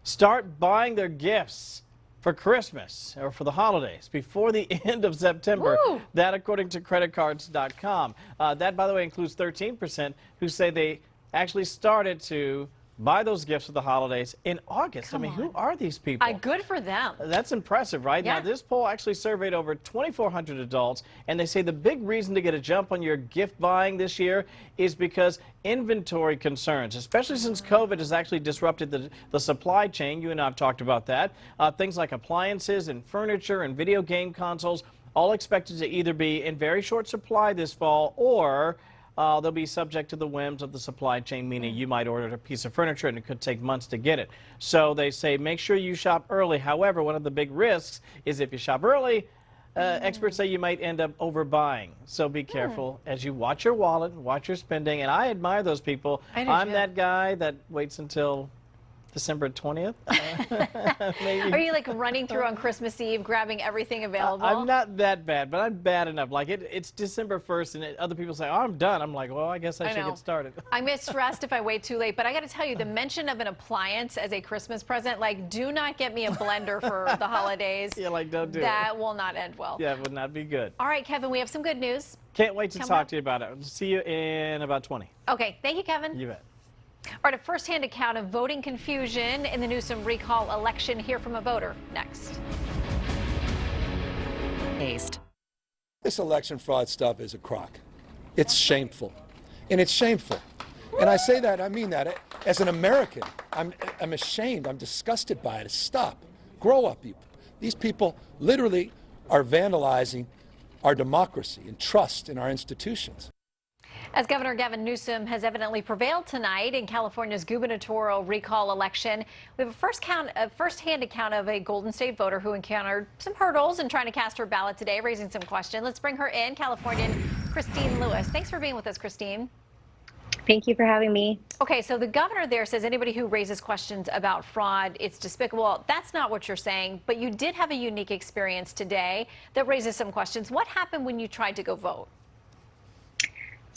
start buying their gifts for Christmas or for the holidays before the end of September. Woo! That according to creditcards.com. That, by the way, includes 13% who say they actually started to buy those gifts for the holidays in August. Come I mean, on. who are these people? Good for them. That's impressive, right? Yeah. Now, this poll actually surveyed over 2,400 adults, and they say the big reason to get a jump on your gift buying this year is because inventory concerns, especially since COVID has actually disrupted the supply chain. You and I have talked about that. Things like appliances and furniture and video game consoles, all expected to either be in very short supply this fall or they'll be subject to the whims of the supply chain, meaning you might order a piece of furniture and it could take months to get it. So they say make sure you shop early. However, one of the big risks is if you shop early, experts say you might end up overbuying. So be careful as you watch your wallet, watch your spending. And I admire those people. I'm that guy that waits until December 20th. Maybe. Are you like running through on Christmas Eve, grabbing everything available? I'm not that bad, but I'm bad enough. Like it's December 1st, and other people say, "Oh, I'm done." I'm like, "Well, I guess I should get started." I get stressed if I wait too late, but I got to tell you, the mention of an appliance as a Christmas present, like, do not get me a blender for the holidays. Yeah, like don't do it. That will not end well. Yeah, it would not be good. All right, Kevin, we have some good news. Can't wait to Come talk on. to you about it. See you in about 20. Okay, thank you, Kevin. You bet. All right, a first-hand account of voting confusion in the Newsom recall election. Hear from a voter next. This election fraud stuff is a crock. It's shameful. And it's shameful. And I say that, I mean that. As an American, I'm ashamed. I'm disgusted by it. Stop. Grow up, people. These people literally are vandalizing our democracy and trust in our institutions. As Governor Gavin Newsom has evidently prevailed tonight in California's gubernatorial recall election, we have a first-hand account of a Golden State voter who encountered some hurdles in trying to cast her ballot today, raising some questions. Let's bring her in, Californian Christine Lewis. Thanks for being with us, Christine. Thank you for having me. Okay, so the governor there says anybody who raises questions about fraud, it's despicable. That's not what you're saying, but you did have a unique experience today that raises some questions. What happened when you tried to go vote?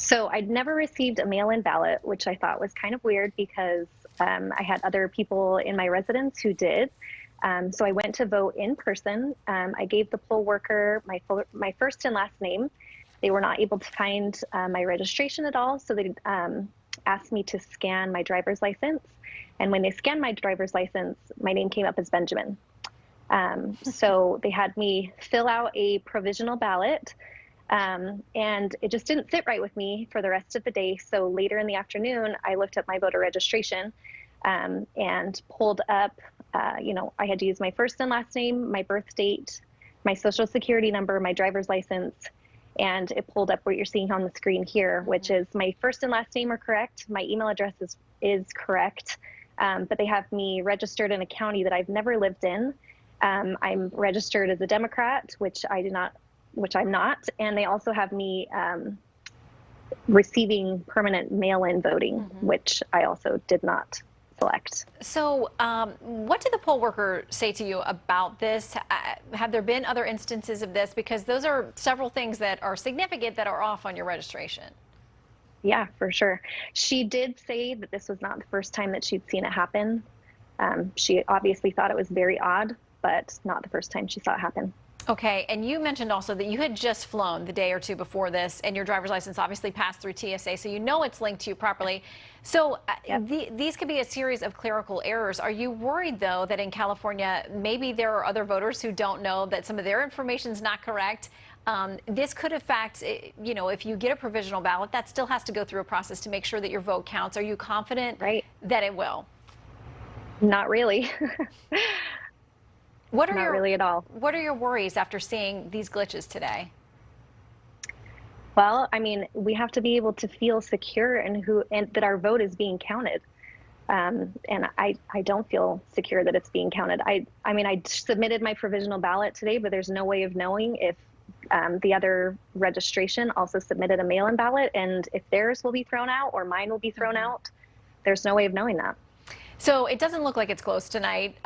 So I'd never received a mail-in ballot, which I thought was kind of weird because I had other people in my residence who did. So I went to vote in person. I gave the poll worker my first and last name. They were not able to find my registration at all, so they asked me to scan my driver's license. And when they scanned my driver's license, my name came up as Benjamin. So they had me fill out a provisional ballot. And it just didn't sit right with me for the rest of the day. So later in the afternoon, I looked up my voter registration and pulled up, I had to use my first and last name, my birth date, my social security number, my driver's license, and it pulled up what you're seeing on the screen here, which is my first and last name are correct. My email address is correct, but they have me registered in a county that I've never lived in. I'm registered as a Democrat, which I'm not, and they also have me receiving permanent mail-in voting, which I also did not select. So what did the poll worker say to you about this? Have there been other instances of this? Because those are several things that are significant that are off on your registration. Yeah, for sure. She did say that this was not the first time that she'd seen it happen. She obviously thought it was very odd, but not the first time she saw it happen. Okay, and you mentioned also that you had just flown the day or two before this, and your driver's license obviously passed through TSA, so you know it's linked to you properly. So these could be a series of clerical errors. Are you worried, though, that in California, maybe there are other voters who don't know that some of their information is not correct? This could affect, if you get a provisional ballot, that still has to go through a process to make sure that your vote counts. Are you confident that it will? Not really. Not really at all. What are your worries after seeing these glitches today? Well, I mean, we have to be able to feel secure and that our vote is being counted. And I don't feel secure that it's being counted. I mean, I submitted my provisional ballot today, but there's no way of knowing if the other registration also submitted a mail-in ballot, and if theirs will be thrown out or mine will be thrown out. There's no way of knowing that. So it doesn't look like it's close tonight.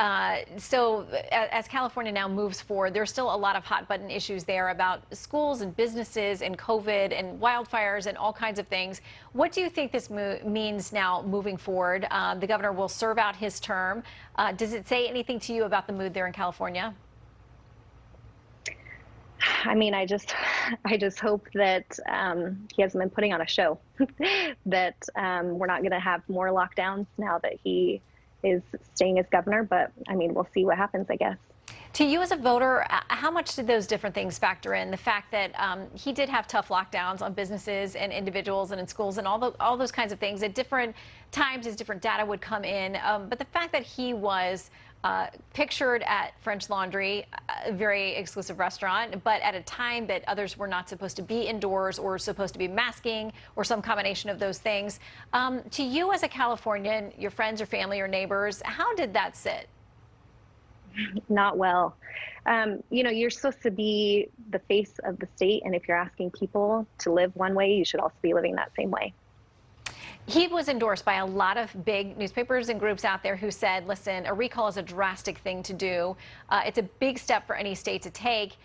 So as California now moves forward, there's still a lot of hot button issues there about schools and businesses and COVID and wildfires and all kinds of things. What do you think this means now moving forward? The governor will serve out his term. Does it say anything to you about the mood there in California? I mean, I just hope that he hasn't been putting on a show, that we're not going to have more lockdowns now that he is staying as governor. But I mean, we'll see what happens, I guess. To you as a voter, how much did those different things factor in? The fact that he did have tough lockdowns on businesses and individuals and in schools and all those kinds of things at different times as different data would come in. But the fact that he was pictured at French Laundry, a very exclusive restaurant, but at a time that others were not supposed to be indoors or supposed to be masking or some combination of those things. To you as a Californian, your friends or family or neighbors, how did that sit? Not well. You know, you're supposed to be the face of the state, and if you're asking people to live one way, you should also be living that same way. He was endorsed by a lot of big newspapers and groups out there who said, listen, a recall is a drastic thing to do. It's a big step for any state to take.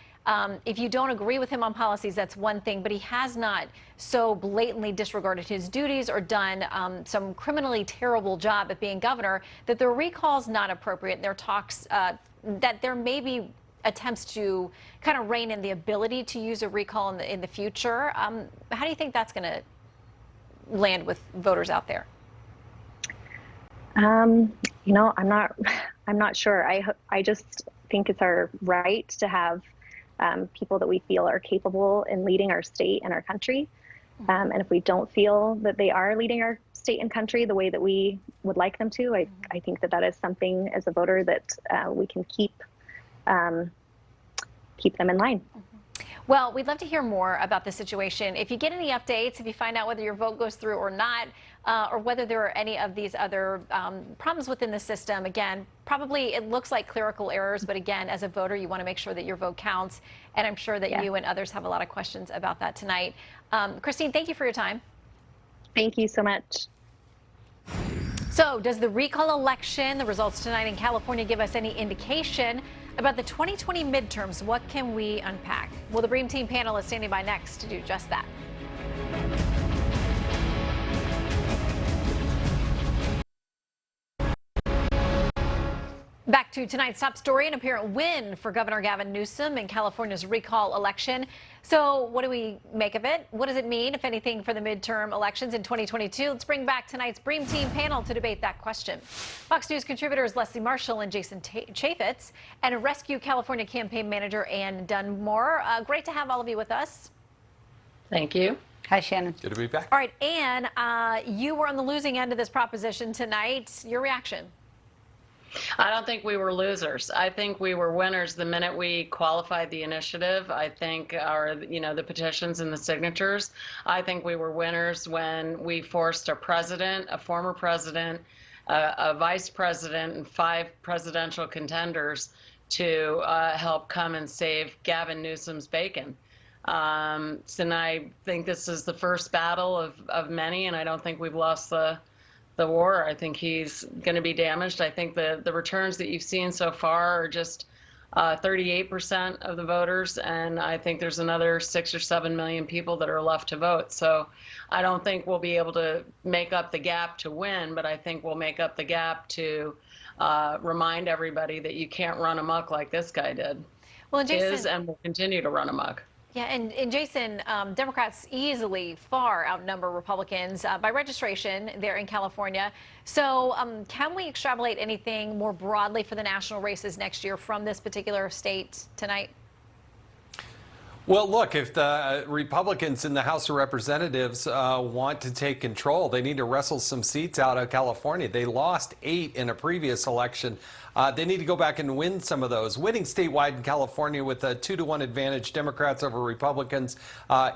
If you don't agree with him on policies, that's one thing, but he has not so blatantly disregarded his duties or done some criminally terrible job at being governor that the recall is not appropriate. And there are talks that there may be attempts to kind of rein in the ability to use a recall in the future. How do you think that's going to land with voters out there? You know, I'm not sure. I just think it's our right to have people that we feel are capable in leading our state and our country. And if we don't feel that they are leading our state and country the way that we would like them to, I think that is something as a voter that we can keep them in line. Well, we'd love to hear more about the situation. If you get any updates, if you find out whether your vote goes through or not, or whether there are any of these other problems within the system, again, probably it looks like clerical errors, but again, as a voter, you want to make sure that your vote counts. And I'm sure that you and others have a lot of questions about that tonight. Christine, thank you for your time. Thank you so much. So does the recall election, the results tonight in California, give us any indication about the 2020 midterms? What can we unpack? Well, the Bream Team panel is standing by next to do just that. Back to tonight's top story, an apparent win for Governor Gavin Newsom in California's recall election. So what do we make of it? What does it mean, if anything, for the midterm elections in 2022? Let's bring back tonight's Bream Team panel to debate that question. Fox News contributors Leslie Marshall and Jason Chaffetz, and Rescue California campaign manager Ann Dunmore. Great to have all of you with us. Thank you. Hi, Shannon. Good to be back. All right, Ann, you were on the losing end of this proposition tonight. Your reaction? I don't think we were losers. I think we were winners the minute we qualified the initiative. I think the petitions and the signatures. I think we were winners when we forced a president, a former president, a vice president, and 5 presidential contenders to help come and save Gavin Newsom's bacon. And I think this is the first battle of many, and I don't think we've lost the war. I think he's going to be damaged. I think the returns that you've seen so far are just 38% of the voters, and I think there's another 6 or 7 million people that are left to vote. So I don't think we'll be able to make up the gap to win, but I think we'll make up the gap to remind everybody that you can't run amok like this guy did. Well, Jason, and will continue to run amok. Yeah, and Jason, Democrats easily far outnumber Republicans by registration there in California. So can we extrapolate anything more broadly for the national races next year from this particular state tonight? Well, look, if the Republicans in the House of Representatives want to take control, they need to wrestle some seats out of California. They lost 8 in a previous election. They need to go back and win some of those. Winning statewide in California with a 2-to-1 advantage, Democrats over Republicans,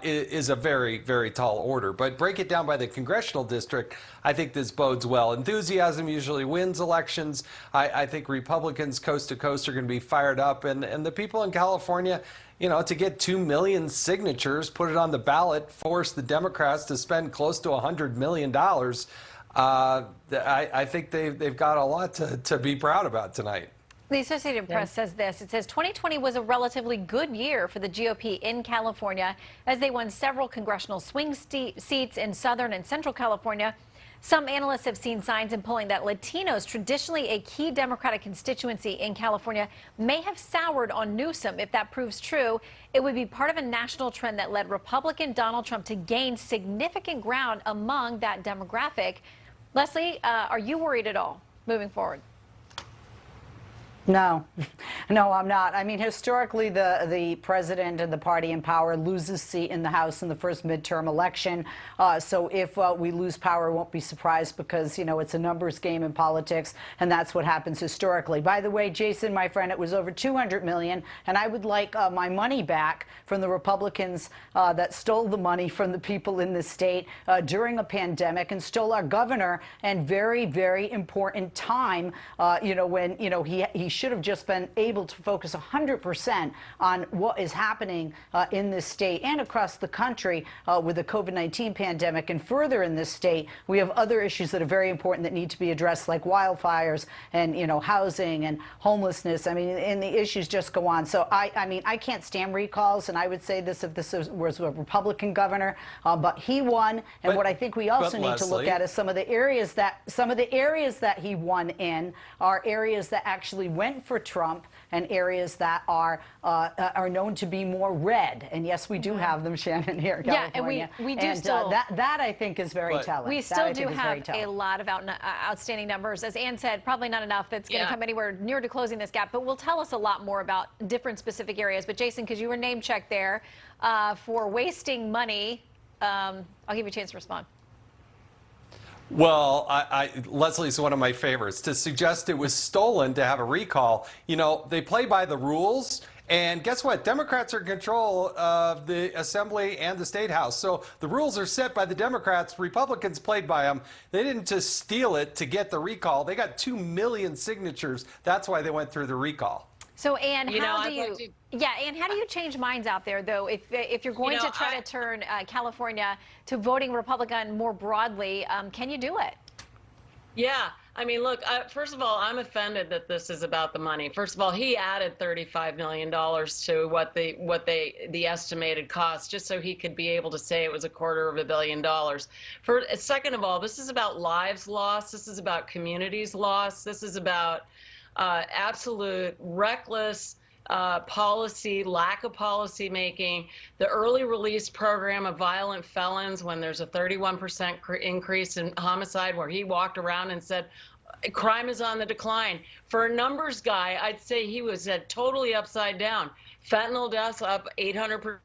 is a very, very tall order. But break it down by the congressional district, I think this bodes well. Enthusiasm usually wins elections. I think Republicans coast to coast are going to be fired up. And the people in California, you know, to get 2 million signatures, put it on the ballot, force the Democrats to spend close to $100 million. I think they've got a lot to be proud about tonight. The Associated Press says this. It says 2020 was a relatively good year for the GOP in California as they won several congressional swing seats in Southern and Central California. Some analysts have seen signs in polling that Latinos, traditionally a key Democratic constituency in California, may have soured on Newsom. If that proves true, it would be part of a national trend that led Republican Donald Trump to gain significant ground among that demographic. Leslie, are you worried at all moving forward? No, no, I'm not. I mean, historically, the president and the party in power loses seat in the House in the first midterm election. So if we lose power, won't be surprised because, you know, it's a numbers game in politics, and that's what happens historically. By the way, Jason, my friend, it was over $200 million, and I would like my money back from the Republicans that stole the money from the people in this state during a pandemic and stole our governor and very, very important time, you know, when, you know, he should have just been able to focus 100% on what is happening in this state and across the country with the COVID-19 pandemic. And further in this state, we have other issues that are very important that need to be addressed, like wildfires and, you know, housing and homelessness. I mean, and the issues just go on. So I mean, I can't stand recalls, and I would say this if this was a Republican governor, but he won. And what I think we also need to look at is some of the areas that he won in are areas that actually went for Trump and areas that are known to be more red. And yes, we do have them, Shannon, here in California. Yeah, and we do and, still. That I think is very telling. We still do have a lot of outstanding numbers. As Ann said, probably not enough that's going to come anywhere near to closing this gap, but will tell us a lot more about different specific areas. But Jason, because you were name checked there for wasting money, I'll give you a chance to respond. Well, Leslie's one of my favorites. To suggest it was stolen to have a recall, you know, they play by the rules. And guess what? Democrats are in control of the Assembly and the State House. So the rules are set by the Democrats. Republicans played by them. They didn't just steal it to get the recall. They got 2 million signatures. That's why they went through the recall. So, Ann, how do you change minds out there, though, if you're going to try to turn California to voting Republican more broadly, can you do it? Yeah. I mean, look, first of all, I'm offended that this is about the money. First of all, he added $35 million to what the estimated cost, just so he could be able to say it was $250 million. Second of all, this is about lives lost. This is about communities lost. This is about absolute reckless policy, lack of policy making, the early release program of violent felons when there's a 31% increase in homicide, where he walked around and said crime is on the decline. For a numbers guy, I'd say he was totally upside down. Fentanyl deaths up 800%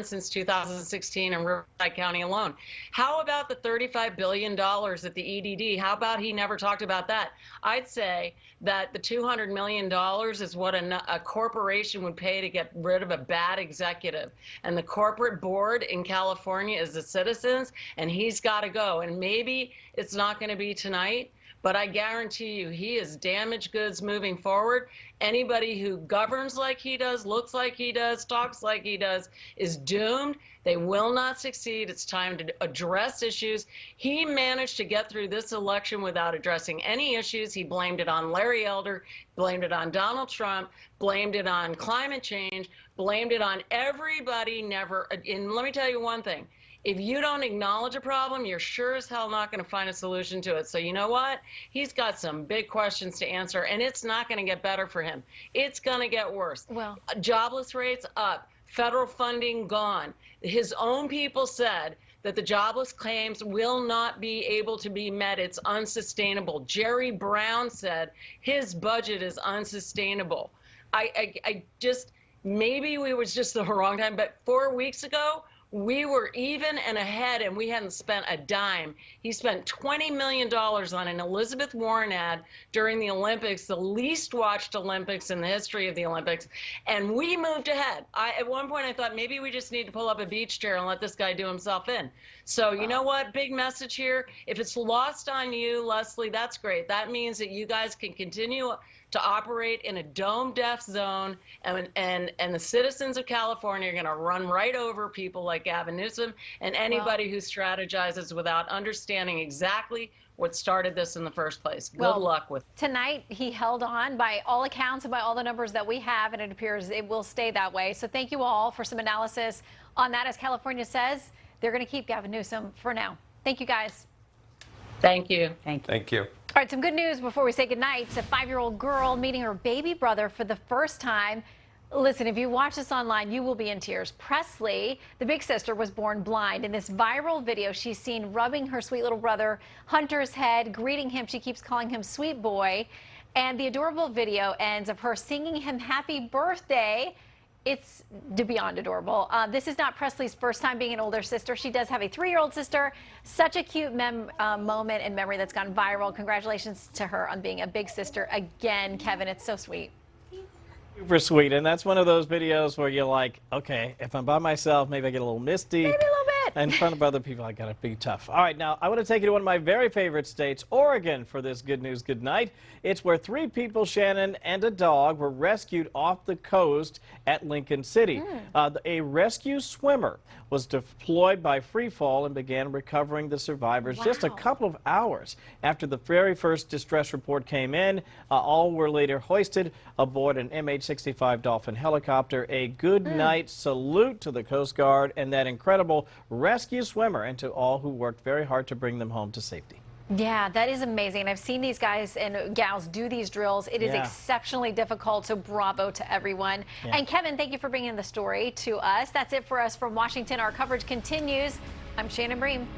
since 2016 in Riverside County alone. How about the $35 billion at the EDD? How about he never talked about that? I'd say that the $200 million is what a corporation would pay to get rid of a bad executive. And the corporate board in California is the citizens, and he's got to go. And maybe it's not going to be tonight, but I guarantee you he is damaged goods moving forward. Anybody who governs like he does, looks like he does, talks like he does, is doomed. They will not succeed. It's time to address issues. He managed to get through this election without addressing any issues. He blamed it on Larry Elder, blamed it on Donald Trump, blamed it on climate change, blamed it on everybody. And let me tell you one thing. If you don't acknowledge a problem, you're sure as hell not going to find a solution to it. So you know what? He's got some big questions to answer, and it's not going to get better for him. It's going to get worse. Well, jobless rates up, federal funding gone. His own people said that the jobless claims will not be able to be met. It's unsustainable. Jerry Brown said his budget is unsustainable. maybe we was just the wrong time, but 4 weeks ago, we were even and ahead, and we hadn't spent a dime. He spent $20 million on an Elizabeth Warren ad during the Olympics, the least watched Olympics in the history of the Olympics, and we moved ahead. At one point, I thought maybe we just need to pull up a beach chair and let this guy do himself in. So you know what? Big message here. If it's lost on you, Leslie, that's great. That means that you guys can continue to operate in a dome-deaf zone, and the citizens of California are going to run right over people like Gavin Newsom and anybody who strategizes without understanding exactly what started this in the first place. Good luck with it. Tonight, he held on by all accounts and by all the numbers that we have, and it appears it will stay that way. So thank you all for some analysis on that. As California says, they're going to keep Gavin Newsom for now. Thank you, guys. Thank you. Thank you. Thank you. All right, some good news before we say goodnight. It's a 5-year-old girl meeting her baby brother for the first time. Listen, if you watch this online, you will be in tears. Presley, the big sister, was born blind. In this viral video, she's seen rubbing her sweet little brother Hunter's head, greeting him. She keeps calling him sweet boy. And the adorable video ends of her singing him happy birthday. It's beyond adorable. This is not Presley's first time being an older sister. She does have a 3-year-old sister. Such a cute moment in memory that's gone viral. Congratulations to her on being a big sister again, Kevin. It's so sweet. Super sweet, and that's one of those videos where you're like, okay, if I'm by myself, maybe I get a little misty. Maybe a little bit. In front of other people, I gotta be tough. All right, now I want to take you to one of my very favorite states, Oregon, for this good news, good night. It's where 3 people, Shannon, and a dog were rescued off the coast at Lincoln City. A rescue swimmer was deployed by free fall and began recovering the survivors just a couple of hours after the very first distress report came in. All were later hoisted aboard an MH-65 Dolphin helicopter. A good night salute to the Coast Guard and that incredible rescue swimmer, and to all who worked very hard to bring them home to safety. Yeah, that is amazing. I've seen these guys and gals do these drills. It is exceptionally difficult, so bravo to everyone. And Kevin, thank you for bringing the story to us. That's it for us from Washington. Our coverage continues. I'm Shannon Bream.